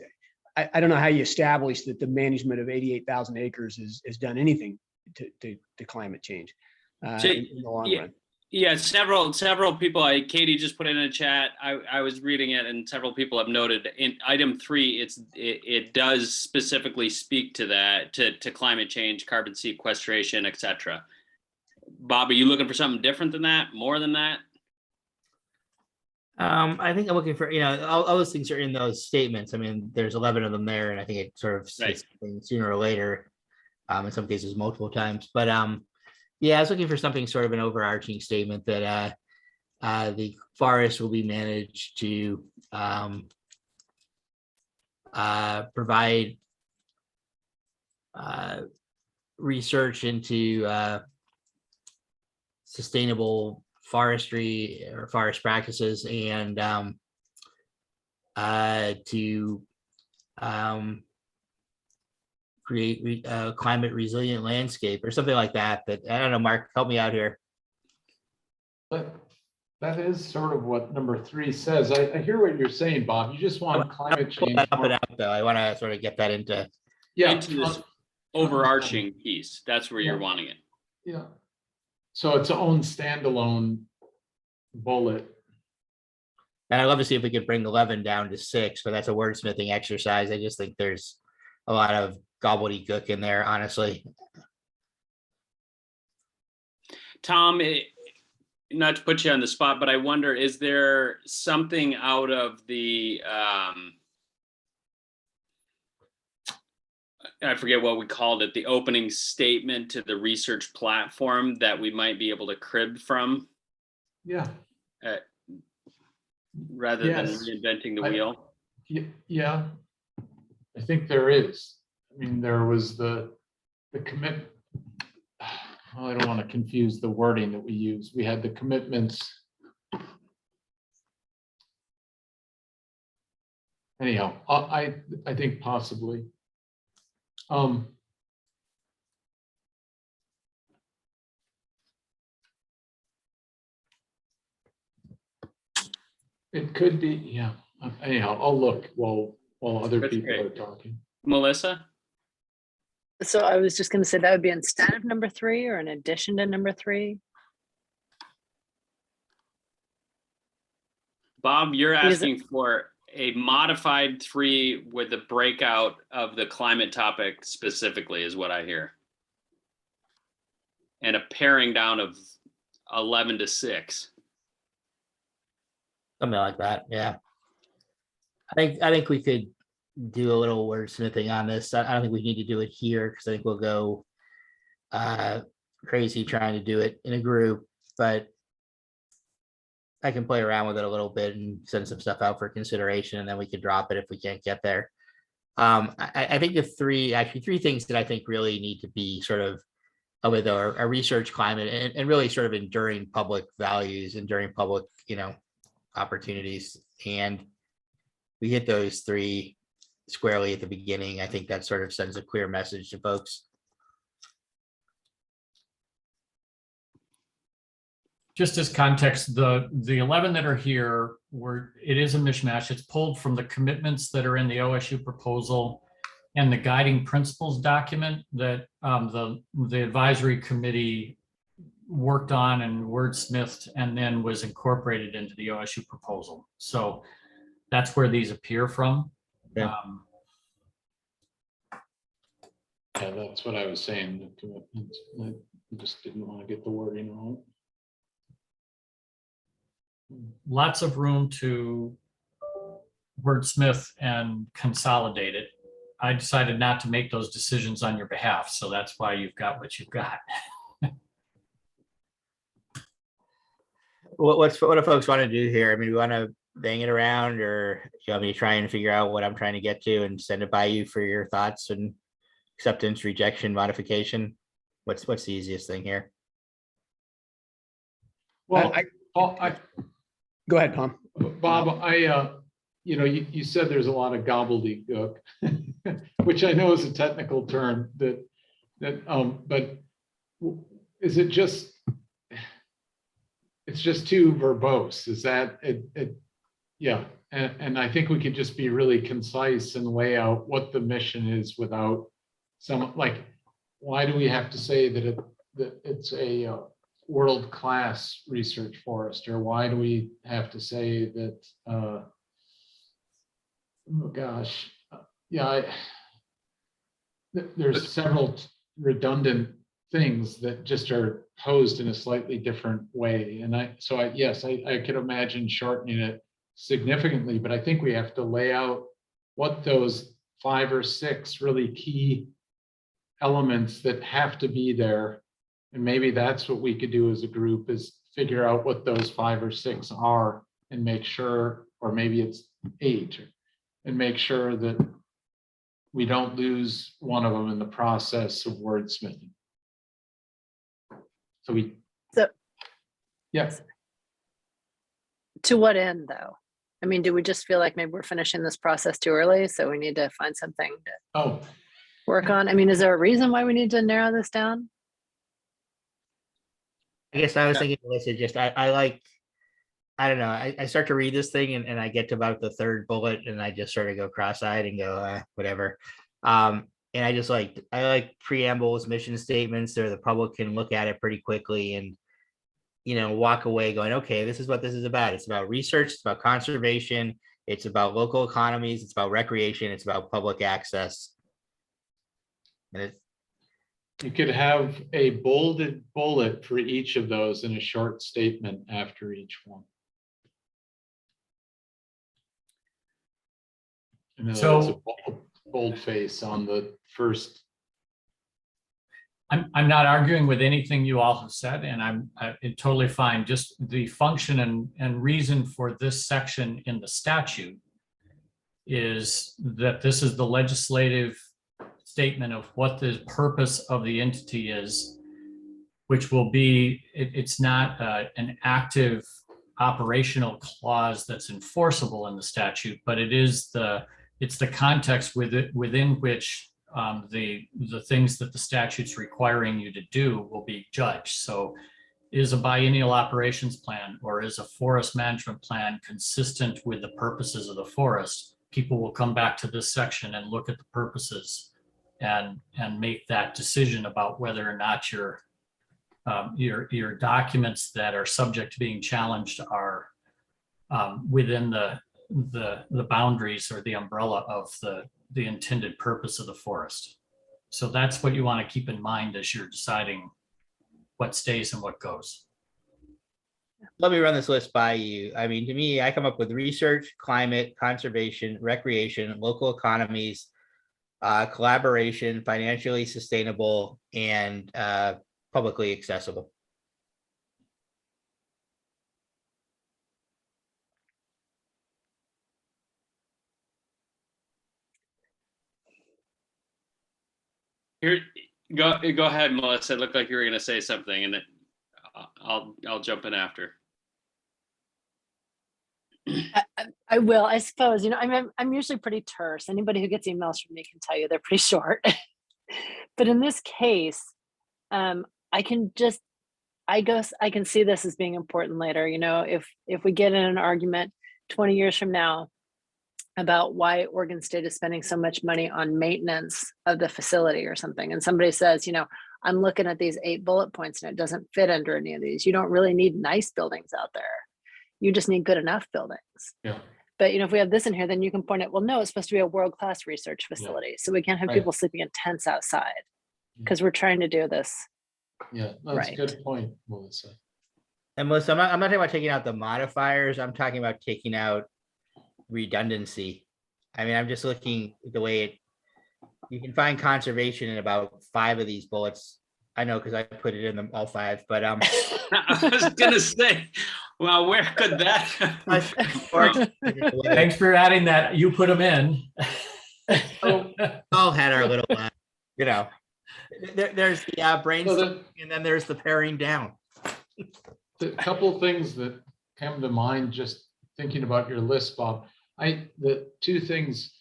I don't know how you establish that the management of 88,000 acres is done anything to climate change in the long run. Yeah, several people, Katie just put it in a chat. I was reading it, and several people have noted in item 3, it does specifically speak to that, to climate change, carbon sequestration, et cetera. Bob, are you looking for something different than that, more than that? I think I'm looking for, all those things are in those statements. I mean, there's 11 of them there, and I think it sort of says something sooner or later, in some cases multiple times. But yeah, I was looking for something sort of an overarching statement that the forest will be managed to provide research into sustainable forestry or forest practices, and to create a climate resilient landscape or something like that. But I don't know, Mark, help me out here. But that is sort of what number 3 says. I hear what you're saying, Bob. You just want climate change. Up and out, though. I want to sort of get that into this overarching piece. That's where you're wanting it. Yeah. So its own standalone bullet. And I'd love to see if we could bring 11 down to 6, but that's a wordsmithing exercise. I just think there's a lot of gobbledygook in there, honestly. Tom, not to put you on the spot, but I wonder, is there something out of the I forget what we called it, the opening statement to the research platform that we might be able to crib from Yeah. rather than Yes. reinventing the wheel. Yeah, I think there is. I mean, there was the commit. Well, I don't want to confuse the wording that we use. We had the commitments. Anyhow, I think possibly. It could be, yeah. Anyhow, I'll look while other That's people great. are talking. Melissa? So I was just going to say that would be instead of number 3 or in addition to number 3. Bob, you're Because asking for a modified 3 with a breakout of the climate topic specifically is what I hear. And a paring down of 11 to 6. Something like that, yeah. I think we could do a little wordsmithing on this. I don't think we need to do it here because I think we'll go crazy trying to do it in a group, but I can play around with it a little bit and send some stuff out for consideration, and then we could drop it if we can't get there. I think the three things that I think really need to be sort of with our research climate and really sort of enduring public values, enduring public, opportunities. And we hit those 3 squarely at the beginning. I think that sort of sends a clear message to folks. Just as context, the 11 that are here it is a mishmash. It's pulled from the commitments that are in the OSU proposal and the guiding principles document that the advisory committee worked on and wordsmithed and then was incorporated into the OSU proposal. So that's where these appear from. Yeah. Yeah, that's what I was saying. The commitments. I just didn't want to get the wording wrong. Lots of room to wordsmith and consolidate it. I decided not to make those decisions on your behalf, so that's why you've got what you've got. What do folks want to do here? I mean, we want to bang it around, or you want me to try and figure out what I'm trying to get to and send it by you for your thoughts and acceptance, rejection, modification? What's the easiest thing here? Well, go ahead, Tom. Bob, you said there's a lot of gobbledygook, which I know is a technical term but is it just, it's just too verbose? Is that it? Yeah. And I think we could just be really concise and lay out what the mission is without some, like, why do we have to say that it's a world-class research forest, or why do we have to say that oh gosh, there's several redundant things that just are posed in a slightly different way, and I could imagine shortening it significantly, but I think we have to lay out what those 5 or 6 really key elements that have to be there. And maybe that's what we could do as a group, is figure out what those 5 or 6 are and make sure, or maybe it's 8, and make sure that we don't lose one of them in the process of wordsmithing. Yes. To what end, though? I mean, do we just feel like maybe we're finishing this process too early, so we need to find something to work on? I mean, is there a reason why we need to narrow this down? I guess I was thinking, Melissa, just I don't know. I start to read this thing and I get to about the 3rd bullet and I just sort of go cross-eyed and go, whatever. And I like preambles, mission statements, so the public can look at it pretty quickly and, walk away going, okay, this is what this is about. It's about research, it's about conservation, it's about local economies, it's about recreation, it's about public access. And you could have a bolded bullet for each of those in a short statement after each one. So boldface on the first. I'm not arguing with anything you all have said, and I'm totally fine. Just the function and reason for this section in the statute is that this is the legislative statement of what the purpose of the entity is, which will be, it's not an active operational clause that's enforceable in the statute, but it's the context within which the things that the statute's requiring you to do will be judged. So is a biennial operations plan or is a forest management plan consistent with the purposes of the forest? People will come back to this section and look at the purposes and make that decision about whether or not your documents that are subject to being challenged are within the boundaries or the umbrella of the intended purpose of the forest. So that's what you want to keep in mind as you're deciding what stays and what goes. Let me run this list by you. I mean, to me, I come up with research, climate, conservation, recreation, local economies, collaboration, financially sustainable, and publicly accessible. Here, go ahead, Melissa. It looked like you were going to say something, and I'll jump in after. I will, I suppose. You know, I'm usually pretty terse. Anybody who gets emails from me can tell you they're pretty short. But in this case, I can see this as being important later. You know, if we get in an argument 20 years from now about why Oregon State is spending so much money on maintenance of the facility or something, and somebody says, you know, I'm looking at these 8 bullet points and it doesn't fit under any of these. You don't really need nice buildings out there. You just need good enough buildings. Yeah. But, you know, if we have this in here, then you can point out, well, no, it's supposed to be a world-class research facility. So we can't have people sleeping in tents outside because we're trying to do this. Yeah, that's a good point, Melissa. And Melissa, I'm not talking about taking out the modifiers. I'm talking about taking out redundancy. I mean, I'm just looking at the way you can find conservation in about 5 of these bullets. I know because I put it in them all 5, but I was gonna say, well, where could that? Thanks for adding that. You put them in. all had our little, you know, there's the brainstorming, and then there's the paring down. The couple things that come to mind just thinking about your list, Bob. The 2 things,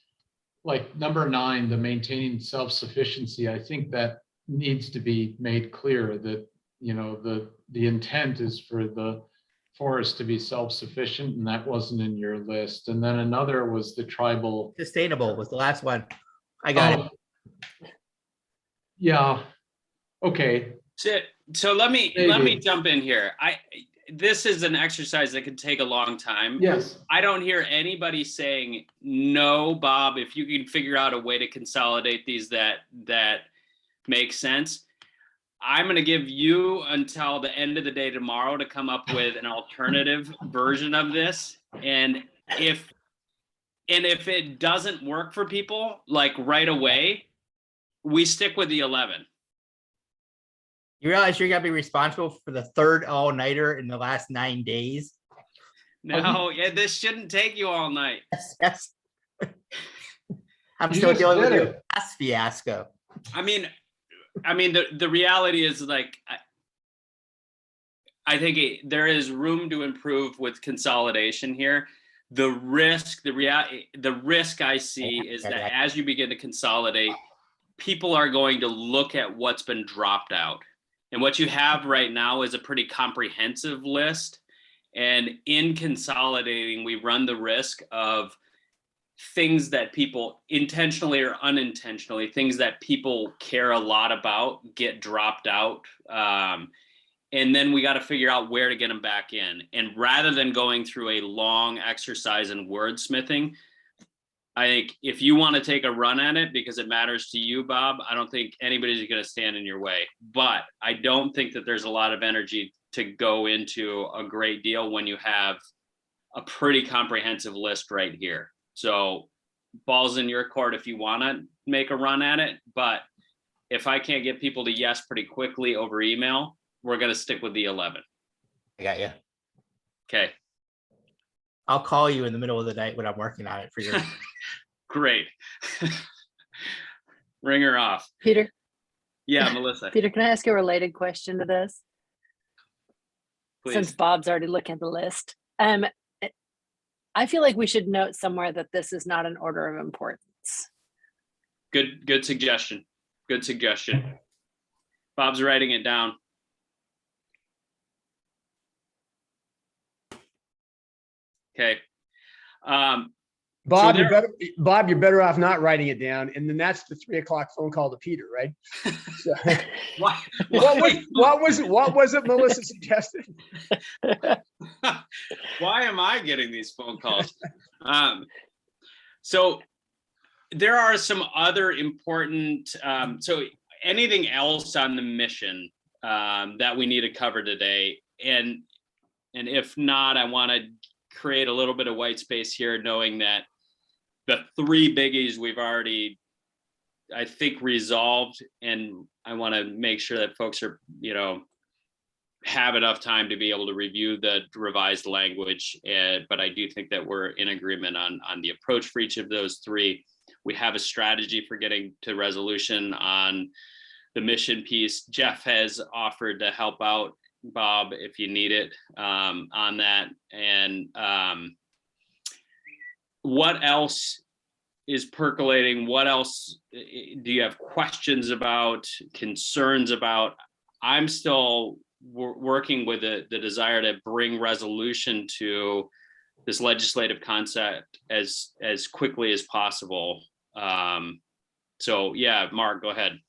like number 9, the maintaining self-sufficiency. I think that needs to be made clear that, you know, the intent is for the forest to be self-sufficient, and that wasn't in your list. And then another was the tribal sustainable was the last one. I got it. Yeah. Okay. So let me jump in here. This is an exercise that could take a long time. Yes. I don't hear anybody saying, no, Bob, if you can figure out a way to consolidate these that makes sense. I'm going to give you until the end of the day tomorrow to come up with an alternative version of this. And if it doesn't work for people, like right away, we stick with the 11. You realize you're gonna be responsible for the 3rd all-nighter in the last 9 days? No, yeah, this shouldn't take you all night. Yes. I'm still dealing with your last fiasco. I mean, the reality is, like, I think there is room to improve with consolidation here. The risk I see is that as you begin to consolidate, people are going to look at what's been dropped out. And what you have right now is a pretty comprehensive list. And in consolidating, we run the risk of things that people intentionally or unintentionally, things that people care a lot about get dropped out. And then we got to figure out where to get them back in. And rather than going through a long exercise in wordsmithing, I think if you want to take a run at it because it matters to you, Bob, I don't think anybody's going to stand in your way. But I don't think that there's a lot of energy to go into a great deal when you have a pretty comprehensive list right here. So ball's in your court if you want to make a run at it. But if I can't get people to yes pretty quickly over email, we're going to stick with the 11. I got you. Okay. I'll call you in the middle of the night when I'm working on it for your. Great. Ring her off. Peter? Yeah, Melissa. Peter, can I ask you a related question to this? Please. Since Bob's already looking at the list. I feel like we should note somewhere that this is not an order of importance. Good suggestion. Good suggestion. Bob's writing it down. Okay. Bob, you're better off not writing it down. And then that's the 3 o'clock phone call to Peter, right? So, what was it Melissa suggested? Why am I getting these phone calls? So there are some other important, so anything else on the mission that we need to cover today? And if not, I want to create a little bit of white space here, knowing that the 3 biggies we've already, I think, resolved, and I want to make sure that folks are, have enough time to be able to review the revised language. But I do think that we're in agreement on the approach for each of those 3. We have a strategy for getting to resolution on the mission piece. Jeff has offered to help out Bob if you need it on that. And what else is percolating? What else do you have questions about, concerns about? I'm still working with the desire to bring resolution to this legislative concept as quickly as possible. So yeah, Mark, go ahead.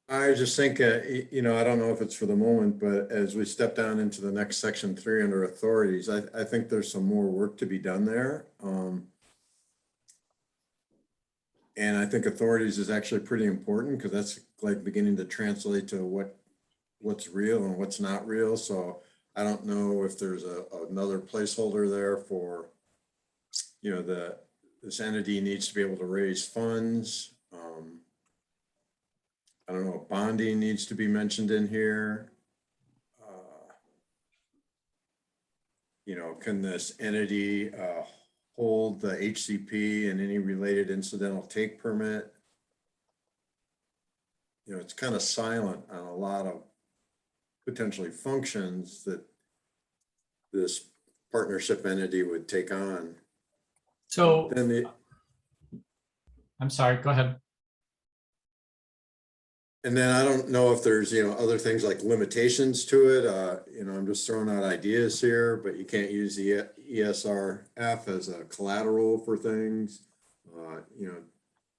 I just think, I don't know if it's for the moment, but as we step down into the next section 3 under authorities, I think there's some more work to be done there. And I think authorities is actually pretty important because that's like beginning to translate to what's real and what's not real. So I don't know if there's another placeholder there for, this entity needs to be able to raise funds. I don't know, bonding needs to be mentioned in here. Can this entity hold the HCP and any related incidental take permit? It's kind of silent on a lot of potentially functions that this partnership entity would take on. So I'm sorry, go ahead. And then I don't know if there's, other things like limitations to it. I'm just throwing out ideas here, but you can't use the ESRF as a collateral for things.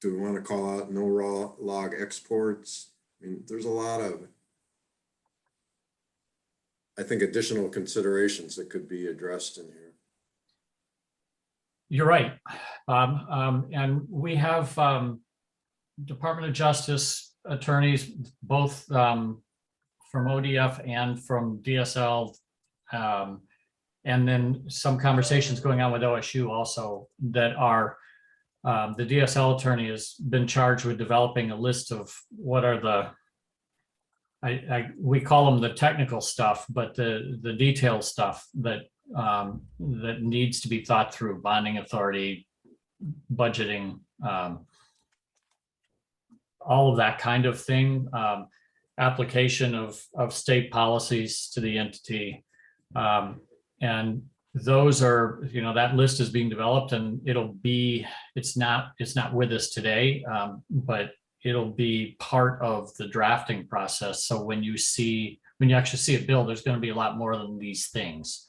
Do we want to call out no raw log exports? I mean, there's a lot of, I think, additional considerations that could be addressed in here. You're right. And we have Department of Justice attorneys, both from ODF and from DSL, and then some conversations going on with OSU also that are, the DSL attorney has been charged with developing a list of what are we call them the technical stuff, but the detailed stuff that needs to be thought through: bonding authority, budgeting, all of that kind of thing, application of state policies to the entity. And those are, that list is being developed, and it's not with us today, but it'll be part of the drafting process. So when you actually see a bill, there's going to be a lot more than these things.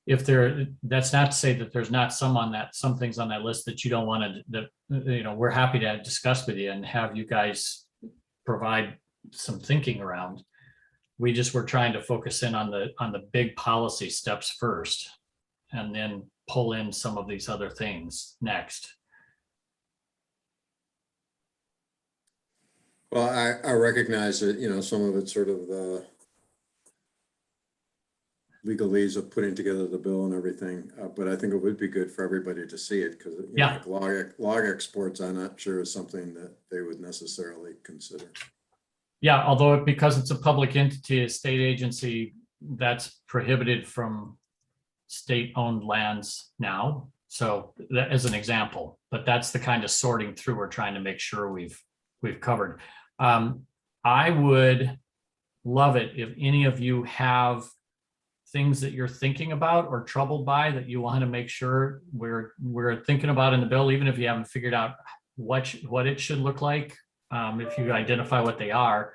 That's not to say that there's not some things on that list that you don't want to, we're happy to discuss with you and have you guys provide some thinking around. We just were trying to focus in on the big policy steps first, and then pull in some of these other things next. Well, I recognize that, some of it's sort of legalese of putting together the bill and everything. But I think it would be good for everybody to see it because Yeah. like log exports, I'm not sure is something that they would necessarily consider. Yeah, although because it's a public entity, a state agency, that's prohibited from state-owned lands now. So that as an example, but that's the kind of sorting through we're trying to make sure we've covered. I would love it if any of you have things that you're thinking about or troubled by that you want to make sure we're thinking about in the bill, even if you haven't figured out what it should look like, if you identify what they are.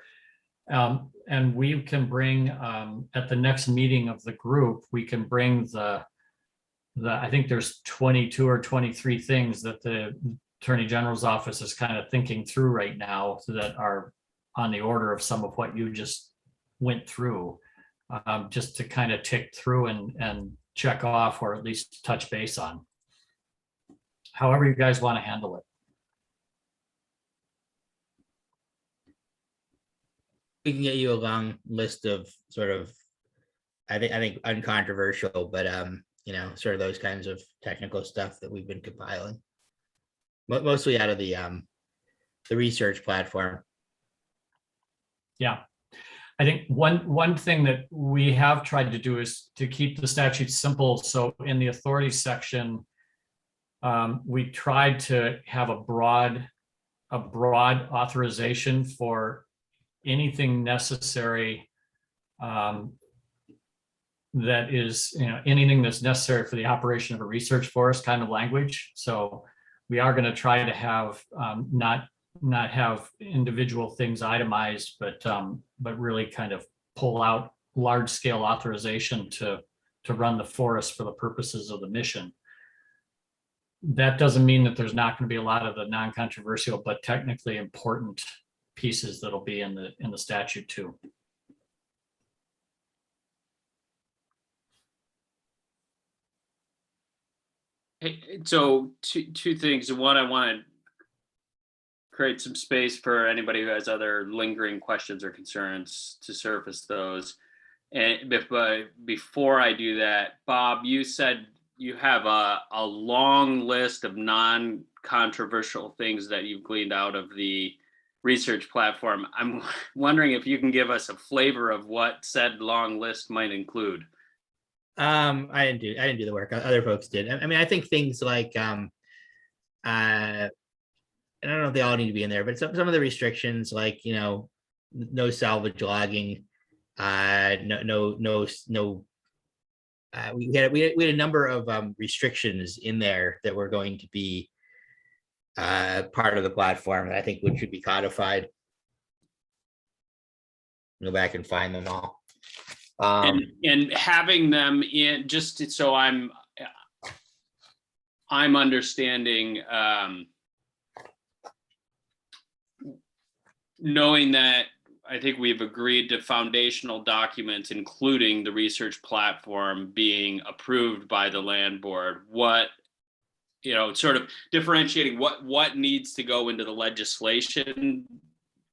And we can bring at the next meeting of the group, we can bring I think there's 22 or 23 things that the Attorney General's office is kind of thinking through right now that are on the order of some of what you just went through, just to kind of tick through and check off or at least touch base on. However you guys want to handle it. We can get you a long list of sort of, I think uncontroversial, but sort of those kinds of technical stuff that we've been compiling, mostly out of the research platform. Yeah, I think one thing that we have tried to do is to keep the statute simple. So in the authority section, we tried to have a broad authorization for anything necessary, that is, anything that's necessary for the operation of a research forest kind of language. So we are going to try to have not have individual things itemized, but really kind of pull out large scale authorization to run the forest for the purposes of the mission. That doesn't mean that there's not going to be a lot of the non-controversial but technically important pieces that'll be in the statute too. Hey, so two things. One, I want to create some space for anybody who has other lingering questions or concerns to surface those. And before I do that, Bob, you said you have a long list of non-controversial things that you've gleaned out of the research platform. I'm wondering if you can give us a flavor of what said long list might include. I didn't do the work. Other folks did. I mean, I think things like and I don't know if they all need to be in there, but some of the restrictions, like no salvage logging, we had a number of restrictions in there that were going to be part of the platform, and I think which should be codified. Go back and find them all. And having them in, just so I'm understanding, knowing that I think we've agreed to foundational documents, including the research platform being approved by the land board. What, sort of differentiating what needs to go into the legislation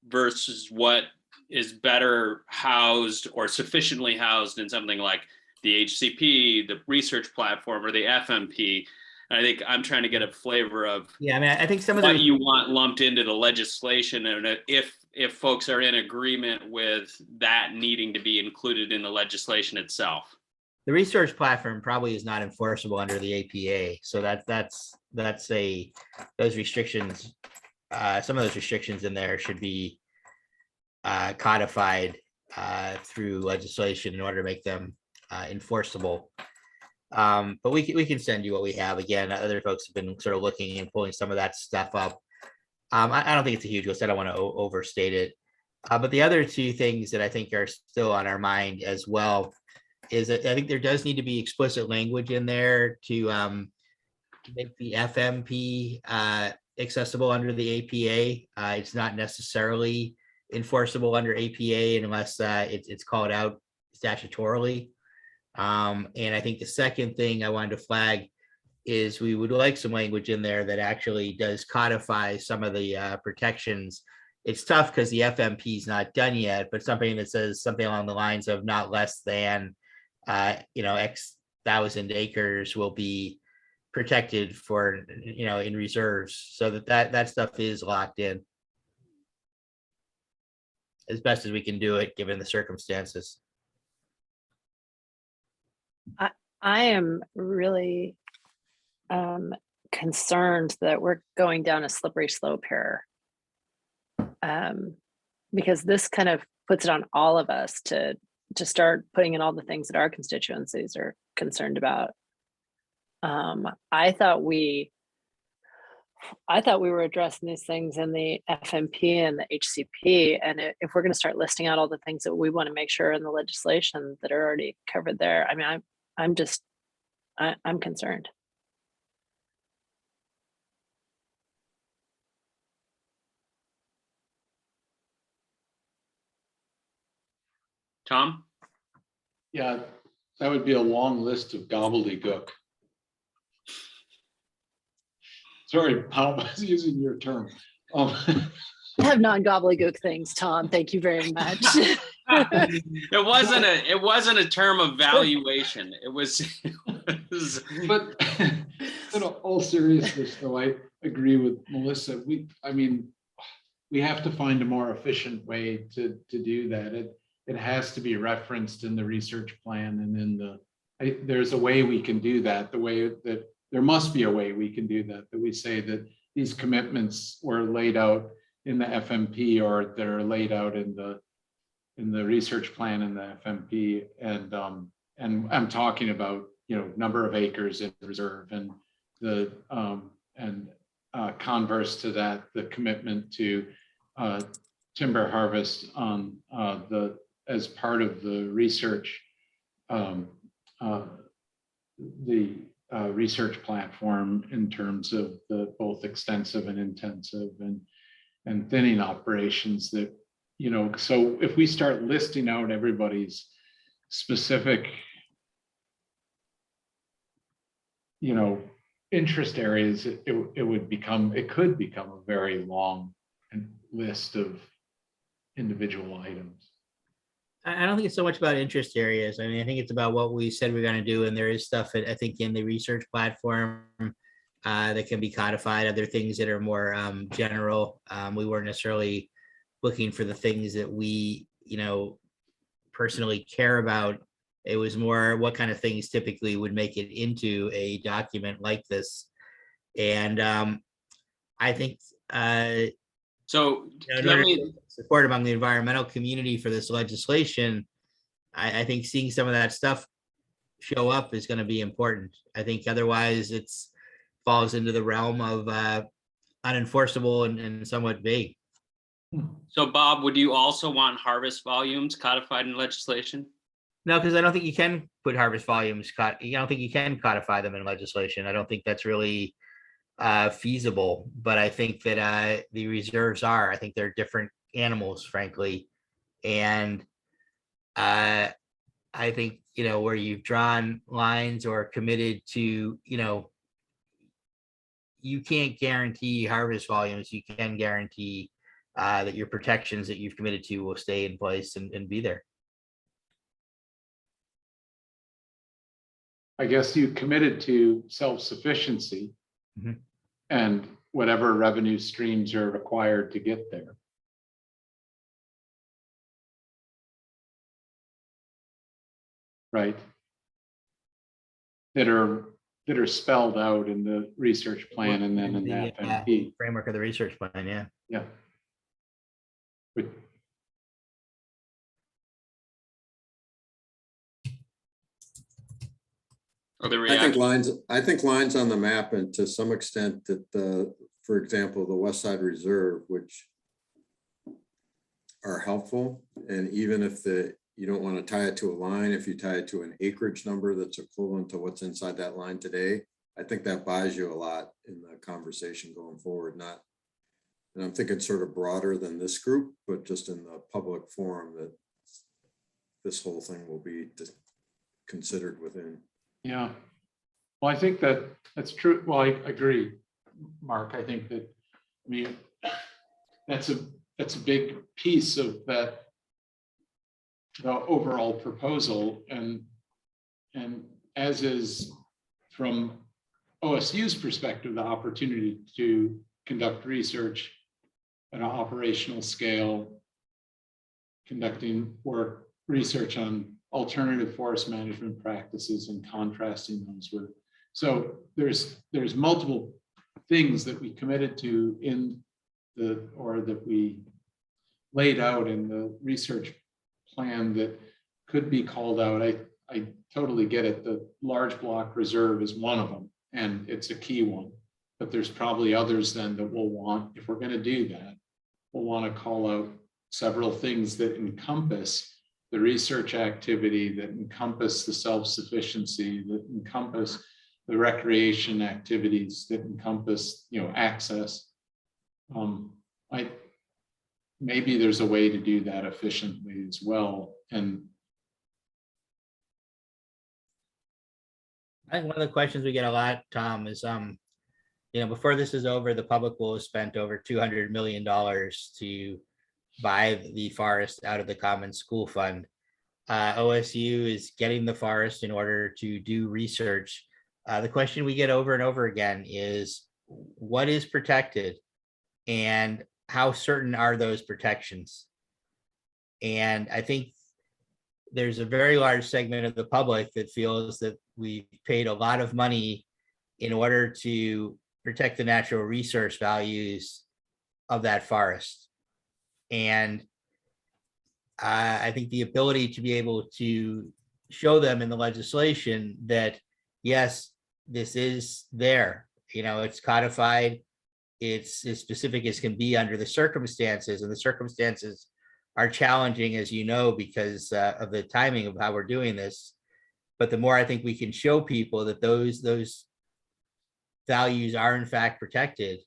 versus what is better housed or sufficiently housed in something like the HCP, the research platform, or the FMP. And I think I'm trying to get a flavor of I think some of what you want lumped into the legislation, and if folks are in agreement with that needing to be included in the legislation itself. The research platform probably is not enforceable under the APA, so those restrictions. Some of those restrictions in there should be codified through legislation in order to make them enforceable. But we can send you what we have. Again, other folks have been sort of looking and pulling some of that stuff up. I don't think it's a huge list. I don't want to overstate it. But the other two things that I think are still on our mind as well is that I think there does need to be explicit language in there to make the FMP accessible under the APA. It's not necessarily enforceable under APA unless it's called out statutorily. And I think the second thing I wanted to flag is we would like some language in there that actually does codify some of the protections. It's tough because the FMP is not done yet, but something that says something along the lines of not less than X thousand acres will be protected for, in reserves, so that stuff is locked in as best as we can do it, given the circumstances. I am really concerned that we're going down a slippery slope here. Because this kind of puts it on all of us to start putting in all the things that our constituencies are concerned about. I thought we were addressing these things in the FMP and the HCP, and if we're going to start listing out all the things that we want to make sure in the legislation that are already covered there, I mean, I'm concerned. Tom? Yeah, that would be a long list of gobbledygook. Sorry, I was using your term. I have non-gobbledygook things, Tom. Thank you very much. It wasn't a term of valuation. It was. But in all seriousness, though, I agree with Melissa. We have to find a more efficient way to do that. It has to be referenced in the research plan, and in there's a way we can do that. There must be a way we can do that we say that these commitments were laid out in the FMP, or they're laid out in the research plan in the FMP, and I'm talking about number of acres in reserve, and the converse to that, the commitment to timber harvest on as part of the research, research platform in terms of the both extensive and intensive and thinning operations that, so if we start listing out everybody's specific, interest areas, it could become a very long list of individual items. I don't think it's so much about interest areas. I mean, I think it's about what we said we're going to do. And there is stuff that I think in the research platform that can be codified, other things that are more general. We weren't necessarily looking for the things that we, personally care about. It was more what kind of things typically would make it into a document like this. And I think so support among the environmental community for this legislation, I think seeing some of that stuff show up is going to be important. I think otherwise it's falls into the realm of unenforceable and somewhat vague. So Bob, would you also want harvest volumes codified in legislation? No, because I don't think you can put harvest volumes. I don't think you can codify them in legislation. I don't think that's really feasible, but I think that the reserves are. I think they're different animals, frankly, and I think where you've drawn lines or committed to, you can't guarantee harvest volumes. You can guarantee that your protections that you've committed to will stay in place and be there. I guess you committed to self-sufficiency. Mm-hmm. And whatever revenue streams are required to get there. Right. That are spelled out in the research plan and then in the FMP. Framework of the research plan, yeah. Yeah. But, I think lines on the map, and to some extent that for example, the West Side Reserve, which are helpful. And even if you don't want to tie it to a line, if you tie it to an acreage number that's equivalent to what's inside that line today, I think that buys you a lot in the conversation going forward. And I'm thinking sort of broader than this group, but just in the public forum that this whole thing will be considered within. Yeah, well, I think that's true. Well, I agree, Mark. I think that, that's a big piece of the overall proposal, and And as is from OSU's perspective, the opportunity to conduct research at an operational scale, conducting research on alternative forest management practices and contrasting those with. So there's multiple things that we committed to that we laid out in the research plan that could be called out. I totally get it. The large block reserve is one of them, and it's a key one. But there's probably others then that we'll want, if we're going to do that, we'll want to call out several things that encompass the research activity, that encompass the self-sufficiency, that encompass the recreation activities, that encompass, access. Maybe there's a way to do that efficiently as well. And I think one of the questions we get a lot, Tom, is, before this is over, the public will have spent over $200 million to buy the forest out of the Common School Fund. OSU is getting the forest in order to do research. The question we get over and over again is, what is protected and how certain are those protections? And I think there's a very large segment of the public that feels that we've paid a lot of money in order to protect the natural resource values of that forest. And I think the ability to be able to show them in the legislation that, yes, this is there, it's codified, it's as specific as can be under the circumstances, and the circumstances are challenging, as you know, because of the timing of how we're doing this. But the more I think we can show people that those values are in fact protected,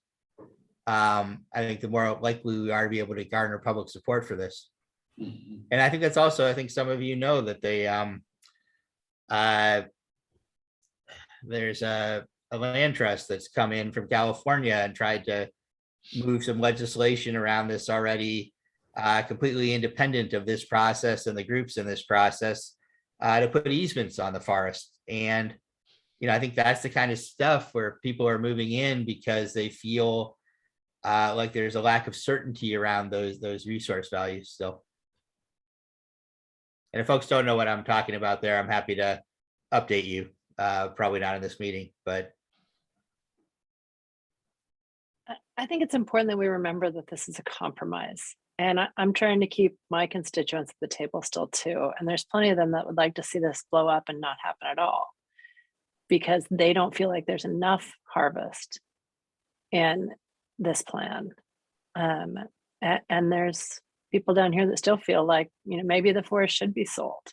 I think the more likely we are to be able to garner public support for this. mm-hmm. And I think that's also, I think some of you know that there's a land trust that's come in from California and tried to move some legislation around this already, completely independent of this process and the groups in this process, to put easements on the forest. And, I think that's the kind of stuff where people are moving in because they feel like there's a lack of certainty around those resource values still. And if folks don't know what I'm talking about there, I'm happy to update you. Probably not in this meeting, but. I think it's important that we remember that this is a compromise. And I'm trying to keep my constituents at the table still too. And there's plenty of them that would like to see this blow up and not happen at all, because they don't feel like there's enough harvest in this plan. And there's people down here that still feel like, maybe the forest should be sold.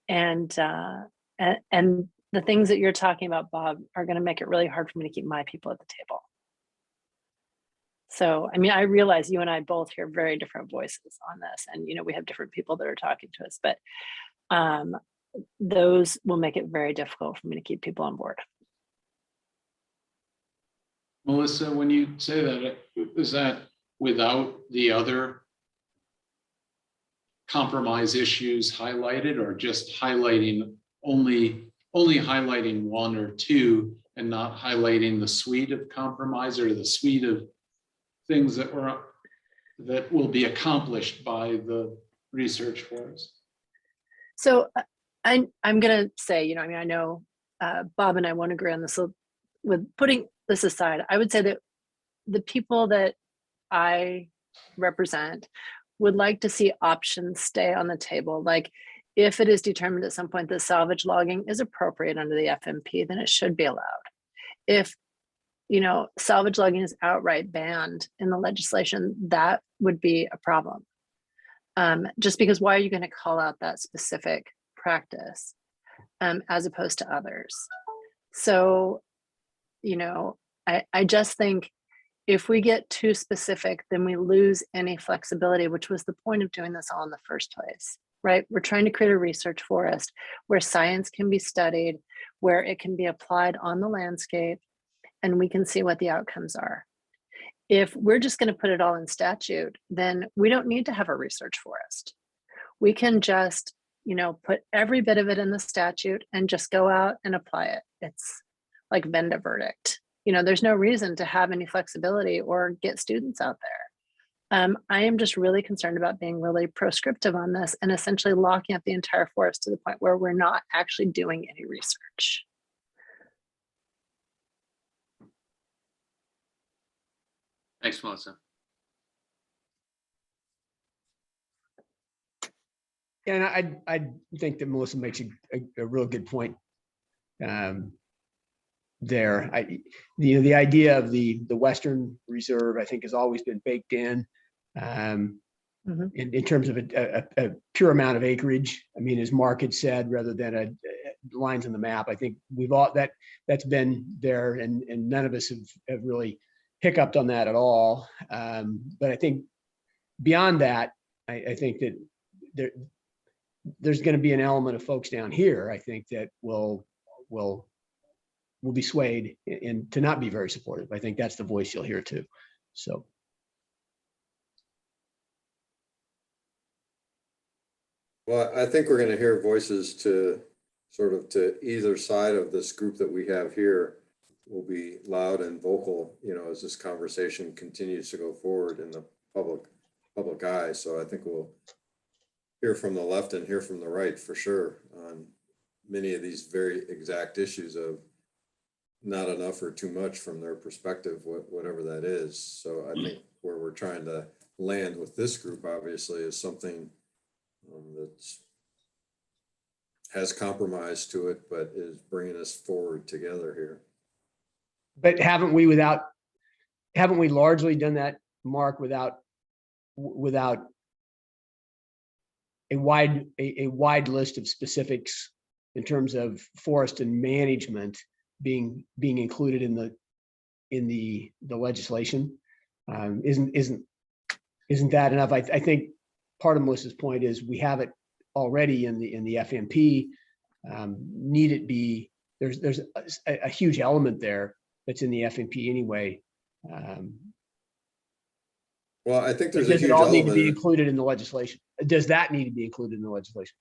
And the things that you're talking about, Bob, are going to make it really hard for me to keep my people at the table. So, I realize you and I both hear very different voices on this, and, we have different people that are talking to us, but those will make it very difficult for me to keep people on board. Melissa, when you say that, is that without the other compromise issues highlighted, or just highlighting only highlighting one or two and not highlighting the suite of compromise or the suite of things that will be accomplished by the research forest? So I'm going to say, I know Bob and I won't agree on this. So with putting this aside, I would say that the people that I represent would like to see options stay on the table. Like, if it is determined at some point that salvage logging is appropriate under the FMP, then it should be allowed. If salvage logging is outright banned in the legislation, that would be a problem. Just because why are you going to call out that specific practice as opposed to others? So, I just think if we get too specific, then we lose any flexibility, which was the point of doing this all in the first place, right? We're trying to create a research forest where science can be studied, where it can be applied on the landscape, and we can see what the outcomes are. If we're just going to put it all in statute, then we don't need to have a research forest. We can just put every bit of it in the statute and just go out and apply it. It's like Venda verdict. There's no reason to have any flexibility or get students out there. I am just really concerned about being really proscriptive on this and essentially locking up the entire forest to the point where we're not actually doing any research. Thanks, Melissa. And I think that Melissa makes a real good point there. The idea of the Western Reserve, I think, has always been baked in in terms of a pure amount of acreage. I mean, as Mark had said, rather than lines on the map, I think we've all that's been there, and none of us have really hiccuped on that at all. But I think beyond that, I think that there's going to be an element of folks down here, I think, that will be swayed and to not be very supportive. I think that's the voice you'll hear too. So. Well, I think we're going to hear voices to either side of this group that we have here will be loud and vocal, as this conversation continues to go forward in the public eye. So I think we'll hear from the left and hear from the right for sure on many of these very exact issues of not enough or too much from their perspective, whatever that is. So I think where we're trying to land with this group obviously is something that has compromise to it, but is bringing us forward together here. But haven't we largely done that, Mark, without a wide list of specifics in terms of forest and management being included in the legislation? Isn't that enough? I think part of Melissa's point is we have it already in the FMP. Need it be, there's a huge element there that's in the FMP anyway. Well, I think there's a huge does it all need element to be included in the legislation? Does that need to be included in the legislation?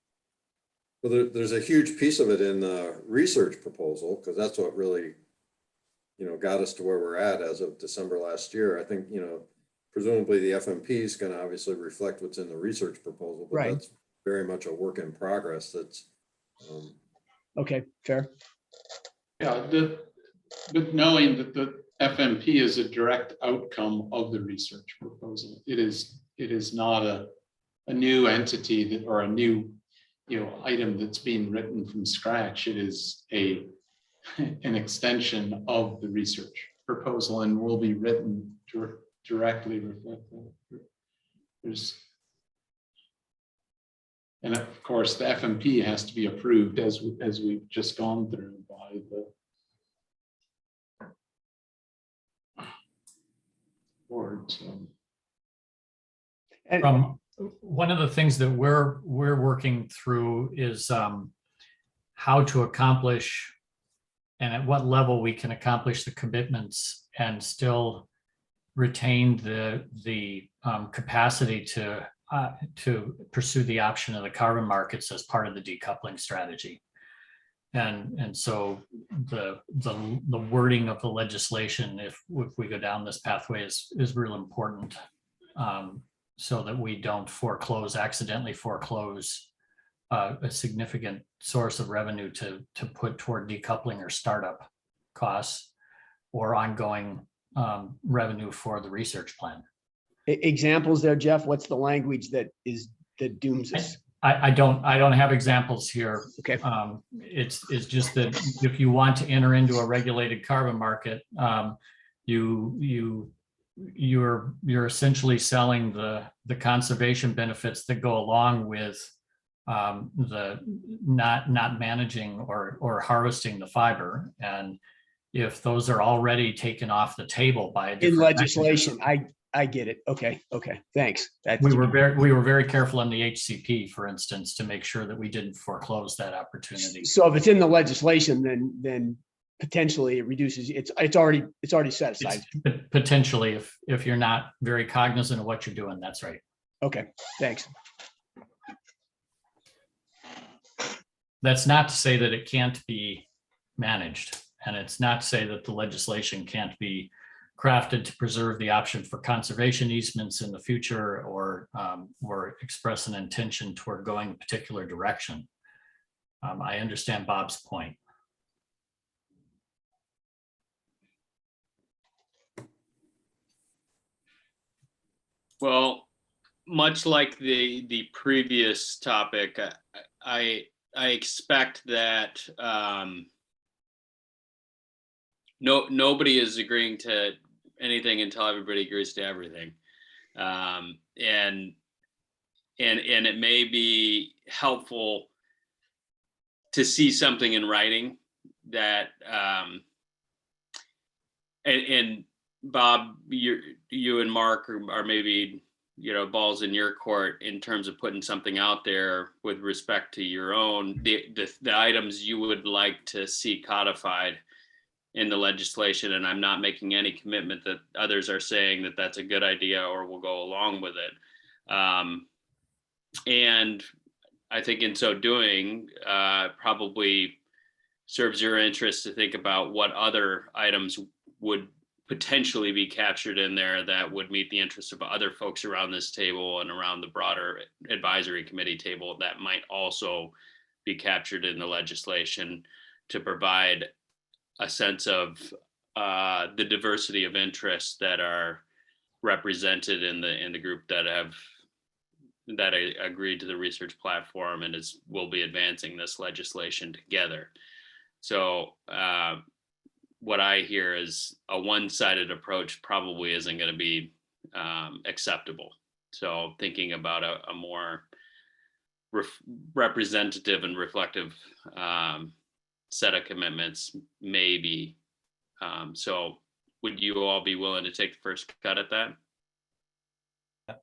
Well, there's a huge piece of it in the research proposal, because that's what really, got us to where we're at as of December last year. I think, presumably the FMP is going to obviously reflect what's in the research proposal, but that's very much a work in progress. That's okay, fair. Yeah, but knowing that the FMP is a direct outcome of the research proposal, it is not a new entity or a new item that's being written from scratch. It is an extension of the research proposal and will be written directly reflect that. And of course, the FMP has to be approved as we've just gone through by the board. So. And one of the things that we're working through is how to accomplish and at what level we can accomplish the commitments and still retain the capacity to pursue the option of the carbon markets as part of the decoupling strategy. And so the wording of the legislation, if we go down this pathway, is real important, so that we don't accidentally foreclose a significant source of revenue to put toward decoupling or startup costs or ongoing revenue for the research plan. Examples there, Jeff. What's the language that dooms us? I don't have examples here. Okay. It's just that if you want to enter into a regulated carbon market, you're essentially selling the conservation benefits that go along with the not managing or harvesting the fiber. And if those are already taken off the table by in legislation, I get it. Okay, thanks. We were very careful on the HCP, for instance, to make sure that we didn't foreclose that opportunity. So if it's in the legislation, then potentially it reduces. It's already set aside. Potentially, if you're not very cognizant of what you're doing, that's right. Okay, thanks. that's not to say that it can't be managed. And it's not to say that the legislation can't be crafted to preserve the option for conservation easements in the future, or express an intention toward going a particular direction. I understand Bob's point. Well, much like the previous topic, I expect that nobody is agreeing to anything until everybody agrees to everything, and it may be helpful to see something in writing that and Bob, you and Mark are maybe, balls in your court in terms of putting something out there with respect to your own, the items you would like to see codified in the legislation. And I'm not making any commitment that others are saying that that's a good idea or will go along with it. And I think in so doing, probably serves your interest to think about what other items would potentially be captured in there that would meet the interests of other folks around this table and around the broader advisory committee table that might also be captured in the legislation, to provide a sense of the diversity of interests that are represented in the group that agreed to the research platform and will be advancing this legislation together. So what I hear is a one-sided approach probably isn't going to be acceptable. So thinking about a more representative and reflective set of commitments, maybe. So would you all be willing to take the first cut at that? Yep.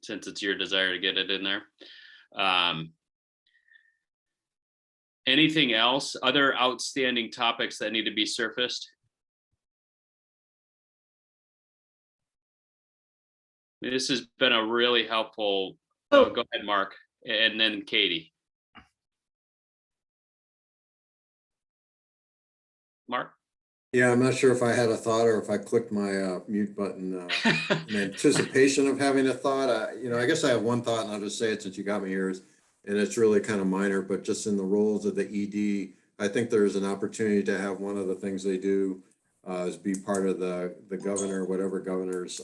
Since it's your desire to get it in there. Anything else, other outstanding topics that need to be surfaced? This has been a really helpful, go ahead, Mark, and then Katie. Mark? Yeah, I'm not sure if I had a thought or if I clicked my mute button in anticipation of having a thought. I guess I have one thought, and I'll just say it since you got me here. And it's really kind of minor, but just in the roles of the ED, I think there's an opportunity to have one of the things they do is be part of the governor, whatever governor's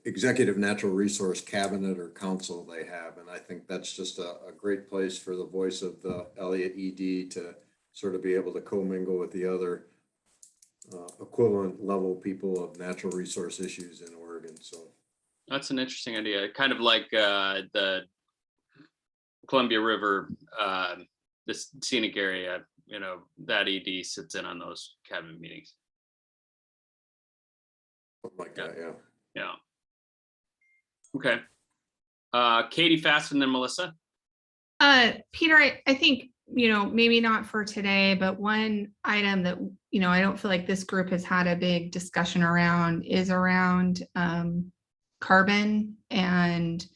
executive natural resource cabinet or council they have. And I think that's just a great place for the voice of the Elliott ED to sort of be able to commingle with the other equivalent level people of natural resource issues in Oregon. So that's an interesting idea. Kind of like the Columbia River, the scenic area, that ED sits in on those cabinet meetings. something like that, yeah. Yeah. Okay. Katie Fast and then Melissa. Peter, I think, maybe not for today, but one item that, I don't feel like this group has had a big discussion around is around carbon and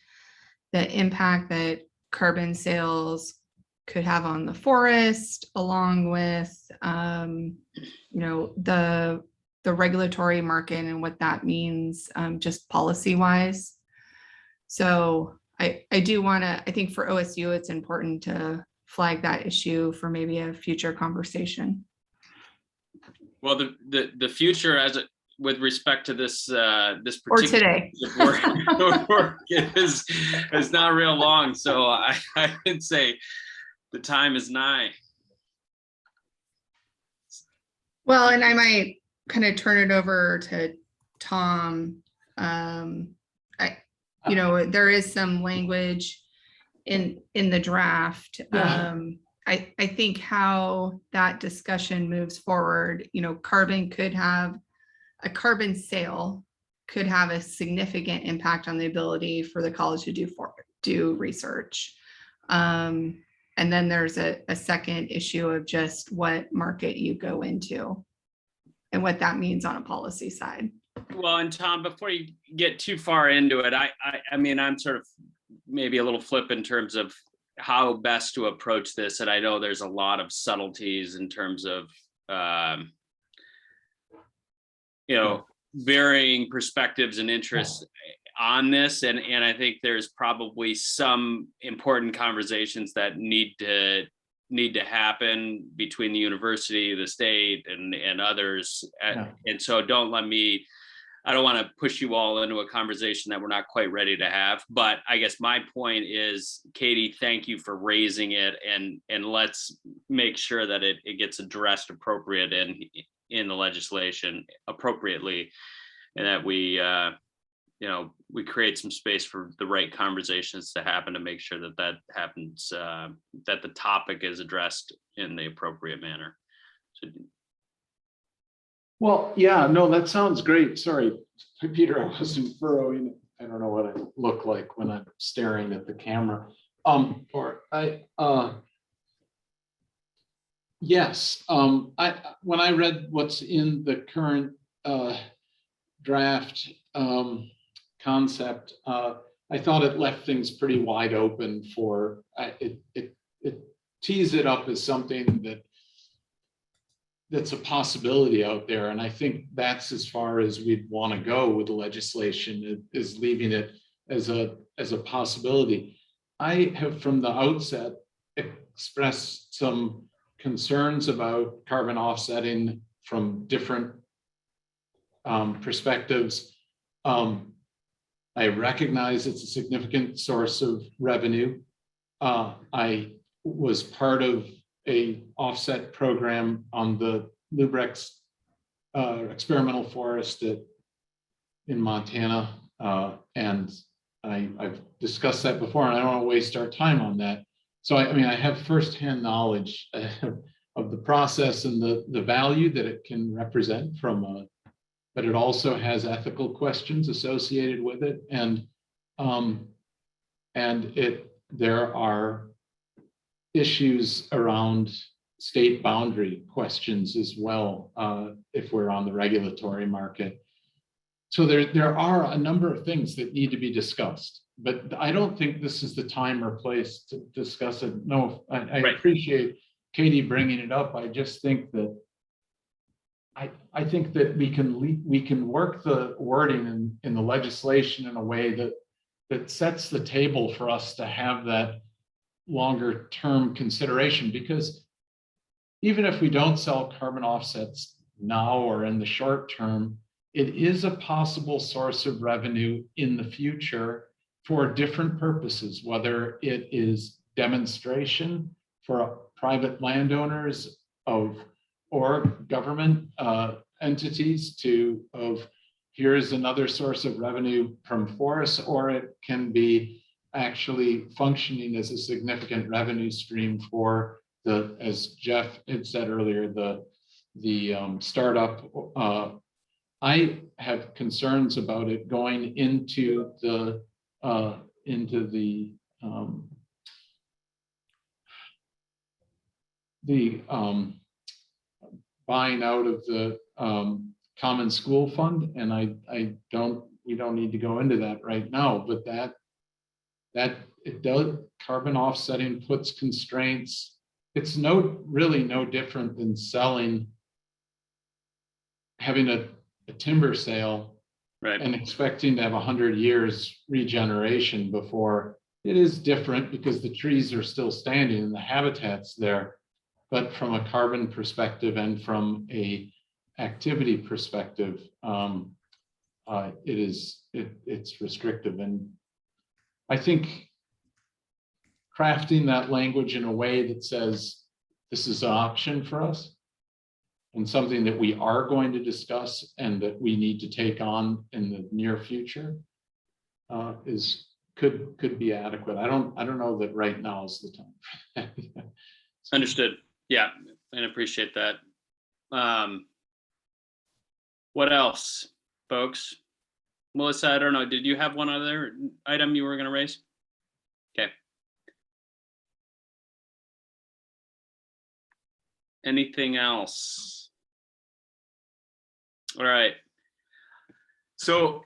the impact that carbon sales could have on the forest, along with, the regulatory market and what that means, just policy wise. So I do want to, I think for OSU, it's important to flag that issue for maybe a future conversation. Well, the future with respect to this this or particular today work is not real long, so I would say the time is nigh. Well, and I might kind of turn it over to Tom. There is some language in the draft. I think how that discussion moves forward, carbon sale could have a significant impact on the ability for the college to do research. And then there's a second issue of just what market you go into and what that means on a policy side. Well, and Tom, before you get too far into it, I mean, I'm sort of maybe a little flip in terms of how best to approach this. And I know there's a lot of subtleties in terms of, varying perspectives and interests on this. And I think there's probably some important conversations that need to happen between the university, the state, and others. And so I don't want to push you all into a conversation that we're not quite ready to have. But I guess my point is, Katie, thank you for raising it, and let's make sure that it gets addressed appropriate in the legislation appropriately, and that we create some space for the right conversations to happen, to make sure that happens, that the topic is addressed in the appropriate manner. So, well, yeah, no, that sounds great. Sorry, Peter, I wasn't furrowing. I don't know what I look like when I'm staring at the camera. Yes, when I read what's in the current draft concept, I thought it left things pretty wide open for it tees it up as something that's a possibility out there. And I think that's as far as we'd want to go with the legislation, is leaving it as a possibility. I have from the outset expressed some concerns about carbon offsetting from different perspectives. I recognize it's a significant source of revenue. I was part of a offset program on the Lubrex experimental forest in Montana. And I've discussed that before, and I don't want to waste our time on that. So I have firsthand knowledge of the process and the value that it can represent but it also has ethical questions associated with it. And there are issues around state boundary questions as well, if we're on the regulatory market. So there are a number of things that need to be discussed, but I don't think this is the time or place to discuss it. No, I appreciate Katie bringing it up. I just think that I think that we can work the wording in the legislation in a way that sets the table for us to have that longer term consideration, because even if we don't sell carbon offsets now or in the short term, it is a possible source of revenue in the future for different purposes, whether it is demonstration for private landowners or government entities here's another source of revenue from forests, or it can be actually functioning as a significant revenue stream for as Jeff had said earlier, the startup. I have concerns about it going into the buying out of the common school fund, and we don't need to go into that right now, but that it does, carbon offsetting puts constraints. It's really no different than having a timber sale, right, and expecting to have 100 years regeneration before. It is different because the trees are still standing and the habitat's there, but from a carbon perspective and from a activity perspective, it's restrictive. And I think crafting that language in a way that says this is an option for us and something that we are going to discuss and that we need to take on in the near future could be adequate. I don't know that right now is the time. Understood. Yeah, and appreciate that. What else, folks? Melissa, I don't know. Did you have one other item you were going to raise? Okay. Anything else? All right. So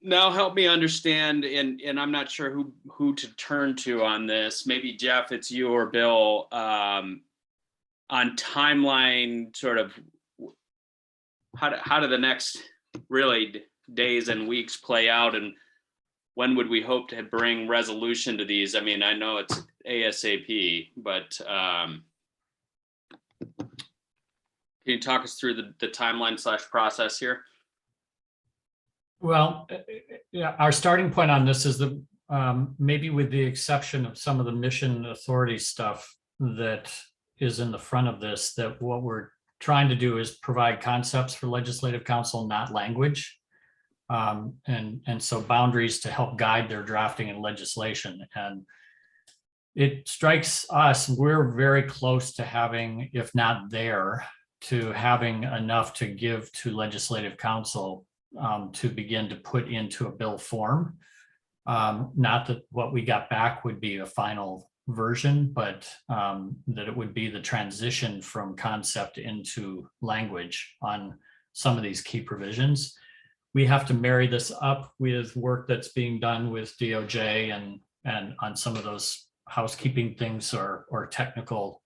now help me understand, and I'm not sure who to turn to on this. Maybe Jeff, it's you or Bill, on timeline, sort of how do the next really days and weeks play out, and when would we hope to bring resolution to these? I mean, I know it's ASAP, but can you talk us through the timeline / process here? Well, yeah, our starting point on this is that maybe with the exception of some of the mission authority stuff that is in the front of this, that what we're trying to do is provide concepts for legislative council, not language. And so boundaries to help guide their drafting and legislation. And it strikes us, we're very close to having, if not there, to having enough to give to legislative council to begin to put into a bill form. Not that what we got back would be a final version, but that it would be the transition from concept into language on some of these key provisions. We have to marry this up with work that's being done with DOJ and on some of those housekeeping things or technical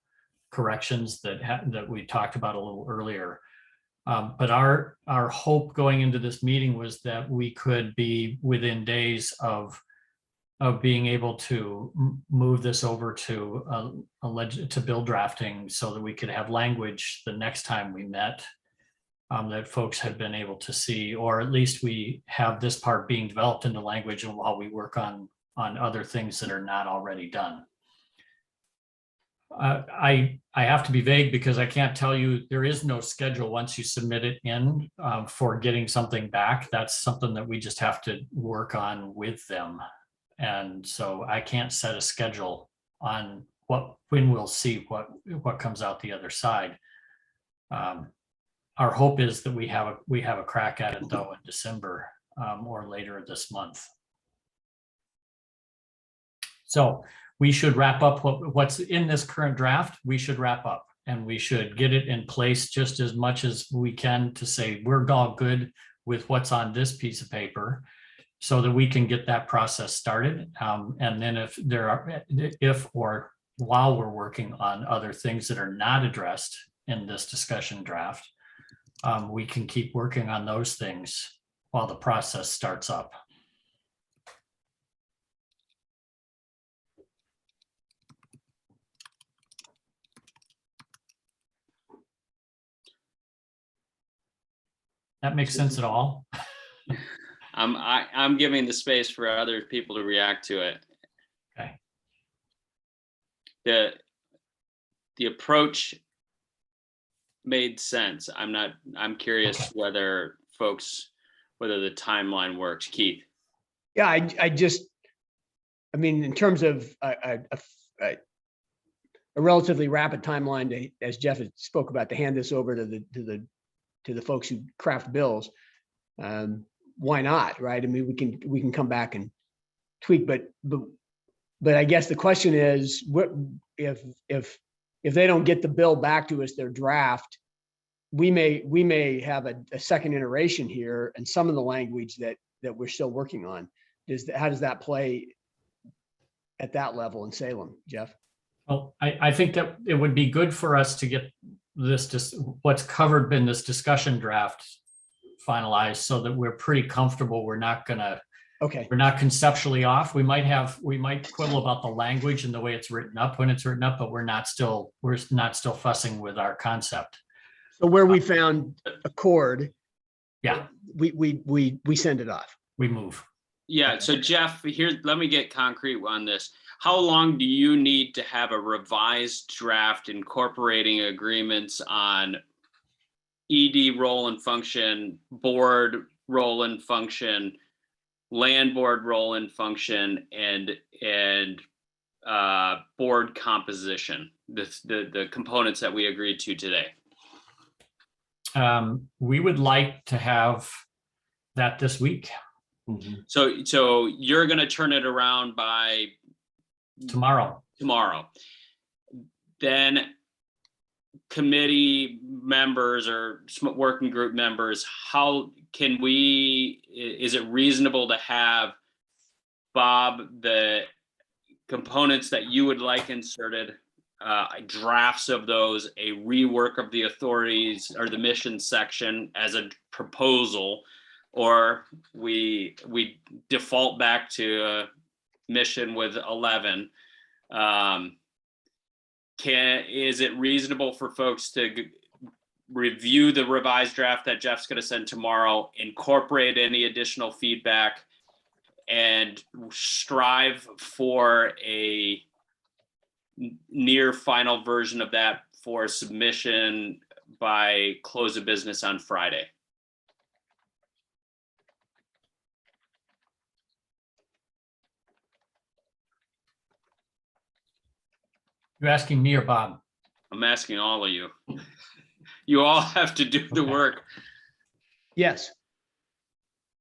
corrections that we talked about a little earlier. But our hope going into this meeting was that we could be within days of being able to move this over to to bill drafting, so that we could have language the next time we met that folks had been able to see, or at least we have this part being developed into language, and while we work on other things that are not already done. I have to be vague because I can't tell you, there is no schedule once you submit it in for getting something back. That's something that we just have to work on with them. And so I can't set a schedule on when we'll see what comes out the other side. Our hope is that we have a crack at it though in December or later this month. So we should wrap up what's in this current draft. We should wrap up, and we should get it in place just as much as we can to say we're all good with what's on this piece of paper, so that we can get that process started. And then if while we're working on other things that are not addressed in this discussion draft, we can keep working on those things while the process starts up. That makes sense at all? I'm giving the space for other people to react to it. Okay. The approach made sense. I'm curious whether the timeline works. Keith. Yeah, I mean, in terms of a relatively rapid timeline as Jeff had spoke about, to hand this over to the folks who craft bills, why not, right? I mean, we can come back and tweak, but I guess the question is, what if they don't get the bill back to us, their draft, we may have a second iteration here, and some of the language that we're still working on. How does that play at that level in Salem, Jeff? Well, I think that it would be good for us to get what's covered in this discussion draft finalized, so that we're pretty comfortable. We're not conceptually off. We might quibble about the language and the way it's written up when it's written up, but we're not still fussing with our concept. So where we found a chord, yeah, we send it off. We move. Yeah. So Jeff, let me get concrete on this. How long do you need to have a revised draft incorporating agreements on ED role and function, board role and function, land board role and function, and board composition, the components that we agreed to today? We would like to have that this week. Mm-hmm. So you're going to turn it around by tomorrow. Then committee members or working group members, how can we, is it reasonable to have, Bob, the components that you would like inserted, drafts of those, a rework of the authorities or the mission section as a proposal, or we default back to a mission with 11? Is it reasonable for folks to review the revised draft that Jeff's going to send tomorrow, incorporate any additional feedback, and strive for a near final version of that for submission by close of business on Friday? You're asking me or Bob? I'm asking all of you. You all have to do the work. Yes.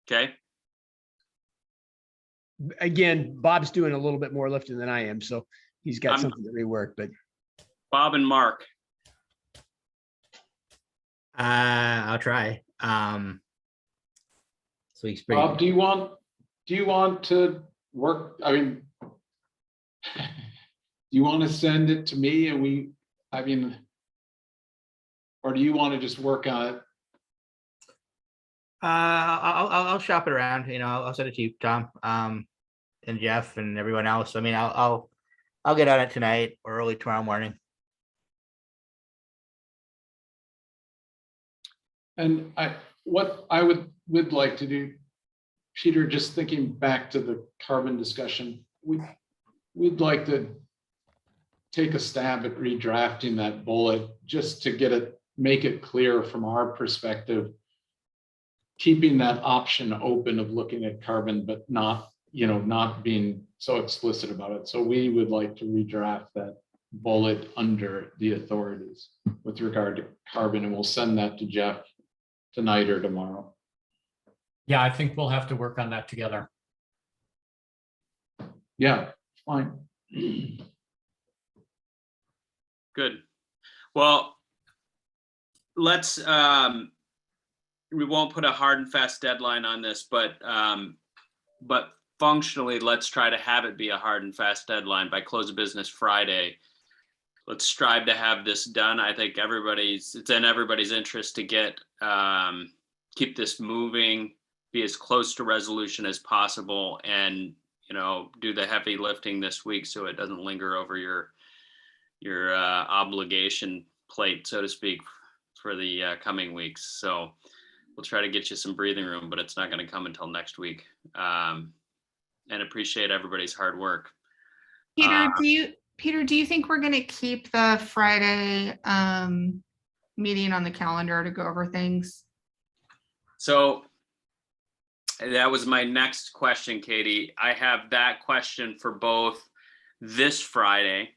Okay. Again, Bob's doing a little bit more lifting than I am, so he's got something to rework, but. Bob and Mark. I'll try. So he's pretty. Bob, do you want to work? I mean, do you want to send it to me and or do you want to just work on it? I'll shop it around. I'll send it to you, Tom, and Jeff and everyone else. I mean, I'll get on it tonight or early tomorrow morning. And what I would like to do, Peter, just thinking back to the carbon discussion, we'd like to take a stab at redrafting that bullet just to make it clear from our perspective, keeping that option open of looking at carbon, but not being so explicit about it. So we would like to redraft that bullet under the authorities with regard to carbon, and we'll send that to Jeff tonight or tomorrow. Yeah, I think we'll have to work on that together. Yeah, fine. Good. Well, let's, we won't put a hard and fast deadline on this, but functionally, let's try to have it be a hard and fast deadline by close of business Friday. Let's strive to have this done. I think it's in everybody's interest to get, keep this moving, be as close to resolution as possible, and, do the heavy lifting this week so it doesn't linger over your obligation plate, so to speak, for the coming weeks. So we'll try to get you some breathing room, but it's not going to come until next week. And appreciate everybody's hard work. Peter, do you think we're going to keep the Friday meeting on the calendar to go over things? So that was my next question, Katie. I have that question for both this Friday,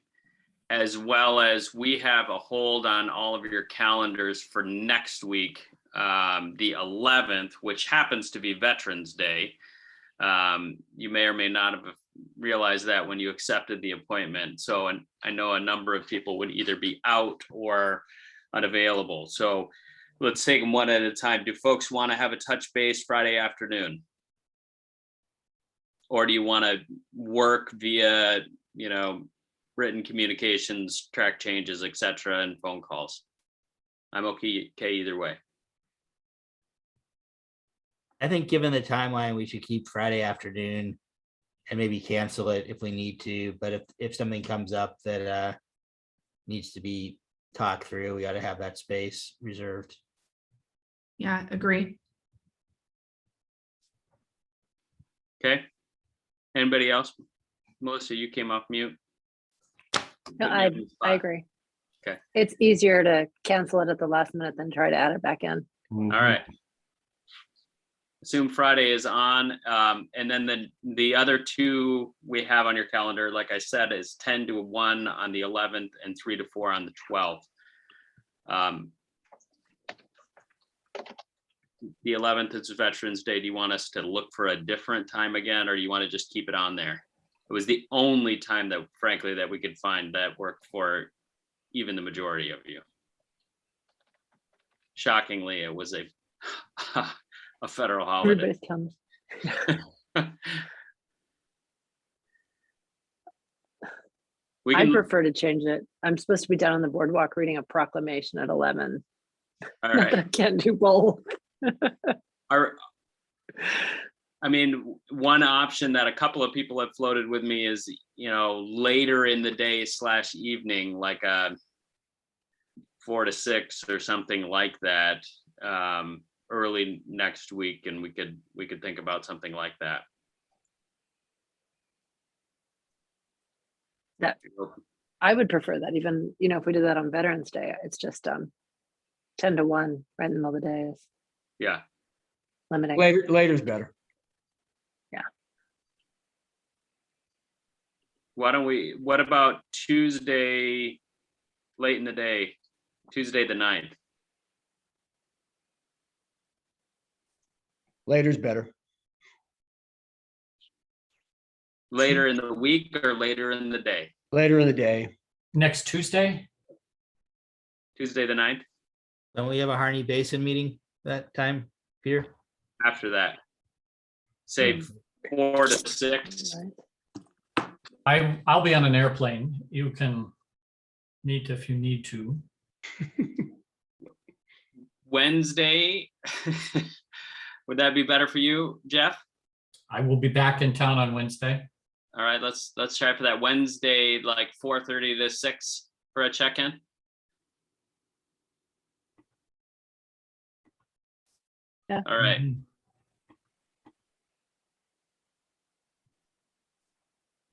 as well as we have a hold on all of your calendars for next week, the 11th, which happens to be Veterans Day. You may or may not have realized that when you accepted the appointment. So I know a number of people would either be out or unavailable. So let's take them one at a time. Do folks want to have a touch base Friday afternoon? Or do you want to work via, written communications, track changes, etc., and phone calls? I'm okay either way. I think given the timeline, we should keep Friday afternoon and maybe cancel it if we need to. But if something comes up that needs to be talked through, we ought to have that space reserved. Yeah, agree. Okay. Anybody else? Melissa, you came off mute. No, I agree. Okay. It's easier to cancel it at the last minute than try to add it back in. All right. Assume Friday is on. And then the other two we have on your calendar, like I said, is 10 to 1 on the 11th and 3 to 4 on the 12th. The 11th is Veterans Day. Do you want us to look for a different time again, or do you want to just keep it on there? It was the only time that, frankly, that we could find that worked for even the majority of you. shockingly, it was a federal holiday. Everybody comes. I prefer to change it. I'm supposed to be down on the boardwalk reading a proclamation at 11. All Not that I right. can't do both. I mean, one option that a couple of people have floated with me is, later in the day / evening, like 4 to 6 or something like that, early next week, and we could think about something like that. That I would prefer that, even, if we did that on Veterans Day, it's just 10 to 1 right in the middle of the day is Yeah. limiting. Later's better. Yeah. What about Tuesday, late in the day, Tuesday the 9th? Later's better. Later in the week or later in the day? Later in the day. Next Tuesday? Tuesday the 9th? Don't we have a Harney Basin meeting that time, Peter? After that. Say 4 to 6. I'll be on an airplane. You can meet if you need to. Wednesday, would that be better for you, Jeff? I will be back in town on Wednesday. All right, let's try for that Wednesday, like 4:30 to 6 for a check-in. Yeah. All right.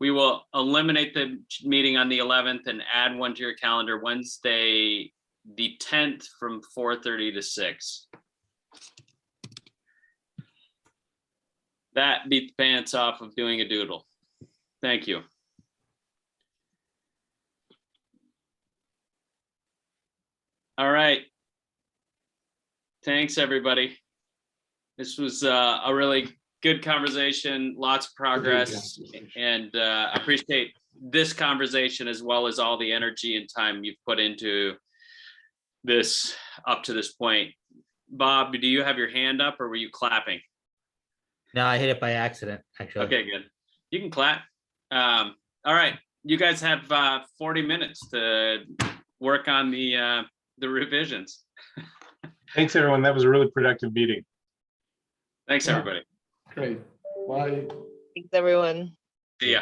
We will eliminate the meeting on the 11th and add one to your calendar, Wednesday, the 10th from 4:30 to 6. That beat the pants off of doing a doodle. Thank you. All right. Thanks, everybody. This was a really good conversation, lots of progress, and I appreciate this conversation as well as all the energy and time you've put into this up to this point. Bob, do you have your hand up or were you clapping? No, I hit it by accident, actually. Okay, good. You can clap. All right, you guys have 40 minutes to work on the revisions. Thanks, everyone. That was a really productive meeting. Thanks, everybody. Great. Bye. Thanks, everyone. See ya.